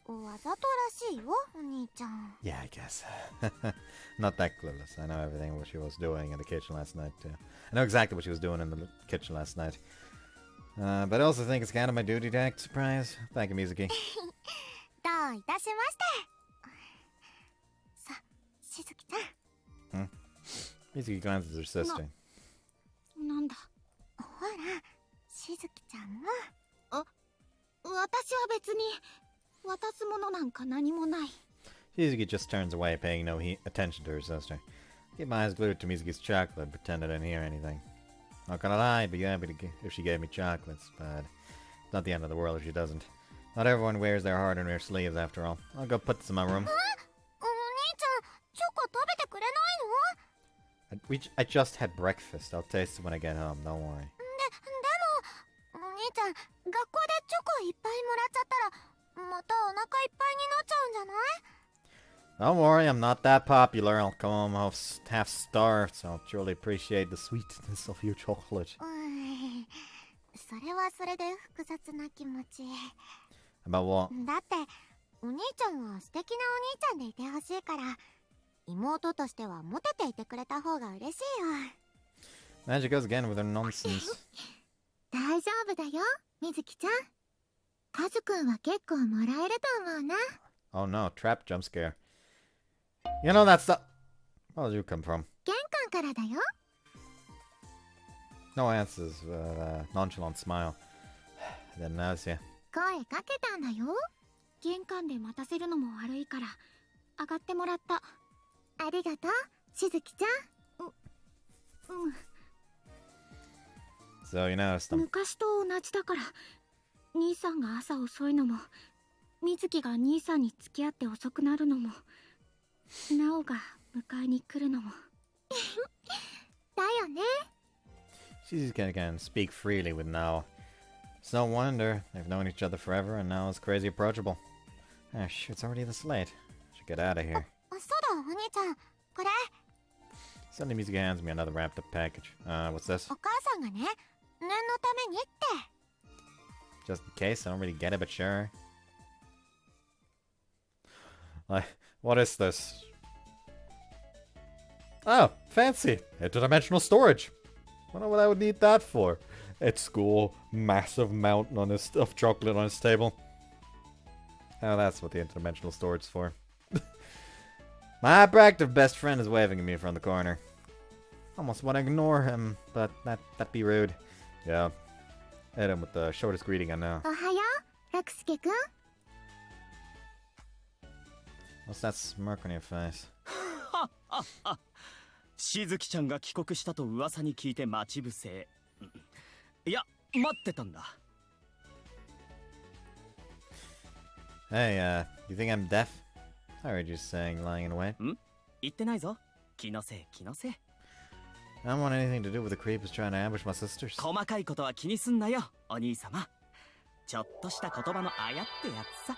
わざとらしいよ、お兄ちゃん。 Yeah, I guess. Not that clueless. I know everything what she was doing in the kitchen last night too. I know exactly what she was doing in the kitchen last night. But I also think it's kind of my duty to act surprised. Thank you, Mizuki. どういたしまして。さ、しずきちゃん。 Mizuki glances at her sister. なんだ。ほら、しずきちゃんも。私は別に渡すものなんか何もない。 Mizuki just turns away, paying no attention to her sister. I keep my eyes glued to Mizuki's chocolate and pretend I didn't hear anything. Not gonna lie, I'd be happy if she gave me chocolates, but it's not the end of the world if she doesn't. Not everyone wears their heart on their sleeves, after all. I'll go put this in my room. お兄ちゃん、チョコ食べてくれないの？ I just had breakfast. I'll taste it when I get home. Don't worry. でも、お兄ちゃん、学校でチョコいっぱいもらっちゃったら、またお腹いっぱいになっちゃうんじゃない？ Don't worry, I'm not that popular. I'll come home half starved, so I'll truly appreciate the sweetness of your chocolate. それはそれで複雑な気持ち。 About what? だって、お兄ちゃんは素敵なお兄ちゃんでいてほしいから、妹としてはモテていてくれた方が嬉しいよ。 There she goes again with her nonsense. 大丈夫だよ、みずきちゃん。カズくんは結構もらえると思うな。 Oh no, trap jump scare. You know that's the... Where did you come from? 玄関からだよ。 No answers, nonchalant smile. I didn't notice you. 声かけたんだよ。玄関で待たせるのも悪いから上がってもらった。ありがとう、しずきちゃん。So you noticed them. 昔と同じだから、兄さんが朝遅いのも、みずきが兄さんに付き合って遅くなるのも、なおが迎えに来るのも。だよね。 She can speak freely with Nao. It's no wonder. They've known each other forever, and now it's crazy approachable. Ah, shoot, it's already this late. Should get out of here. そうだ、お兄ちゃん。これ。 Suddenly, Mizuki hands me another wrapped up package. What's this? お母さんがね、念のためにって。 Just in case, I don't really get it, but sure. Like, what is this? Oh, fancy! Interdimensional storage! I wonder what I would need that for. At school, massive mountain of chocolate on his table. Oh, that's what the interdimensional storage's for. My hyperactive best friend is waving at me from the corner. Almost want to ignore him, but that'd be rude. Yeah. Hit him with the shortest greeting I know. おはよう、ロクスケくん。 What's that smirk on your face? しずきちゃんが帰国したと噂に聞いて待ち伏せ。いや、待ってたんだ。Hey, you think I'm deaf? I heard you saying lying in wait. 言ってないぞ。気のせい、気のせい。I don't want anything to do with the creep who's trying to ambush my sisters. 細かいことは気にすんなよ、お兄様。ちょっとした言葉のあやってやつさ。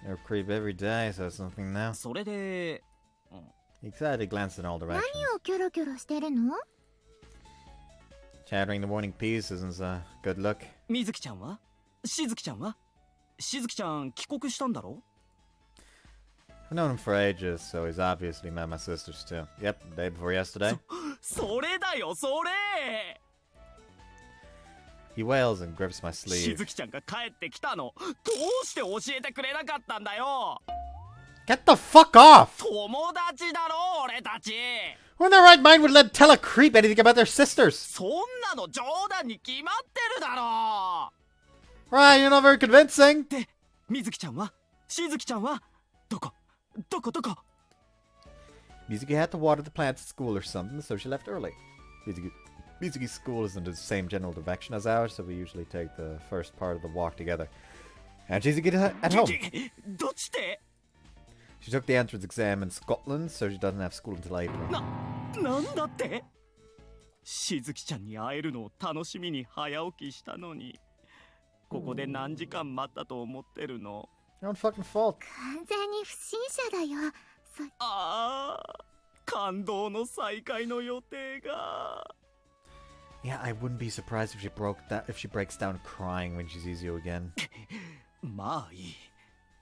You're a creep every day, so it's nothing now. それで、He excitedly glanced in all directions. 何をキョロキョロしてるの？ Chattering the morning peace isn't a good look. みずきちゃんは？しずきちゃんは？しずきちゃん帰国したんだろ？ I've known him for ages, so he's obviously met my sisters too. Yep, the day before yesterday. それだよ、それ！ He wails and grips my し sleeve. ずきちゃんが帰ってきたの。どうして教えてくれなかったんだよ。 Get the fuck off! 友達だろ、俺たち。 Who in their right mind would let tell a creep anything about their sisters? そんなの冗談に決まってるだろ。 Right, you're not very convincing. で、みずきちゃんは？しずきちゃんは？どこ？ Mizuki had to water the plants at school or something, so she left early. Mizuki's school is in the same general direction as ours, so we usually take the first part of the walk together. And Mizuki at home. どっちで？ She took the entrance exam in Scotland, so she doesn't have school until April. なんだって？しずきちゃんに会えるのを楽しみに早起きしたのに、ここで何時間待ったと思ってるの？ Your own fucking fault. 完全に不審者だよ。ああ、感動の再会の予定が。 Yeah, I wouldn't be surprised if she breaks down crying when she sees you again. まあいい。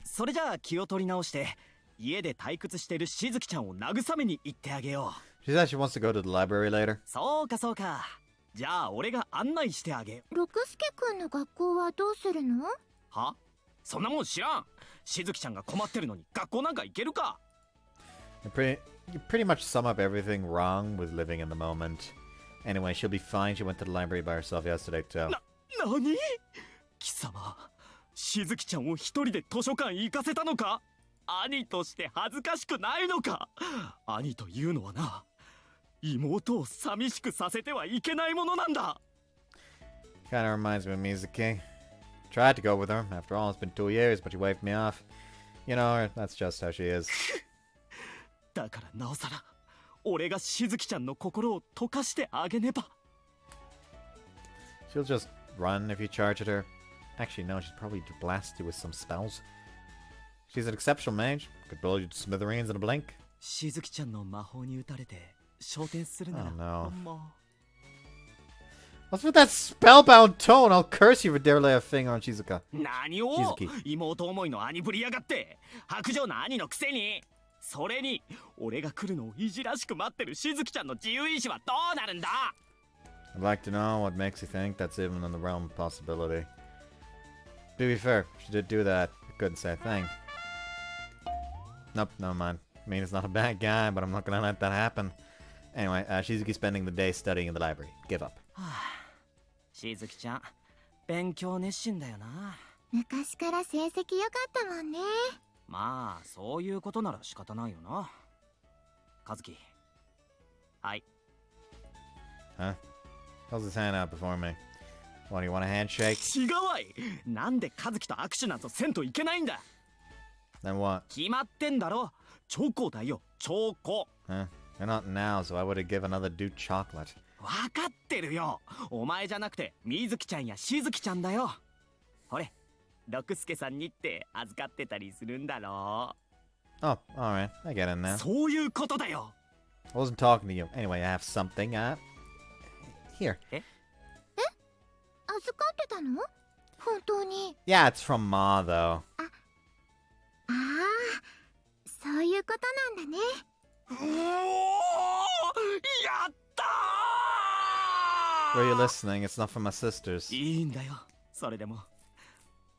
それじゃあ気を取り直して、家で退屈してるしずきちゃんを慰めに行ってあげよう。 She said she wants to go to the library later. そうかそうか。じゃあ俺が案内してあげよう。六助くんの学校はどうするの？は？そんなもん知らん。しずきちゃんが困ってるのに学校なんか行けるか。 You pretty much sum up everything wrong with living in the moment. Anyway, she'll be fine. She went to the library by herself yesterday too. なに？貴様、しずきちゃんを一人で図書館行かせたのか？兄として恥ずかしくないのか？兄というのはな、妹を寂しくさせてはいけないものなんだ。 Kinda reminds me of Mizuki. Tried to go with her. After all, it's been 2 years, but she waved me off. You know, that's just how she is. だからなおさら、俺がしずきちゃんの心を溶かしてあげねば。 She'll just run if you charge at her. Actually, no, she'd probably blast you with some spells. She's an exceptional mage. Could blow you to smithereens in a blink. しずきちゃんの魔法に打たれて昇天するなら、 Oh, no. もう What's with that spellbound tone? I'll curse you if you dare lay a finger on Shizuka. 何を？ Shizuki. 妹思いの兄ぶりやがって。白状な兄のくせに。それに俺が来るのをいじらしく待ってるしずきちゃんの自由意志はどうなるんだ？ I'd like to know what makes you think that's even in the realm of possibility. To be fair, she did do that. I couldn't say a thing. Nope, never mind. I mean, he's not a bad guy, but I'm not gonna let that happen. Anyway, Shizuki's spending the day studying in the library. Give up. しずきちゃん、勉強熱心だよな。昔から成績良かったもんね。まあ、そういうことなら仕方ないよな。和樹。はい。Huh? Holds his hand out before me. What, do you want a handshake? 違うわい。なんで和樹と握手なんぞせんといけないんだ。 Then what? 決まってんだろ。チョコだよ、チョコ。Huh? You're not now, so I would have given another dude chocolate. わかってるよ。お前じゃなくてみずきちゃんやしずきちゃんだよ。ほれ、六助さんにって預かってたりするんだろ。 Oh, alright. I get it now. そういうことだよ。 I wasn't talking to you. Anyway, I have something. Here. 預かってたの？本当に？ Yeah, it's from Ma, though. ああ、そういうことなんだね。うおー、やったー。 Were you listening? It's not from my sisters. いいんだよ。それでも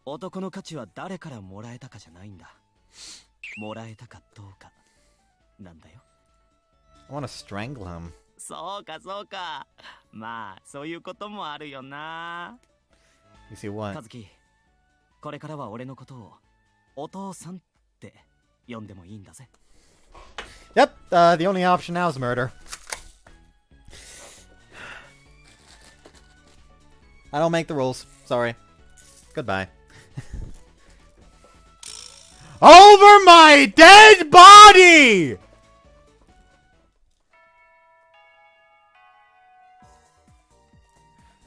男の価値は誰からもらえたかじゃないんだ。もらえたかどうかなんだよ。 I want to strangle him. そうかそうか。まあそういうこともあるよな。 You see what? 和樹、これからは俺のことをお父さんって呼んでもいいんだぜ。 Yep, the only option now is murder. I don't make the rules. Sorry. Goodbye. Over my dead body!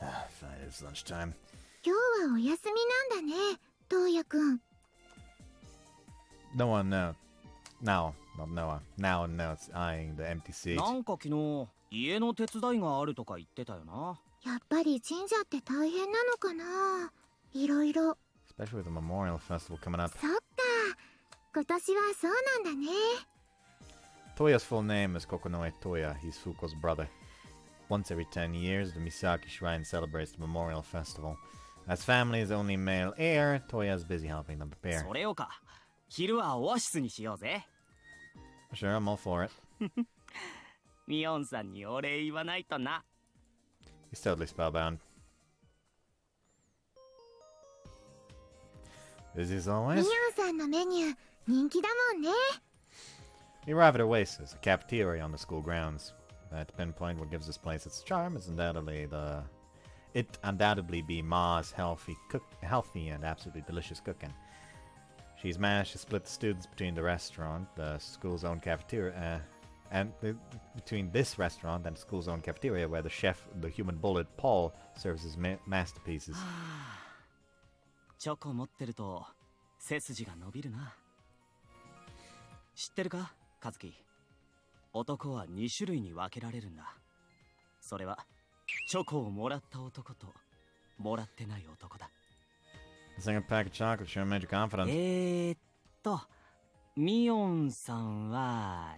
Fine, it's lunchtime. 今日はお休みなんだね、東也くん。 No one knows. Now, not Noah. Now knows eyeing the empty seat. なんか昨日家の手伝いがあるとか言ってたよな。やっぱり神社って大変なのかな。いろいろ。 Especially with the memorial festival coming up. そっか。今年はそうなんだね。 Toya's full name is Kokonoe Toya. He's Fuko's brother. Once every 10 years, the Misaki Shrine celebrates the memorial festival. As family's only male heir, Toya is busy helping them prepare. それよか。昼はオアシスにしようぜ。Sure, I'm all for it. ミオンさんにお礼言わないとな。He's totally spellbound. Busy as ミ always. オンさんのメニュー人気だもんね。 We arrive at Oasis, a cafeteria on the school grounds. To pinpoint what gives this place its charm is undoubtedly be Ma's healthy and absolutely delicious cooking. She's managed to split the students between the restaurant, the school's own cafeteria, between this restaurant and the school's own cafeteria, where the chef, the human bullet Paul, serves his masterpieces. チョコ持ってると背筋が伸びるな。知ってるか、カズキ。男は2種類に分けられるんだ。それはチョコをもらった男ともらってない男だ。The second pack of chocolate sure made you confident. ミオンさんは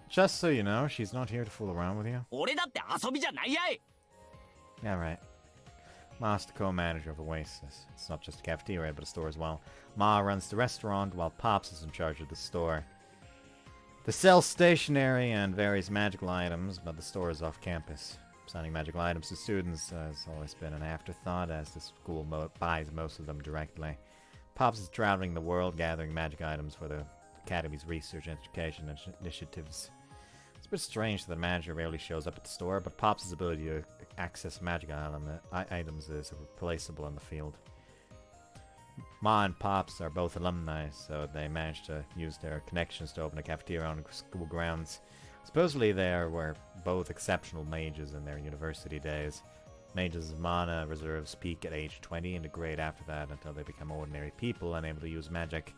Just so you know, she's not here to fool around with you. 俺だって遊びじゃないやい。 Yeah, right. Ma's the co-manager of Oasis. It's not just a cafeteria, but a store as well. Ma runs the restaurant, while Pops is in charge of the store. They sell stationery and various magical items, but the store is off campus. Selling magical items to students has always been an afterthought, as the school buys most of them directly. Pops is traveling the world gathering magic items for the Academy's research and education initiatives. It's a bit strange that the manager rarely shows up at the store, but Pops' ability to access magic items is replaceable in the field. Ma and Pops are both alumni, so they managed to use their connections to open a cafeteria on school grounds. Supposedly they were both exceptional mages in their university days. Mages' mana reserves peak at age 20 and degrade after that until they become ordinary people unable to use magic.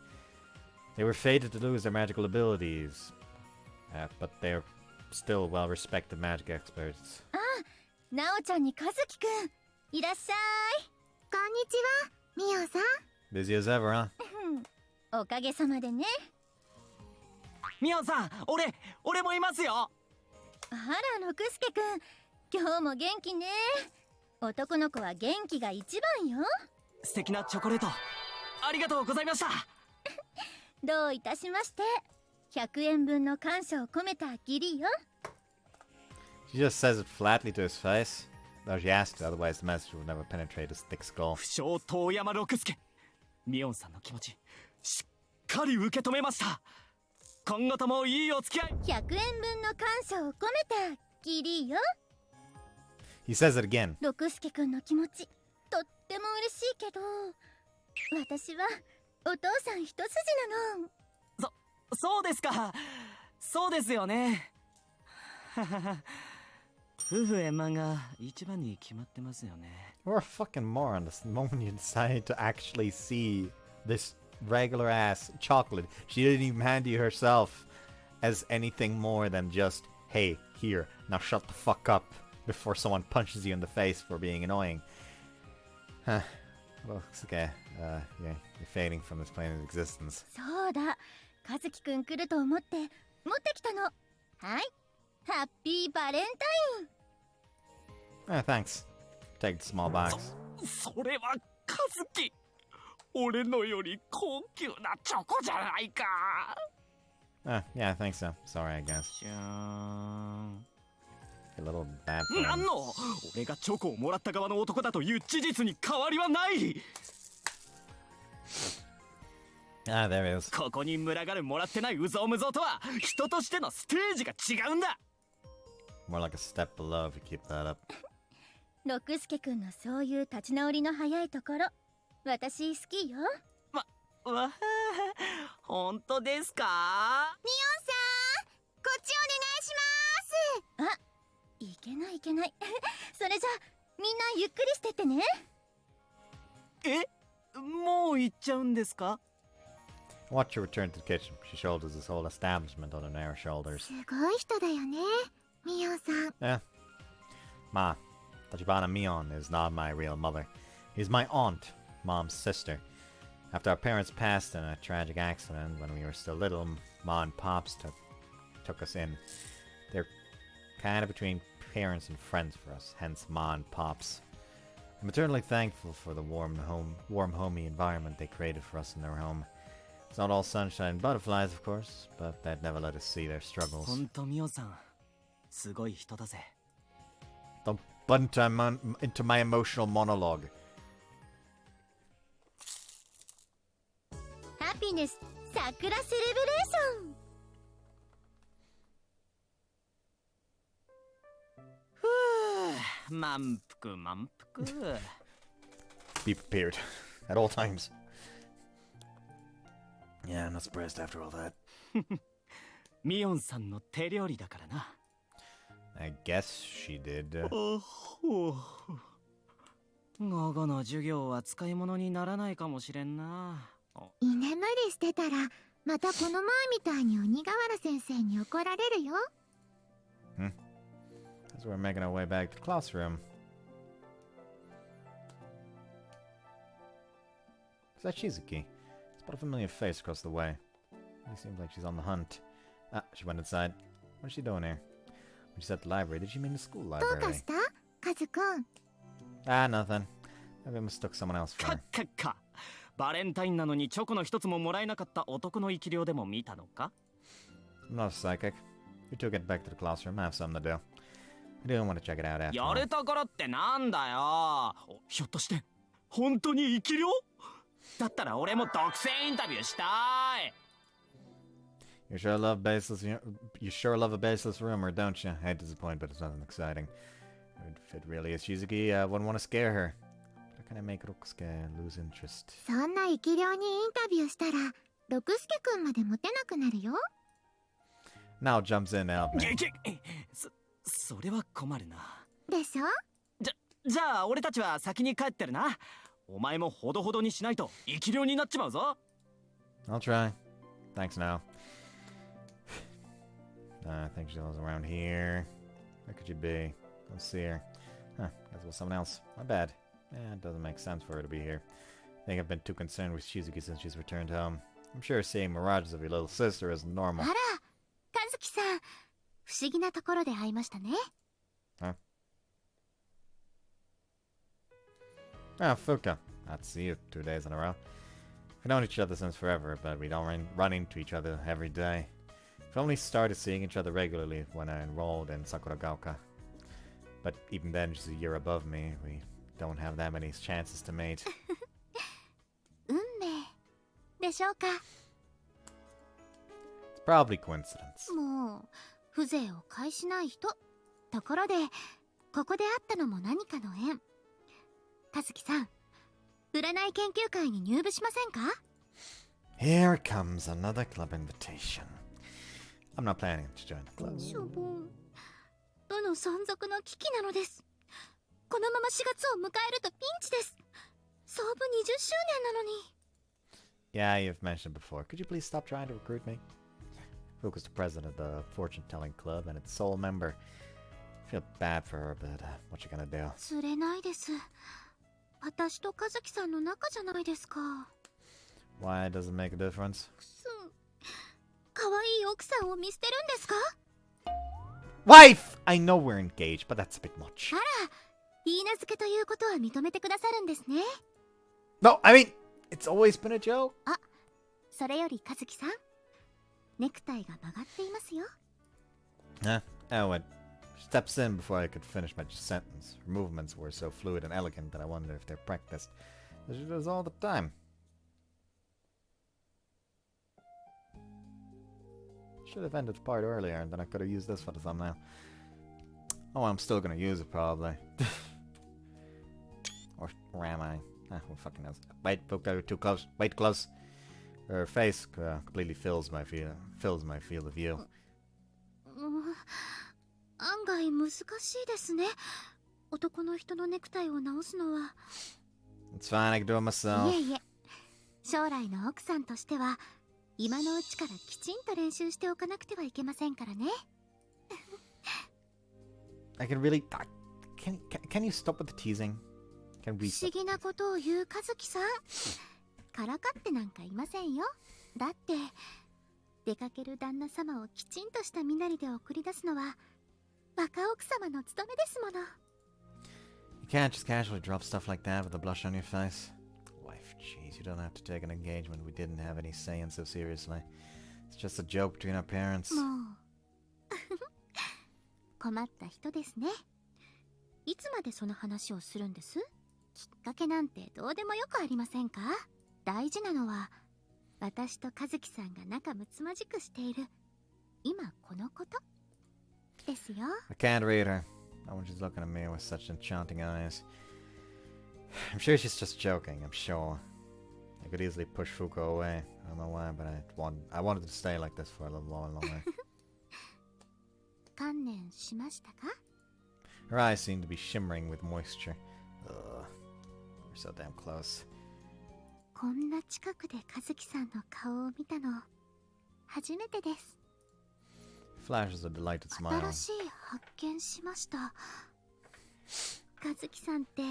They were fated to lose their magical abilities, but they're still well-respected magic experts. なおちゃんにカズキくん、いらっしゃい。こんにちは、ミオさん。 Busy as ever, huh? おかげさまでね。ミオンさん、俺もいますよ。あら、六助くん、今日も元気ね。男の子は元気が一番よ。素敵なチョコレート、ありがとうございました。どういたしまして。100円分の感謝を込めた義理よ。 She just says it flatly to his face, though she has to, otherwise the message would never penetrate his thick skull. 不肖遠山六助、ミオンさんの気持ちしっかり受け止めました。今後ともいいお付き合い。100円分の感謝を込めた義理よ。 He says it again. 六助くんの気持ち、とっても嬉しいけど、私はお父さん一筋なの。そうですか。そうですよね。夫婦円満が一番に決まってますよね。 You're a fucking moron the moment you decide to actually see this regular ass chocolate. She didn't even hand you herself as anything more than just, hey, here, now shut the fuck up before someone punches you in the face for being annoying. Huh. Well, it's okay. Yeah, you're fading from this plane of existence. そうだ、和樹くん来ると思って持ってきたの。はい、ハッピーバレンタイン。 Thanks. Take the small box. それはカズキ、俺のより高級なチョコじゃないか。Yeah, I think so. Sorry, I guess. じゃーん。 A little bad for なん him. の、俺がチョコをもらった側の男だという事実に変わりはない。 Ah, there it is. ここに群がるもらってないうぞうむぞうとは人としてのステージが違うんだ。 More like a step below if you keep that up. 六助くんのそういう立ち直りの早いところ、私好きよ。わあ、本当ですか？ミオンさん、こっちお願いします。あ、いけないいけない。それじゃみんなゆっくりしてってね。え、もう行っちゃうんですか？ Watch her return to the kitchen. She shoulders this whole establishment on her narrow shoulders. すごい人だよね、ミオンさん。Yeah. Ma, Tachibana Mion is not my real mother. He's my aunt, Mom's sister. After our parents passed in a tragic accident when we were still little, Ma and Pops took us in. They're kind of between parents and friends for us, hence Ma and Pops. I'm eternally thankful for the warm, homey environment they created for us in their home. It's not all sunshine and butterflies, of course, but that never let us see their struggles. 本当ミオさん、すごい人だぜ。 Don't butt into my emotional monologue. ハピネス桜セレブレーション。ふぅ、満腹満腹。Be prepared at all times. Yeah, I'm not surprised after all that. ミオンさんの手料理だからな。I guess she did. 午後の授業は使い物にならないかもしれんな。居眠りしてたらまたこの前みたいに鬼瓦先生に怒られるよ。As we're making our way back to the classroom. Is that Shizuki? Spot a familiar face across the way. It seems like she's on the hunt. Ah, she went inside. What is she doing here? When she said the library, did she mean the school どうか library? したカズくん。 Ah, nothing. Maybe I mistook someone else for か her. っかっか。バレンタインなのにチョコの一つももらえなかった男の生き量でも見たのか？ I'm not a psychic. You two get back to the classroom. I have something to do. I do want to check it out after や all. れたからってなんだよ。ひょっとして本当に生き量？だったら俺も独占インタビューしたい。You sure love a baseless rumor, don't you? I hate to disappoint, but it's nothing exciting. If it really is Shizuki, I wouldn't want to scare her. How can I make Rokusuke lose interest? そんな生き量にインタビューしたら六助くんまでモテなくなるよ。 Now jumps in to help me. それは困るな。でしょ？じゃあ俺たちは先に帰ってるな。お前もほどほどにしないと生き量になっちまうぞ。 I'll try. Thanks now. I think she was around here. Where could you be? Let's see her. Huh, guess it was someone else. My bad. Yeah, it doesn't make sense for her to be here. I think I've been too concerned with Shizuki since she's returned home. I'm sure seeing mirages of your little sister is normal. あら、カズキさん、不思議なところで会いましたね。Huh? Ah, Fuka. Not to see you 2 days in a row. We've known each other since forever, but we don't run into each other every day. We've only started seeing each other regularly when I enrolled in Sakura Gaoka. But even then, she's a year above me. We don't have that many chances to mate. 運命でしょうか。 It's probably coincidence. もう風情を介しない人。ところでここで会ったのも何かの縁。カズキさん、占い研究会に入部しませんか？ Here comes another club invitation. I'm not planning to join the club. しょぼん。部の存続の危機なのです。このまま4月を迎えるとピンチです。創部20周年なのに。 Yeah, you've mentioned it before. Could you please stop trying to recruit me? Fuka's the president of the fortune-telling club and its sole member. I feel bad for her, but what you gonna do? 釣れないです。私と和樹さんの仲じゃないですか。 Why does it make a difference? 可愛い奥さんを見捨てるんですか？ Wife! I know we're engaged, but that's a bit much. あら、言い名付けということは認めてくださるんですね。 No, I mean, it's always been a joke. あ、それより和樹さん、ネクタイが曲がっていますよ。 Elwood steps in before I could finish my sentence. Her movements were so fluid and elegant that I wondered if they're practiced. As she does all the time. Should have ended the part earlier, and then I could have used this for the thumbnail. Oh, I'm still gonna use it, probably. Or am I? Who fucking knows? Wait, Fuka, you're too close. Wait, close. Her face completely fills my field of view. 案外難しいですね。男の人のネクタイを直すのは。 It's fine, I can do it myself. いえいえ。将来の奥さんとしては今のうちからきちんと練習しておかなくてはいけませんからね。 I can really... Can you stop with the teasing? Can 不 we 思 stop? 議なことを言う和樹さん。からかってなんかいませんよ。だって出かける旦那様をきちんとした身なりで送り出すのは若奥様の務めですもの。 You can't just casually drop stuff like that with a blush on your face. Wife, jeez, you don't have to take an engagement we didn't have any say in so seriously. It's just a joke between our parents. もう困った人ですね。いつまでその話をするんです？きっかけなんてどうでもよくありませんか？大事なのは私と和樹さんが仲睦まじくしている今このことですよ。 I can't read her. Not when she's looking at me with such enchanting eyes. I'm sure she's just joking, I'm sure. I could easily push Fuko away. I don't know why, but I wanted to stay like this for a little while longer. 観念しましたか？ Her eyes seem to be shimmering with moisture. Ugh. We're so damn close. こんな近くで和樹さんの顔を見たの初めてです。 Flashes a delighted smile. 新しい発見しました。和樹さんって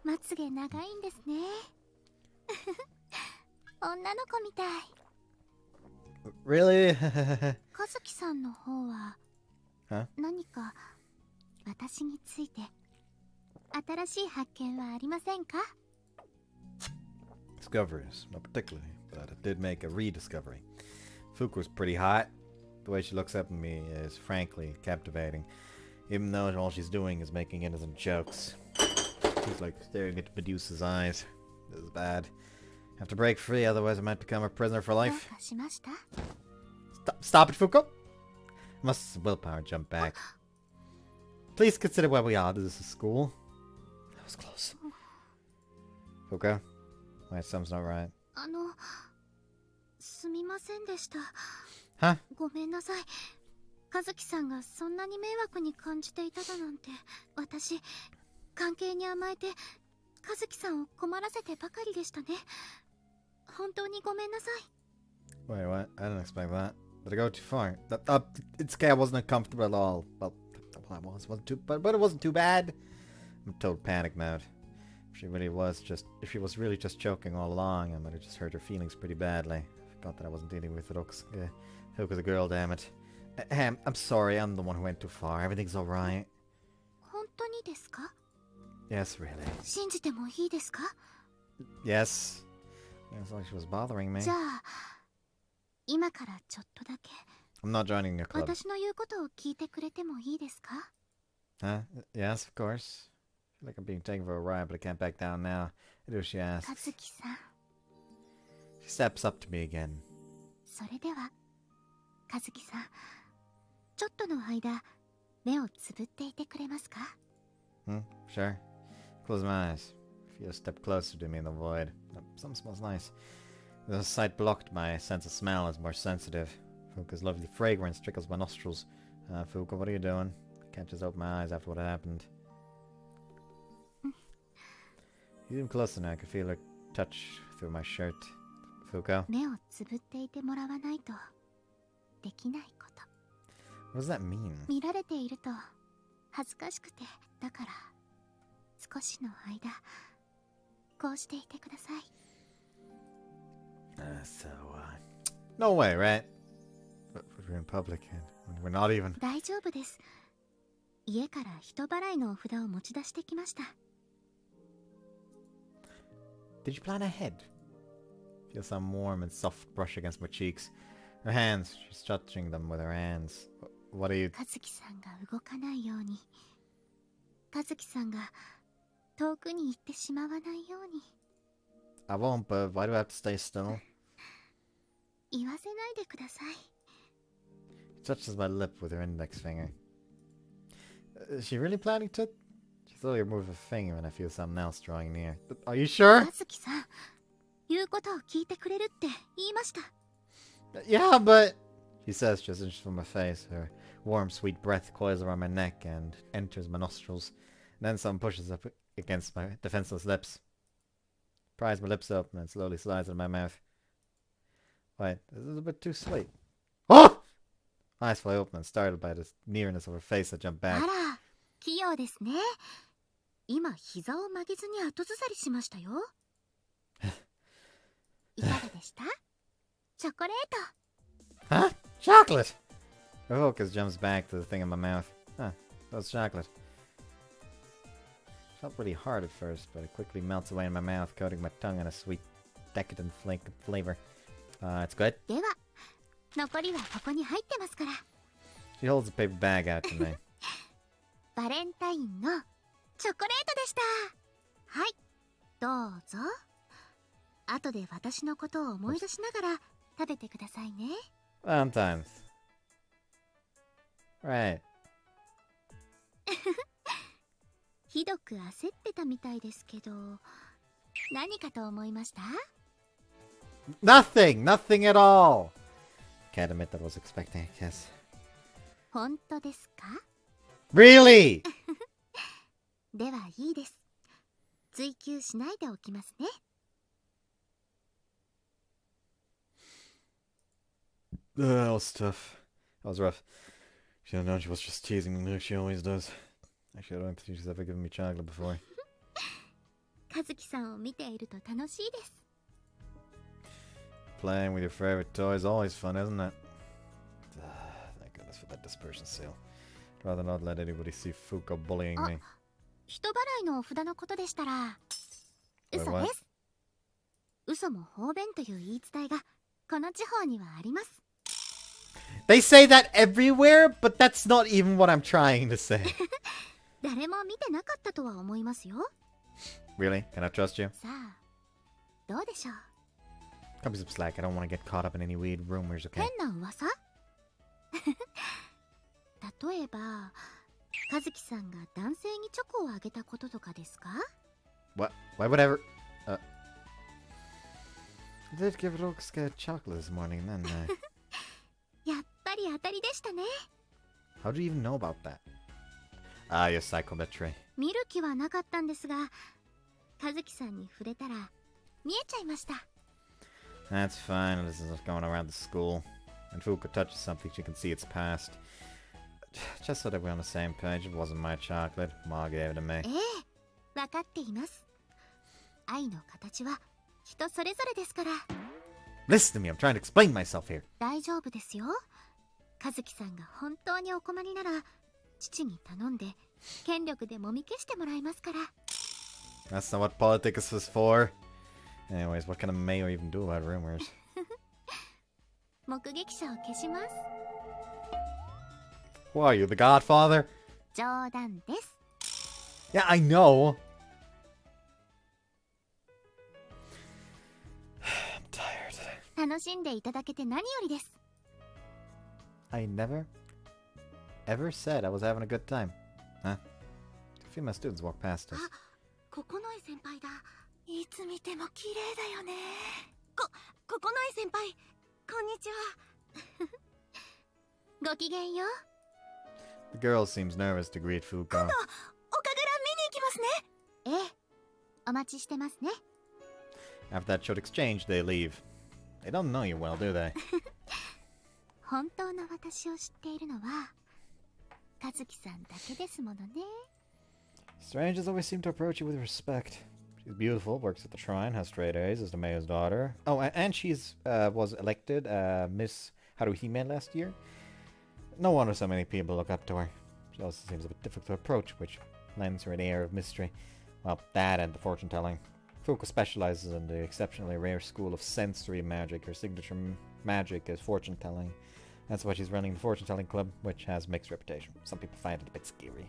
まつげ長いんですね。女の子みたい。 Really? 和樹さんの方は Huh? 何か私について新しい発見はありませんか？ Discoveries, not particularly, but I did make a rediscovery. Fuku's pretty hot. The way she looks up at me is frankly captivating, even though all she's doing is making innocent jokes. She's like staring into Medusa's eyes. This is bad. Have to break free, otherwise I might become a prisoner for どう life. かしました？ Stop it, Fuko! Must willpower jump back. Please consider where we are. This is a school. That was close. Fuko? My something's not right. すみませんでした。 Huh? ごめんなさい。和樹さんがそんなに迷惑に感じていただなんて、私関係に甘えて和樹さんを困らせてばかりでしたね。本当にごめんなさい。 Wait, what? I didn't expect that. Did I go too far? It's okay, I wasn't uncomfortable at all. Well, I wasn't too, but it wasn't too bad. I'm in total panic mode. If she was really just joking all along, I might have just hurt her feelings pretty badly. I forgot that I wasn't dealing with Hook as a girl, damn it. I'm sorry, I'm the one who went too far. Everything's alright. 本当にですか？ Yes, really. 信じてもいいですか？ Yes. It's like she was bothering me. じゃあ今からちょっとだけ I'm not joining your club. 私の言うことを聞いてくれてもいいですか？ Huh? Yes, of course. I feel like I'm being taken for a ride, but I can't back down now. I do as she 和 asks. 樹さん、 She steps up to me again. それでは和樹さん、ちょっとの間目をつぶっていてくれますか？ Sure. Close my eyes. Feel a step closer to me in the void. Something smells nice. The sight blocked, my sense of smell is more sensitive. Fuka's lovely fragrance trickles my nostrils. Fuka, what are you doing? I can't just open my eyes after what happened. You seem closer now. I can feel her touch through my shirt. Fuka, 目をつぶっていてもらわないとできないこと。 what does that mean? 見られていると恥ずかしくて、だから少しの間こうしていてください。 No way, right? But we're in public and we're not even... 大丈夫です。家から人払いのお札を持ち出してきました。 Did you plan ahead? Feel some warm and soft brush against my cheeks. Her hands, she's touching them with her hands. What are you... 和樹さんが動かないように、和樹さんが遠くに行ってしまわないように。 I won't, but why do I have to stay still? 言わせないでください。 She touches my lip with her index finger. Is she really planning to? Do you slowly remove a finger when I feel something else drawing near. Are you sure? 和樹さん、言うことを聞いてくれるって言いました。 Yeah, but... She says just inches from my face. Her warm, sweet breath coils around my neck and enters my nostrils. And then some pushes up against my defenseless lips. Pries my lips open and slowly slides into my mouth. Wait, this is a bit too sweet. Oh! Eyes fly open and startled by the nearness of her face, I jump あ back. ら、器用ですね。今、膝を曲げずに後ずさりしましたよ。いかがでした？チョコレート。 Huh? Chocolate! Her focus jumps back to the thing in my mouth. Huh, that's chocolate. Felt really hard at first, but it quickly melts away in my mouth, coating my tongue in a sweet, decadent flavor. It's good. では、残りはここに入ってますから。 She holds a paper bag out to me. バレンタインのチョコレートでした。はい、どうぞ。後で私のことを思い出しながら食べてくださいね。 Valentine's. Right. ひどく焦ってたみたいですけど、何かと思いました？ Nothing! Nothing at all! Can't admit that I was expecting a kiss. 本当ですか？ Really? ではいいです。追求しないでおきますね。 That was tough. That was rough. Should have known she was just teasing me like she always does. Actually, I don't think she's ever given me chocolate before. 和樹さんを見ていると楽しいです。 Playing with your favorite toy is always fun, isn't it? Thank goodness for that dispersion seal. I'd rather not let anybody see Fuka bullying me. 人払いのお札のことでしたら、嘘 Wait, で what? す。嘘も方便という言い伝えがこの地方にはあります。 They say that everywhere, but that's not even what I'm trying to say. 誰も見てなかったとは思いますよ。 Really? Can I trust you? さあ、どうでしょう。 Cut me some slack. I don't want to get caught up in any weird rumors, okay? 変な噂？例えば、和樹さんが男性にチョコをあげたこととかですか？ What? Why would I ever... I did give Roxka chocolate this morning, then. やっぱり当たりでしたね。 How do you even know about that? Ah, your psychometry. 見る気はなかったんですが、和樹さんに触れたら見えちゃいました。 That's fine. This is going around the school. When Fuka touches something, she can see it's past. Just so that we're on the same page, it wasn't my chocolate. Ma gave it to me. ええ、わかっています。愛の形は人それぞれですから。 Listen to me, I'm trying to explain myself here. 大丈夫ですよ。和樹さんが本当にお困りなら、父に頼んで権力でもみ消してもらいますから。 That's not what politics is for. Anyways, what can a mayor even do about rumors? 目撃者を消します。 Who are you, the Godfather? 冗談です。 Yeah, I know. I'm tired. 楽しんでいただけて何よりです。 I never, ever said I was having a good time. Huh? A few of my students walked past us. ここのい先輩だ。いつ見ても綺麗だよね。ここのい先輩、こんにちは。ごきげんよう。 The girl seems nervous to greet Fuka. お神楽見に行きますね。ええ、お待ちしてますね。 After that short exchange, they leave. They don't know you well, do they? 本当の私を知っているのは和樹さんだけですものね。 Strangers always seem to approach you with respect. She's beautiful, works at the shrine, has straight A's, is the mayor's daughter. Oh, and she's was elected Miss Haruhime last year. No wonder so many people look up to her. She also seems a bit difficult to approach, which lends her an air of mystery. Well, that and the fortune-telling. Fuka specializes in the exceptionally rare school of sensory magic. Her signature magic is fortune-telling. That's why she's running the fortune-telling club, which has mixed reputation. Some people find it a bit scary.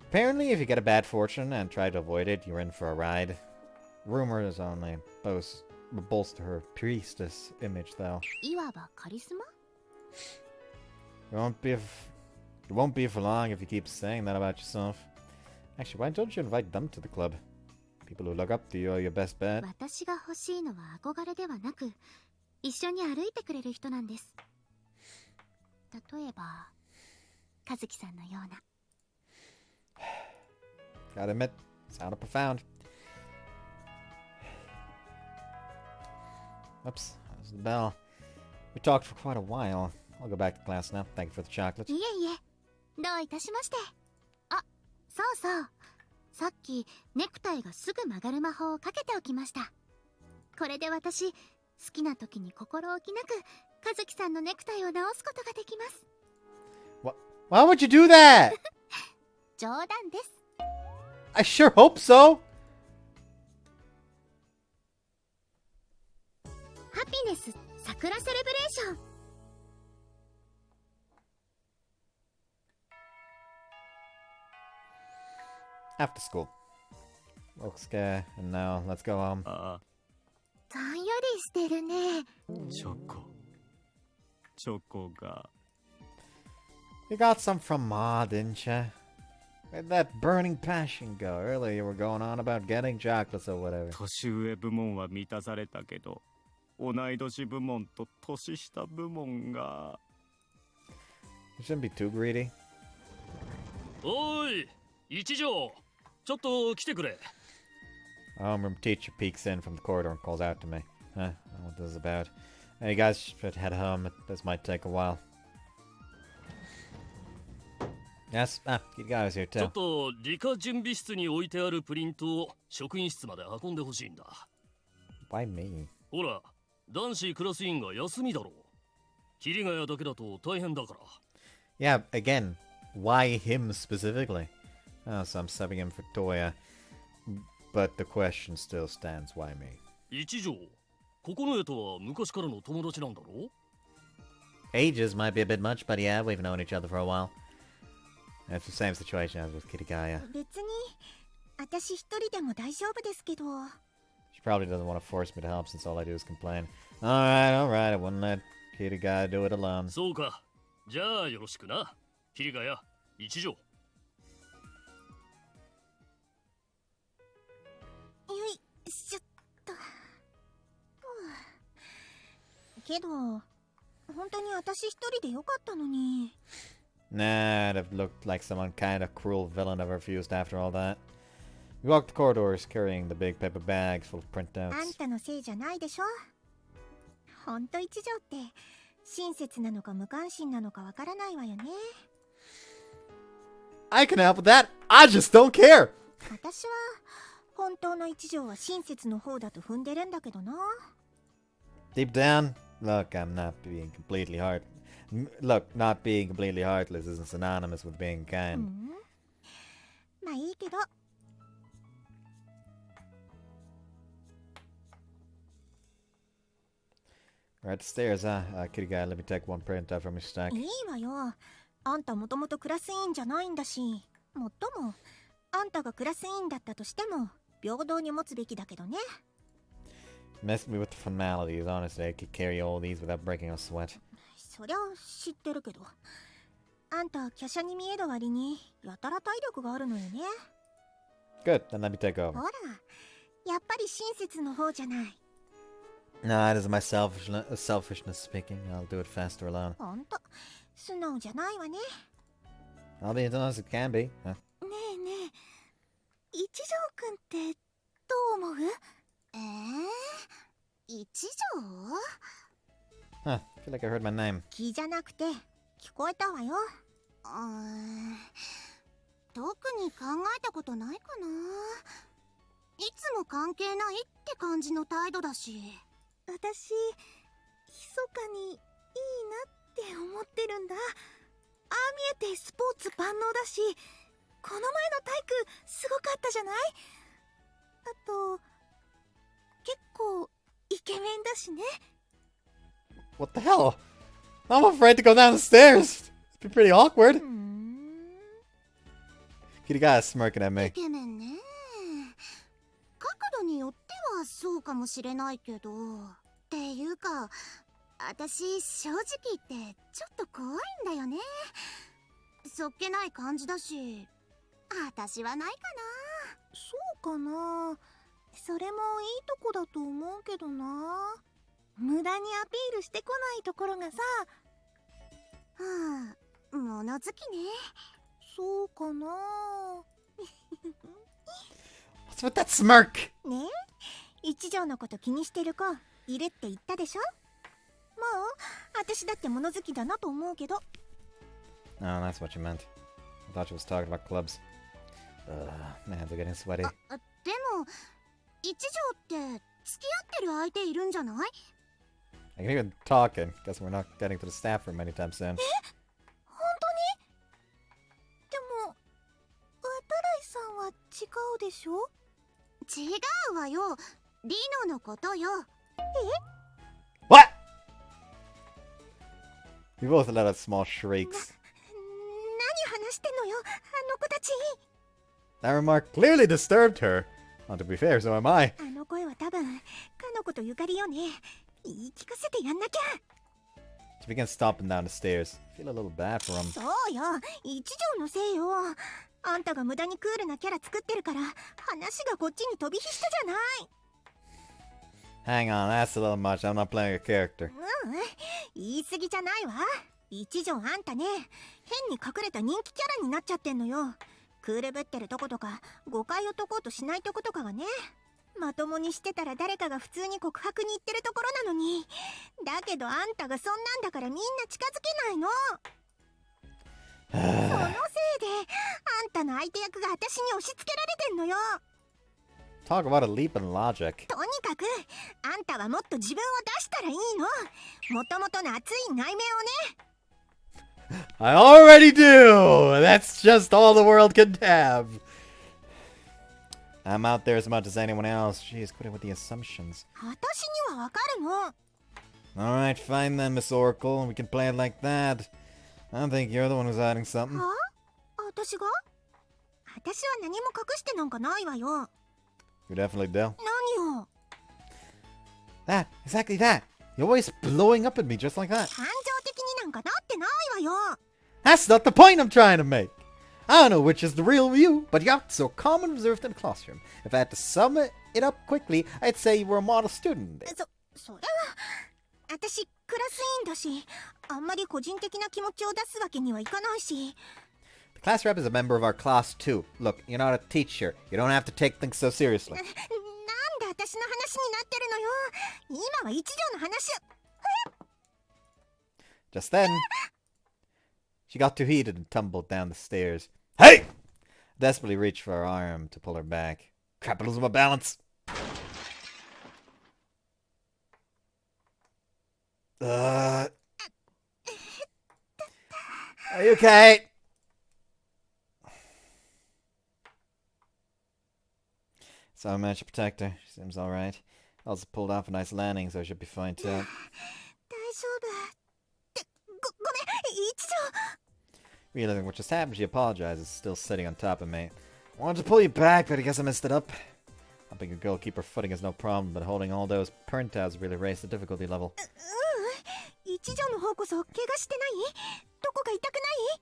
Apparently, if you get a bad fortune and try to avoid it, you're in for a ride. Rumors only bolster her priestess image, though. いわばカリスマ？ It won't be for long if you keep saying that about yourself. Actually, why don't you invite them to the club? People who look up to you are your best bet. 私が欲しいのは憧れではなく、一緒に歩いてくれる人なんです。例えば、和樹さんのような。Gotta admit, sounded profound. Oops, that was the bell. We talked for quite a while. I'll go back to class now. Thank you for the chocolate. いえいえ、どういたしまして。あ、そうそう。さっきネクタイがすぐ曲がる魔法をかけておきました。これで私、好きな時に心置きなく和樹さんのネクタイを直すことができます。Why would you do that? 冗談です。I sure hope so. ハピネス桜セレブレーション。After school. Okay, and now let's go home. どんよりしてるね。チョコが。You got some from Ma, didn't you? Where'd that burning passion go? Earlier you were going on about getting chocolates or whatever. 年上部門は満たされたけど、同い年部門と年下部門が。You shouldn't be too greedy. おい、一条、ちょっと来てくれ。Our homeroom teacher peeks in from the corridor and calls out to me. I don't know what this is about. Hey, you guys should head home. This might take a while. Yes? You guys here ちょ too. っと理科準備室に置いてあるプリントを職員室まで運んでほしいんだ。Why me? ほら、男子クラス委員が休みだろう。桐ヶ谷だけだと大変だから。Yeah, again, why him specifically? Oh, so I'm subbing him for Toya. But the question still stands, why me? 一条、ここの絵とは昔からの友達なんだろう？ Ages might be a bit much, but yeah, we've known each other for a while. It's the same situation as with Kirigaya. 別に私一人でも大丈夫ですけど。She probably doesn't want to force me to help since all I do is complain. Alright, I wouldn't let Kirigaya do it alone. そうか。じゃあよろしくな。桐ヶ谷、一条。よいしょっと。けど、本当に私一人でよかったのに。Nah, I'd have looked like some kind of cruel villain if I refused after all that. We walked the corridors carrying the big paper bags full of あん printouts. たのせいじゃないでしょ。ほんと一条って親切なのか無関心なのかわからないわよね。I can help with that. I just don't care. 私は本当の一条は親切の方だと踏んでるんだけどな。Deep down, look, I'm not being completely Look, not being completely heartless isn't synonymous with being kind. まあいいけど。We're at the stairs, huh? Kitty guy, let me take one printout from your stack. いいわよ。あんたもともとクラス委員じゃないんだし。もっとも、あんたがクラス委員だったとしても平等に持つべきだけどね。Messed me with the formalities. Honestly, I could carry all these without breaking a sweat. そりゃ知ってるけど。あんた華奢に見える割にやたら体力があるのよね。Good, then let me take over. ほら、やっぱり親切の方じゃない。Nah, it is my selfishness speaking. I'll do it faster alone. ほんと、素直じゃないわね。I'll be as honest as it can be. Huh? ねえねえ、一条くんってどう思う？一条？ Huh, I feel like I heard my name. 気じゃなくて聞こえたわよ。特に考えたことないかな。いつも関係ないって感じの態度だし。私、密かにいいなって思ってるんだ。ああ見えてスポーツ万能だし、この前の体育すごかったじゃない？あと、結構イケメンだしね。What the hell? I'm afraid to go down the stairs. It'd be pretty awkward. Kitty guy is smirking at イ me. ケメンね。角度によってはそうかもしれないけど。っていうか、私正直言ってちょっと怖いんだよね。そっけない感じだし、私はないかそうかな。それもいいとこだと思うけどな。無駄にアピールしてこないところがさ。な。はあ、物好きね。そうかな。What's with that smirk? ねえ、一条のこと気にしてる子いるって言ったでしょ。もう私だって物好きだなと思うけど。 Oh, that's what you meant. I thought you was talking about clubs. My hands are getting sweaty. でも一条って付き合ってる相手いるんじゃない？ I can even talking. Guess we're not getting to the staff room anytime soon. 本当に？でも渡来さんは違うでしょ。違うわよ。リノのことよ。What? We both let out small shrieks. 何話してんのよ、あの子たち。 That remark clearly disturbed her. Well, to be fair, so am I. あの声は多分かの子とゆかりよね。言い聞かせてやんなきゃ。 She begins stomping down the stairs. I feel a little bad for him. そうよ、一条のせいよ。あんたが無駄にクールなキャラ作ってるから話がこっちに飛び火したじゃない。 Hang on, that's a little much. I'm not playing a character. 言い過ぎじゃないわ。一条あんたね、変に隠れた人気キャラになっちゃってんのよ。クールぶってるとことか誤解を解こうとしないとことかがね。まともにしてたら誰かが普通に告白に行ってるところなのに。だけどあんたがそんなんだからみんな近づけないの。そのせいであんたの相手役が私に押し付けられてんのよ。 Talk about a leap in logic. とにかくあんたはもっと自分を出したらいいの。もともとの熱い内面をね。 I already do! That's just all the world can have. I'm out there as much as anyone else. Jeez, quit it with the assumptions. 私にはわかるの。 Alright, fine then, Miss Oracle. We can play it like that. I don't think you're the one who's hiding something. は？私が？私は何も隠してなんかないわよ。 You definitely do. 何を？ That, exactly that. You're always blowing up at me just like that. 感情的になんかなってないわよ。 That's not the point I'm trying to make. I don't know which is the real you, but you act so calm and reserved in the classroom. If I had to sum it up quickly, I'd say you were a model student. それは私クラス委員だし、あんまり個人的な気持ちを出すわけにはいかないし。 The class rep is a member of our class too. Look, you're not a teacher. You don't have to take things so seriously. なんで私の話になってるのよ。今は一条の話。 Just then, she got too heated and tumbled down the stairs. Hey! Desperately reached for her arm to pull her back. Crap, I lose my balance. Are you okay? So I managed to protect her. She seems alright. Also pulled off a nice landing, so I should be fine too. 大丈夫ってごめん一条。 Realizing what just happened, she apologizes, still sitting on top of me. I wanted to pull you back, but I guess I messed it up. Helping a girl keep her footing is no problem, but holding all those printouts really raised the difficulty level. 一条の方こそ怪我してない？どこか痛くない？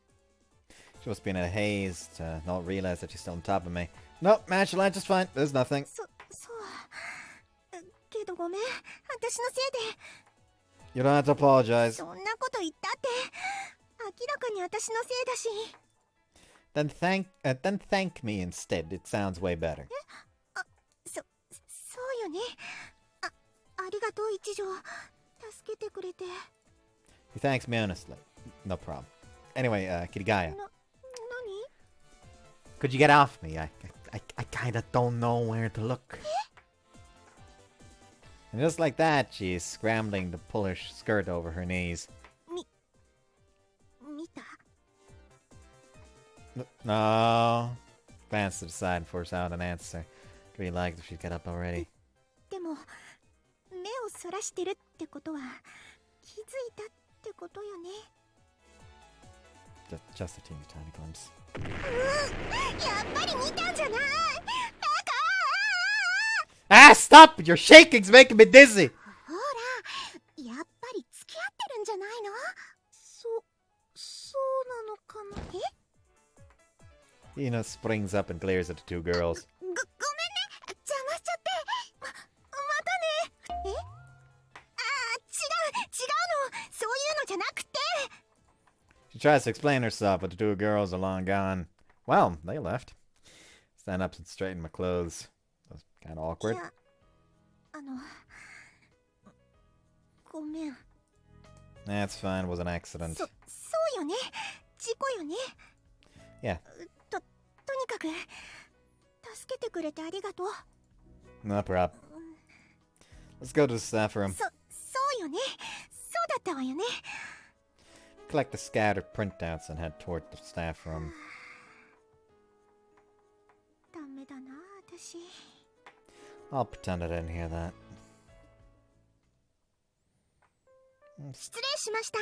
She must be in a haze to not realize that she's still on top of me. Nope, managed to land just fine. There's nothing. そうけどごめん、私のせいで。 You don't have to apologize. そんなこと言ったって明らかに私のせいだし。 Then thank me instead. It sounds way better. そうよね。ありがとう一条、助けてくれて。 He thanks me honestly. No problem. Anyway, Kirigaya. 何？ Could you get off me? I kinda don't know where to look. And just like that, she's scrambling to pull her skirt over her knees. 見た？ No. Glance to the side and force out an answer. Could be liked if she'd get up already. でも目をそらしてるってことは気づいたってことよね。 Just a teeny tiny glimpse. やっぱり見たんじゃない。 Ah, stop! Your shaking's making me dizzy! ほら、やっぱり付き合ってるんじゃないの？そうなのかな。Ina springs up and glares at the two girls. ごめんね、邪魔しちゃって。またね。え？違うの。そういうのじゃなくて。She tries to explain herself, but the two girls are long gone. Well, they left. Stand up and straighten my clothes. That's kind of awkward. いや、ごめん。That's fine. It was an accident. そうよね。事故よね。Yeah. とにかく、助けてくれてありがとう。No problem. Let's go to the staff room. そうよね。そうだったわよね。Collect the scattered printouts and head toward the staff room. ダメだな、私。I'll pretend I didn't hear that. 失礼しました。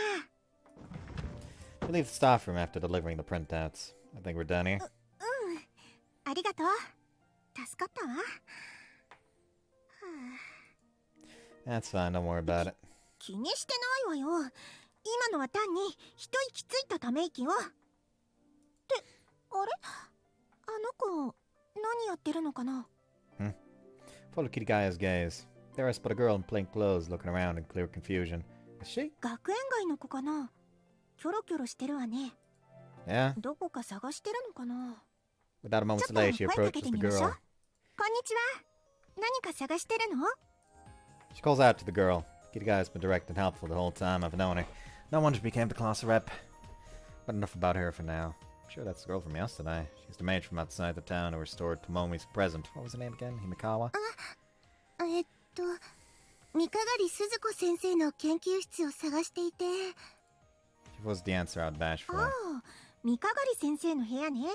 We leave the staff room after delivering the printouts. I think we're done here. ありがとう。助かったわ。That's fine. Don't worry about it. 気にしてないわよ。今のは単に一息ついたため息よ。って、あれ？あの子、何やってるのかな？ Follow Kirigaya's gaze. There is but a girl in plain clothes looking around in clear confusion. Is she? 学園外の子かな？キョロキョロしてるわね。 Yeah. どこか探してるのかな？ Without a ち moment's ょっと delay, she 声か approaches けて the みましょう。 girl. こんにちは。何か探してるの？ She calls out to the girl. Kirigaya's been direct and helpful the whole time I've known her. No wonder she became the class rep. But enough about her for now. I'm sure that's the girl from yesterday. She's the maid from outside the town who restored Tomomi's present. What was her name again? Himikawa? 三鏡鈴子先生の研究室を探していて。She was the answer out bashfully. ああ、三鏡先生の部屋ね。だ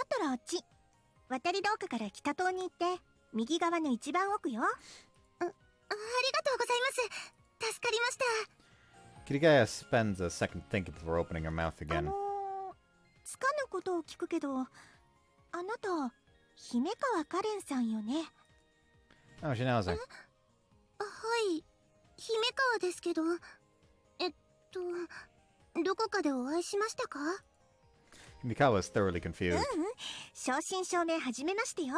ったらあっち。渡り廊下から北棟に行って、右側の一番奥よ。ありがとうございます。助かりました。Kirigaya spends a second thinking before opening her mouth again. つかぬことを聞くけど、あなた、姫川カレンさんよね。Oh, she knows her. はい、姫川ですけど、どこかでお会いしましたか？ Himikawa is thoroughly confused. 正真正銘初めましてよ。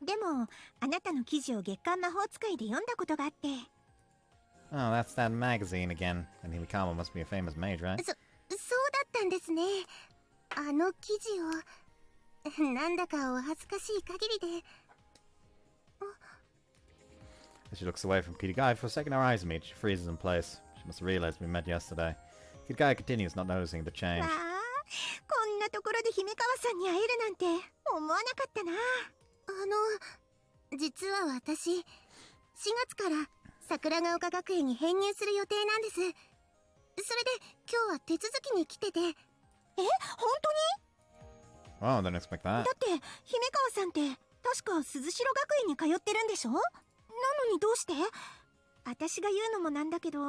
でも、あなたの記事を月刊魔法使いで読んだことがあって。Oh, that's that magazine again. And Himikawa must be a famous mage, right? そうだったんですね。あの記事を、なんだかお恥ずかしい限りで。As she looks away from Kirigaya for a second, our eyes meet. She freezes in place. She must have realized we met yesterday. Kirigaya continues, not noticing the change. わあ、こんなところで姫川さんに会えるなんて思わなかったな。実は私、4月から桜ヶ丘学園に編入する予定なんです。それで今日は手続きに来てて。え、本当に？ Oh, didn't expect that. だって姫川さんって確か鈴代学園に通ってるんでしょ？なのにどうして？私が言うのもなんだけど、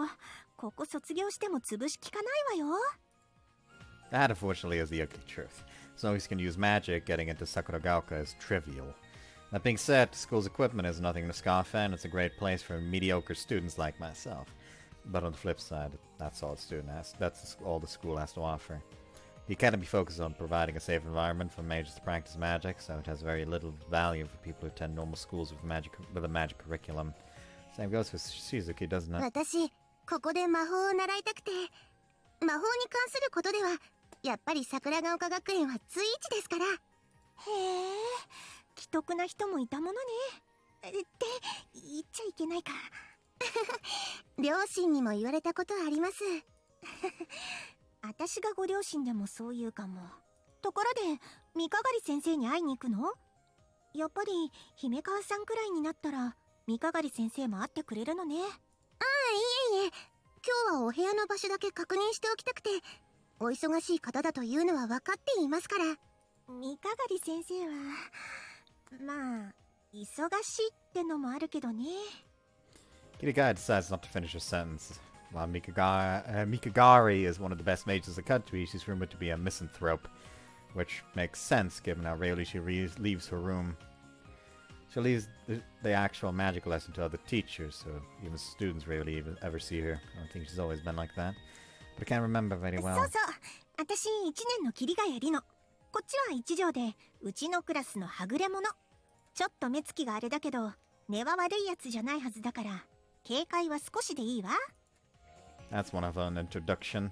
ここ卒業しても潰しきかないわよ。 That, unfortunately, is the ugly truth. So he's can use magic, getting into Sakuragaoka is trivial. That being said, the school's equipment is nothing to scoff at, and it's a great place for mediocre students like myself. But on the flip side, that's all all the school has to offer. The academy focuses on providing a safe environment for mages to practice magic, so it has very little value for people who attend normal schools with a magic curriculum. Same goes for Shizuki, doesn't it? 私、ここで魔法を習いたくて、魔法に関することでは、やっぱり桜ヶ丘学園は随一ですから。へえ、奇特な人もいたものね。って言っちゃいけないか。両親にも言われたことあります。私がご両親でもそう言うかも。ところで、三鏡先生に会いに行くの？やっぱり姫川さんくらいになったら三鏡先生も会ってくれるのね。ああ、いえいえ、今日はお部屋の場所だけ確認しておきたくて、お忙しい方だというのは分かっていますから。三鏡先生はまあ忙しいってのもあるけどね。 Kirigaya decides not to finish her sentence. While Mikagari is one of the best mages in the country, she's rumored to be a misanthrope, which makes sense given how rarely she leaves her room. She leaves the actual magic lesson to other teachers, so even students rarely ever see her. I don't think she's always been like that, but I can't remember very そう well. そう、私1年の桐ヶ谷里乃。こっちは一条でうちのクラスのはぐれ者。ちょっと目つきがあれだけど根は悪いやつじゃないはずだから警戒は少しでいいわ。 That's one of an introduction.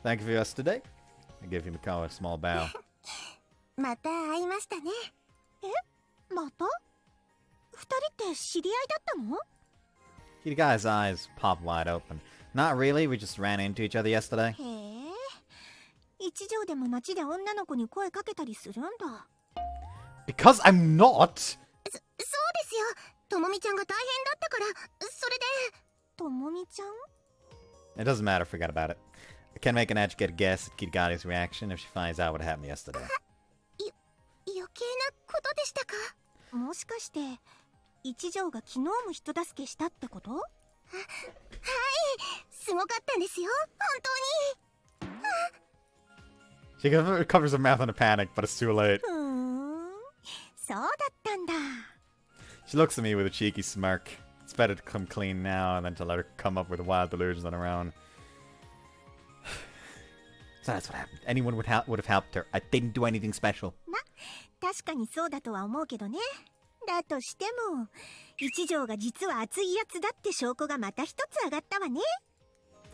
Thank you for yesterday. I give you Mikawa a small bow. また会いましたね。また二人って知り合いだったの？ Kirigai's eyes pop wide open. Not really, we just ran into each other yesterday. へえ、一条でも街で女の子に声かけたりするんだ。 Because I'm not! そうですよ。ともみちゃんが大変だったから、それで。ともみちゃん？ It doesn't matter, forget about it. I can make an educated guess at Kirigai's reaction if she finds out what happened yesterday. 余計なことでしたか？もしかして一条が昨日も人助けしたってこと？はい、すごかったんですよ、本当に。She covers her mouth in a panic, but it's too late. そうだったんだ。 She looks at me with a cheeky smirk. It's better to come clean now than to let her come up with wild delusions on her own. So that's what happened. Anyone would have helped her. I didn't do anything special. 確かにそうだとは思うけどね。だとしても一条が実は熱いやつだって証拠がまた一つ上がったわね。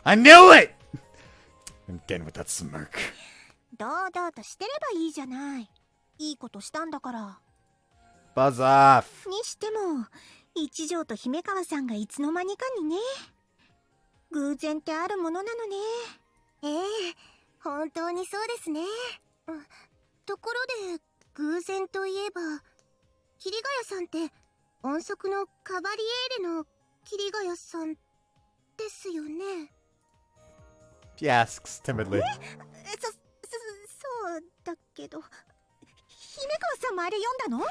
I knew it! And again with that smirk. 堂々としてればいいじゃない。いいことしたんだから。 Buzz off! にしても一条と姫川さんがいつの間にかにね。偶然ってあるものなのね。ええ、本当にそうですね。ところで、偶然といえば、桐ヶ谷さんって音速のカバリエーレの桐ヶ谷さんですよね。 She asks timidly. そうだけど姫川さんもあれ読んだの？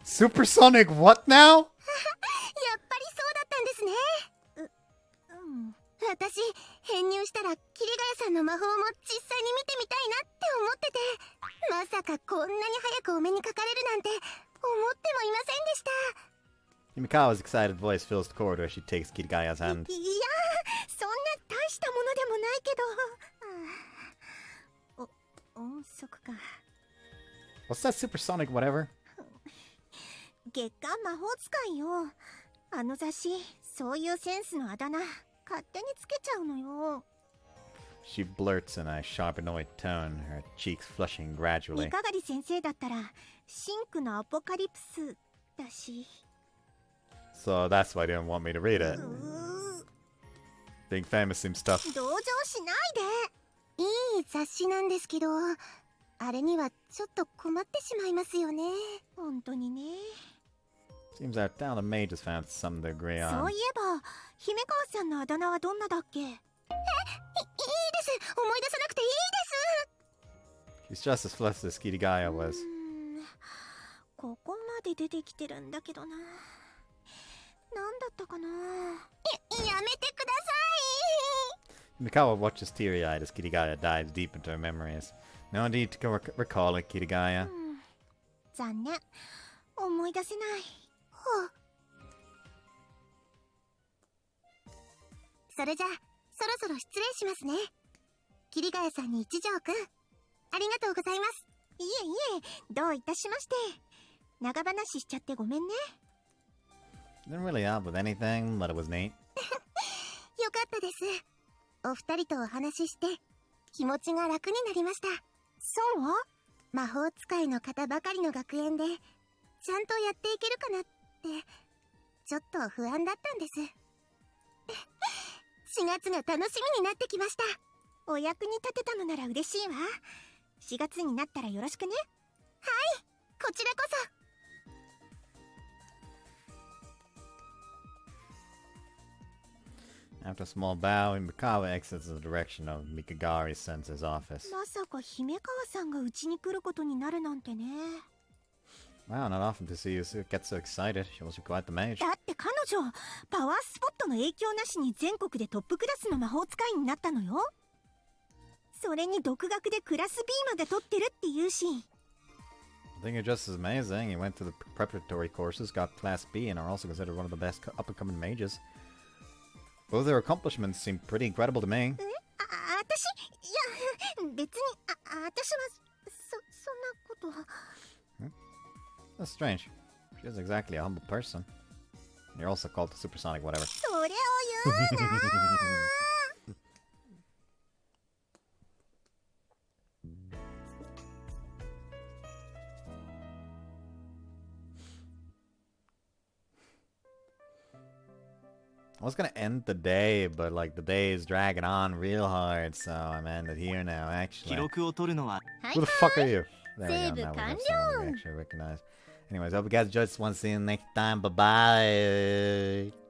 Supersonic what now? やっぱりそうだったんですね。私、編入したら桐ヶ谷さんの魔法も実際に見てみたいなって思ってて、まさかこんなに早くお目にかかれるなんて思ってもいませんでした。 Himikawa's excited voice fills the corridor as she takes Kirigaya's hand. いや、そんな大したものでもないけど。音速か。 What's that supersonic whatever? 月刊魔法使いよ。あの雑誌、そういうセンスのあだ名勝手につけちゃうのよ。 She blurts in a sharp, annoyed tone, her cheeks flushing 三 gradually. 鏡先生だったらシンクのアポカリプスだし。 So that's why they didn't want me to read it. Being famous seems tough. 同情しないで。いい雑誌なんですけど、あれにはちょっと困ってしまいますよね。本当にね。 Seems our town of mages found something to agree そう on. いえば姫川さんのあだ名はどんなだっけ？いいです。思い出さなくていいです。 She's just as flustered as Kirigaya was. ここまで出てきてるんだけどな。なんだったかな。やめてください。 Mikawa watches teary-eyed as Kirigaya dives deep into her memories. No need to recall it, Kirigaya. 残念。思い出せない。それじゃ、そろそろ失礼しますね。桐ヶ谷さんに一条くん、ありがとうございます。いえいえ、どういたしまして。長話しちゃってごめんね。 Didn't really help with anything, but it was neat. よかったです。お二人とお話しして、気持ちが楽になりました。そう？魔法使いの方ばかりの学園で、ちゃんとやっていけるかなって、ちょっと不安だったんです。4月が楽しみになってきました。お役に立てたのなら嬉しいわ。4月になったらよろしくね。はい、こちらこそ。After a small bow, Mikawa exits the direction of Mikagari's sensei's office. まさか姫川さんがうちに来ることになるなんてね。 Wow, not often to see you get so excited. She must be quite the mage. だって彼女パワースポットの影響なしに全国でトップクラスの魔法使いになったのよ。それに独学でクラス B まで取ってるって言うし。 I think you're just as amazing. You went through the preparatory courses, got Class B, and are also considered one of the best up-and-coming mages. Both their accomplishments seem pretty incredible to me. 私いや別に私はと。 That's strange. She isn't exactly a humble person. You're also called the supersonic whatever. それを言うな。I was gonna end the day, but like the day is dragging on real hard, so I'm ended here now. Actually, 記録を取るのは who the fuck are you? There we Save go. Now we have完了。 someone we actually recognize. Anyways, hope you guys enjoyed this one. See you next time. Bye bye.